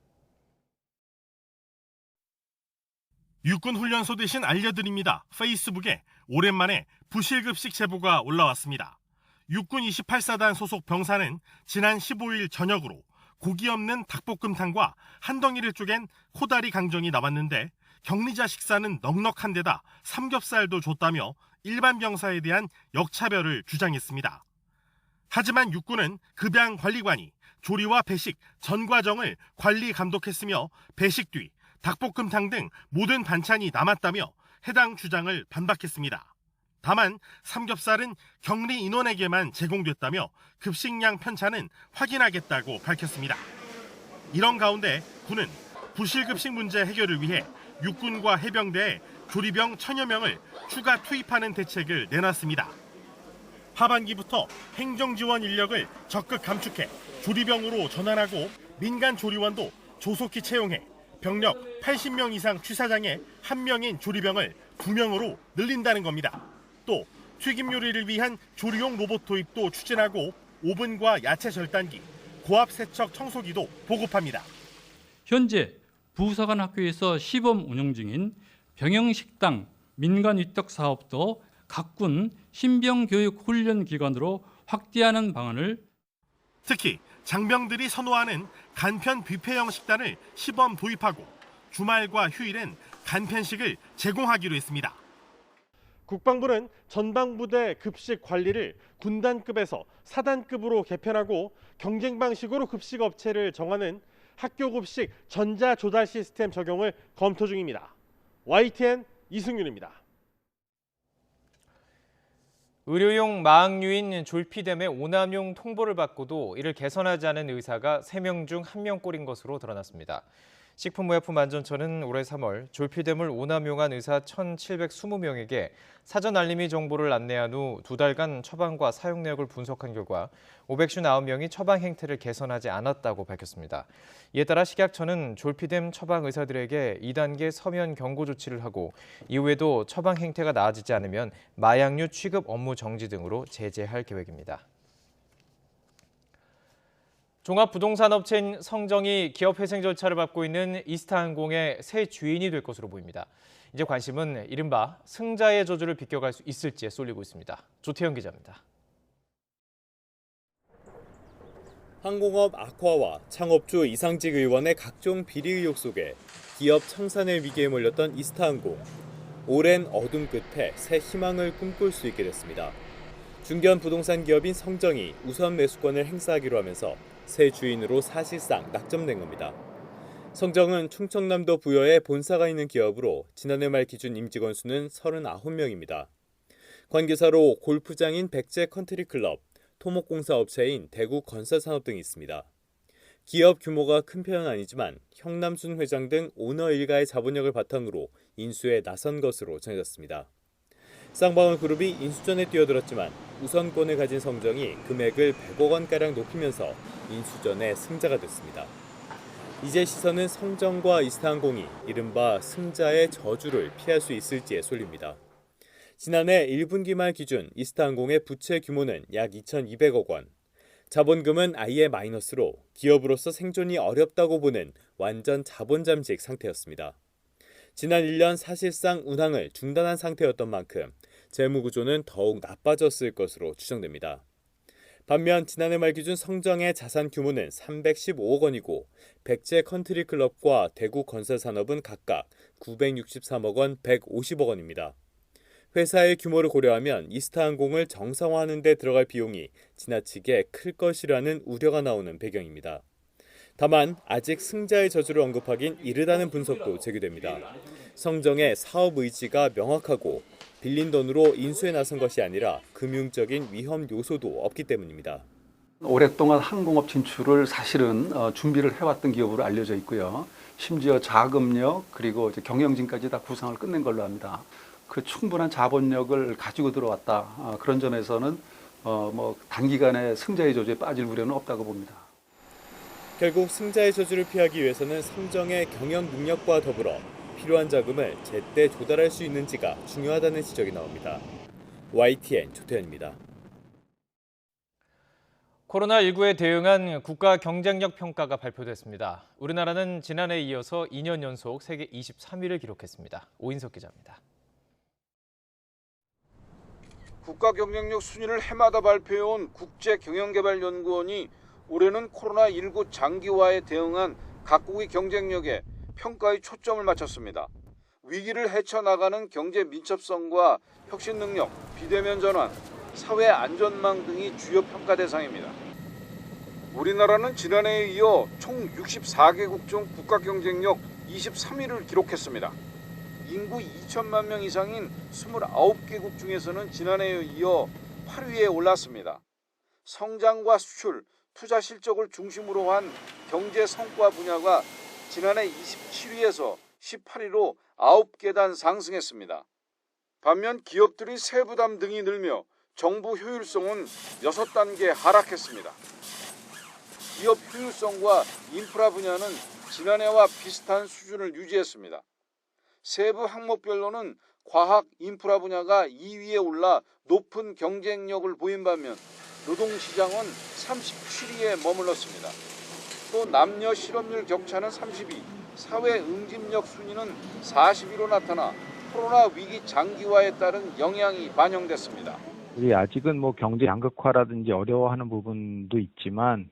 [SPEAKER 22] 육군 훈련소 대신 알려드립니다. 페이스북에 오랜만에 부실급식 제보가 올라왔습니다. 육군 28사단 소속 병사는 지난 15일 저녁으로 고기 없는 닭볶음탕과 한 덩이를 쪼갠 코다리 강정이 나왔는데 격리자 식사는 넉넉한 데다 삼겹살도 줬다며 일반 병사에 대한 역차별을 주장했습니다. 하지만 육군은 급양관리관이 조리와 배식 전 과정을 관리 감독했으며 배식 뒤 닭볶음탕 등 모든 반찬이 남았다며 해당 주장을 반박했습니다. 다만 삼겹살은 격리 인원에게만 제공됐다며 급식량 편차는 확인하겠다고 밝혔습니다. 이런 가운데 군은 부실급식 문제 해결을 위해 육군과 해병대에 조리병 1,000여 명을 추가 투입하는 대책을 내놨습니다. 하반기부터 행정지원 인력을 적극 감축해 조리병으로 전환하고 민간 조리원도 조속히 채용해 병력 80명 이상 취사장에 1명인 조리병을 2명으로 늘린다는 겁니다. 또 튀김 요리를 위한 조리용 로봇 도입도 추진하고 오븐과 야채 절단기, 고압 세척 청소기도 보급합니다.
[SPEAKER 24] 현재 부사관 학교에서 시범 운영 중인 병영식당 민간 위탁 사업도
[SPEAKER 2] 각군 신병교육훈련기관으로 확대하는 방안을
[SPEAKER 22] 특히 장병들이 선호하는 간편 뷔페형 식단을 시범 도입하고 주말과 휴일엔 간편식을 제공하기로 했습니다. 국방부는 전방부대 급식 관리를 군단급에서 사단급으로 개편하고 경쟁 방식으로 급식 업체를 정하는 학교급식 전자조달 시스템 적용을 검토 중입니다. YTN 이승윤입니다.
[SPEAKER 8] 의료용 마항류인 졸피뎀의 오남용 통보를 받고도 이를 개선하지 않은 의사가 3명 중 1명꼴인 것으로 드러났습니다. 식품의약품안전처는 올해 3월 졸피뎀을 오남용한 의사 1,720명에게 사전 알림이 정보를 안내한 후 2달간 처방과 사용 내역을 분석한 결과 559명이 처방 행태를 개선하지 않았다고 밝혔습니다. 이에 따라 식약처는 졸피뎀 처방 의사들에게 2단계 서면 경고 조치를 하고 이후에도 처방 행태가 나아지지 않으면 마약류 취급 업무 정지 등으로 제재할 계획입니다. 종합부동산업체인 성정이 기업회생 절차를 밟고 있는 이스타항공의 새 주인이 될 것으로 보입니다. 이제 관심은 이른바 승자의 저주를 비껴갈 수 있을지에 쏠리고 있습니다. 조태현 기자입니다.
[SPEAKER 3] 항공업 악화와 창업주 이상직 의원의 각종 비리 의혹 속에 기업 청산의 위기에 몰렸던 이스타항공. 오랜 어둠 끝에 새 희망을 꿈꿀 수 있게 됐습니다. 중견 부동산 기업인 성정이 우선 매수권을 행사하기로 하면서 새 주인으로 사실상 낙점된 겁니다. 성정은 충청남도 부여에 본사가 있는 기업으로 지난해 말 기준 임직원 수는 39명입니다. 관계사로 골프장인 백제 컨트리클럽, 토목공사 업체인 대구 건설산업 등이 있습니다. 기업 규모가 큰 편은 아니지만 형남순 회장 등 오너 일가의 자본력을 바탕으로 인수에 나선 것으로 전해졌습니다. 쌍방울 그룹이 인수전에 뛰어들었지만 우선권을 가진 성정이 금액을 100억 원가량 높이면서 인수전의 승자가 됐습니다. 이제 시선은 성정과 이스타항공이 이른바 승자의 저주를 피할 수 있을지에 쏠립니다. 지난해 1분기 말 기준 이스타항공의 부채 규모는 약 2,200억 원, 자본금은 아예 마이너스로 기업으로서 생존이 어렵다고 보는 완전 자본 잠식 상태였습니다. 지난 1년 사실상 운항을 중단한 상태였던 만큼 재무 구조는 더욱 나빠졌을 것으로 추정됩니다. 반면 지난해 말 기준 성정의 자산 규모는 315억 원이고 백제 컨트리클럽과 대구 건설산업은 각각 963억 원, 150억 원입니다. 회사의 규모를 고려하면 이스타항공을 정상화하는 데 들어갈 비용이 지나치게 클 것이라는 우려가 나오는 배경입니다. 다만 아직 승자의 저주를 언급하긴 이르다는 분석도 제기됩니다. 성정의 사업 의지가 명확하고 빌린 돈으로 인수에 나선 것이 아니라 금융적인 위험 요소도 없기 때문입니다.
[SPEAKER 11] 오랫동안 항공업 진출을 사실은 준비를 해왔던 기업으로 알려져 있고요. 심지어 자금력 그리고 이제 경영진까지 다 구상을 끝낸 걸로 합니다. 그 충분한 자본력을 가지고 들어왔다. 그런 점에서는 단기간에 승자의 저주에 빠질 우려는 없다고 봅니다.
[SPEAKER 3] 결국 승자의 저주를 피하기 위해서는 성정의 경영 능력과 더불어 필요한 자금을 제때 조달할 수 있는지가 중요하다는 지적이 나옵니다. YTN 조태현입니다.
[SPEAKER 8] 코로나19에 대응한 국가 경쟁력 평가가 발표됐습니다. 우리나라는 지난해에 이어서 2년 연속 세계 23위를 기록했습니다. 오인석 기자입니다.
[SPEAKER 12] 국가 경쟁력 순위를 해마다 발표해온 국제경영개발연구원이 올해는 코로나19 장기화에 대응한 각국의 경쟁력에 평가의 초점을 맞췄습니다. 위기를 헤쳐나가는 경제 민첩성과 혁신 능력, 비대면 전환, 사회 안전망 등이 주요 평가 대상입니다. 우리나라는 지난해에 이어 총 64개국 중 국가 경쟁력 23위를 기록했습니다. 인구 2천만 명 이상인 29개국 중에서는 지난해에 이어 8위에 올랐습니다. 성장과 수출, 투자 실적을 중심으로 한 경제 성과 분야가 지난해 27위에서 18위로 9계단 상승했습니다. 반면 기업들의 세부담 등이 늘며 정부 효율성은 6단계 하락했습니다. 기업 효율성과 인프라 분야는 지난해와 비슷한 수준을 유지했습니다. 세부 항목별로는 과학, 인프라 분야가 2위에 올라 높은 경쟁력을 보인 반면 노동시장은 37위에 머물렀습니다. 또 남녀 실업률 격차는 30위, 사회 응집력 순위는 40위로 나타나 코로나 위기 장기화에 따른 영향이 반영됐습니다.
[SPEAKER 1] 우리 아직은 뭐 경제 양극화라든지 어려워하는 부분도 있지만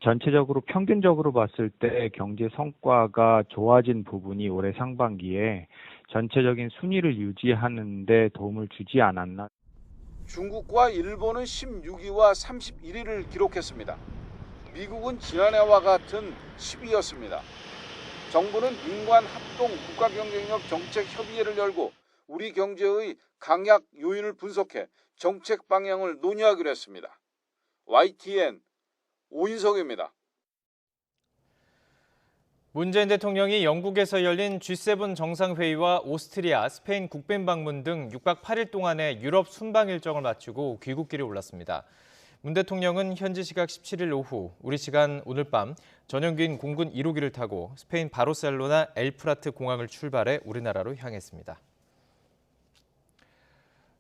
[SPEAKER 1] 전체적으로 평균적으로 봤을 때 경제 성과가 좋아진 부분이 올해 상반기에 전체적인 순위를 유지하는 데 도움을 주지 않았나.
[SPEAKER 12] 중국과 일본은 16위와 31위를 기록했습니다. 미국은 지난해와 같은 10위였습니다. 정부는 민관 합동 국가경쟁력 정책협의회를 열고 우리 경제의 강약 요인을 분석해 정책 방향을 논의하기로 했습니다. YTN 오인석입니다.
[SPEAKER 8] 문재인 대통령이 영국에서 열린 G7 정상회의와 오스트리아, 스페인 국빈 방문 등 6박 8일 동안의 유럽 순방 일정을 마치고 귀국길에 올랐습니다. 문 대통령은 현지 시각 17일 오후, 우리 시간 오늘 밤 전용기인 공군 1호기를 타고 스페인 바르셀로나 엘프라트 공항을 출발해 우리나라로 향했습니다.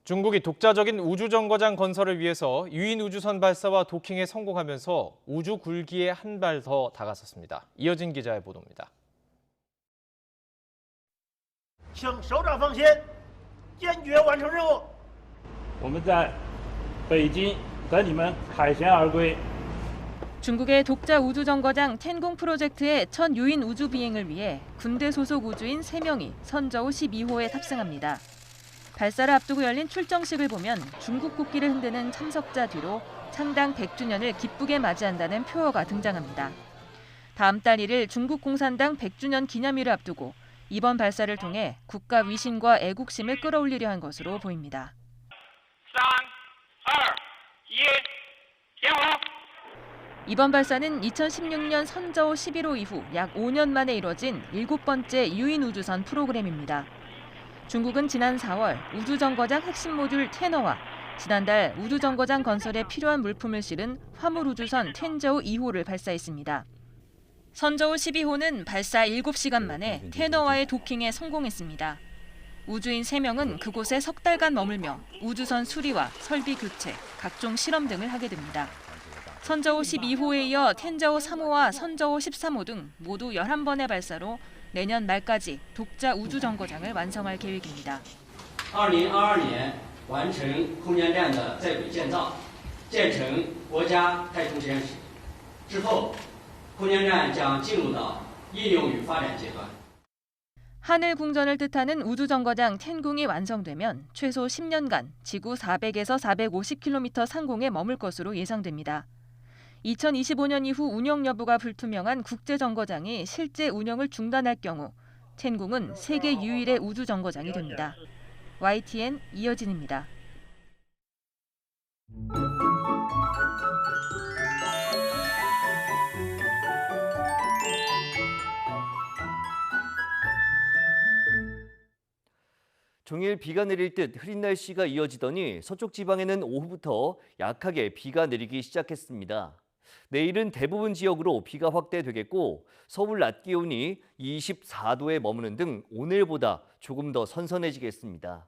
[SPEAKER 8] 중국이 독자적인 우주정거장 건설을 위해서 유인 우주선 발사와 도킹에 성공하면서 우주 굴기에 한 발 더 다가섰습니다. 이어진 기자의 보도입니다.
[SPEAKER 14] 请首长放心，坚决完成任务。我们在北京等你们凯旋而归。
[SPEAKER 15] 중국의 독자 우주정거장 텐궁 프로젝트의 첫 유인 우주 비행을 위해 군대 소속 우주인 3명이 선저우 12호에 탑승합니다. 발사를 앞두고 열린 출정식을 보면 중국 국기를 흔드는 참석자 뒤로 창당 100주년을 기쁘게 맞이한다는 표어가 등장합니다. 다음 달 1일 중국 공산당 100주년 기념일을 앞두고 이번 발사를 통해 국가 위신과 애국심을 끌어올리려 한 것으로 보입니다.
[SPEAKER 14] 3, 2, 1, 개화!
[SPEAKER 15] 이번 발사는 2016년 선저우 11호 이후 약 5년 만에 이뤄진 7번째 유인 우주선 프로그램입니다. 중국은 지난 4월 우주정거장 핵심 모듈 테너와 지난달 우주정거장 건설에 필요한 물품을 실은 화물우주선 텐저우 2호를 발사했습니다. 선저우 12호는 발사 7시간 만에 테너와의 도킹에 성공했습니다. 우주인 3명은 그곳에 석 달간 머물며 우주선 수리와 설비 교체, 각종 실험 등을 하게 됩니다. 선저우 12호에 이어 텐저우 3호와 선저우 13호 등 모두 11번의 발사로 내년 말까지 독자 우주정거장을 완성할 계획입니다.
[SPEAKER 16] 2022年完成空间站的在轨建造，建成国家太空实验室。之后，空间站将进入到应用与发展阶段。
[SPEAKER 15] 하늘 궁전을 뜻하는 우주정거장 텐궁이 완성되면 최소 10년간 지구 400에서 450km 상공에 머물 것으로 예상됩니다. 2025년 이후 운영 여부가 불투명한 국제정거장이 실제 운영을 중단할 경우 텐궁은 세계 유일의 우주정거장이 됩니다. YTN 이어진입니다.
[SPEAKER 17] 종일 비가 내릴 듯 흐린 날씨가 이어지더니 서쪽 지방에는 오후부터 약하게 비가 내리기 시작했습니다. 내일은 대부분 지역으로 비가 확대되겠고 서울 낮 기온이 24도에 머무는 등 오늘보다 조금 더 선선해지겠습니다.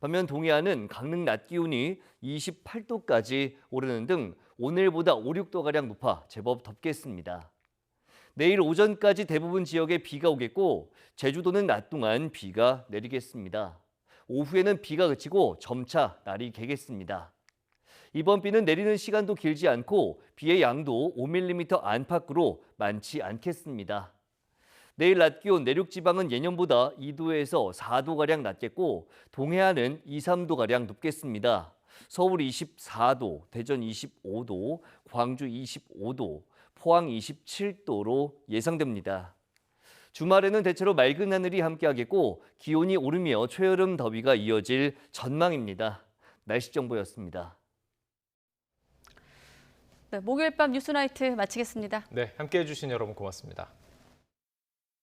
[SPEAKER 17] 반면 동해안은 강릉 낮 기온이 28도까지 오르는 등 오늘보다 5, 6도가량 높아 제법 덥겠습니다. 내일 오전까지 대부분 지역에 비가 오겠고 제주도는 낮 동안 비가 내리겠습니다. 오후에는 비가 그치고 점차 날이 개겠습니다. 이번 비는 내리는 시간도 길지 않고 비의 양도 5mm 안팎으로 많지 않겠습니다. 내일 낮 기온 내륙 지방은 예년보다 2도에서 4도가량 낮겠고 동해안은 2, 3도가량 높겠습니다. 서울 24도, 대전 25도, 광주 25도, 포항 27도로 예상됩니다. 주말에는 대체로 맑은 하늘이 함께하겠고 기온이 오르며 초여름 더위가 이어질 전망입니다. 날씨 정보였습니다.
[SPEAKER 7] 네, 목요일 밤 뉴스나이트 마치겠습니다.
[SPEAKER 8] 네, 함께해 주신 여러분 고맙습니다.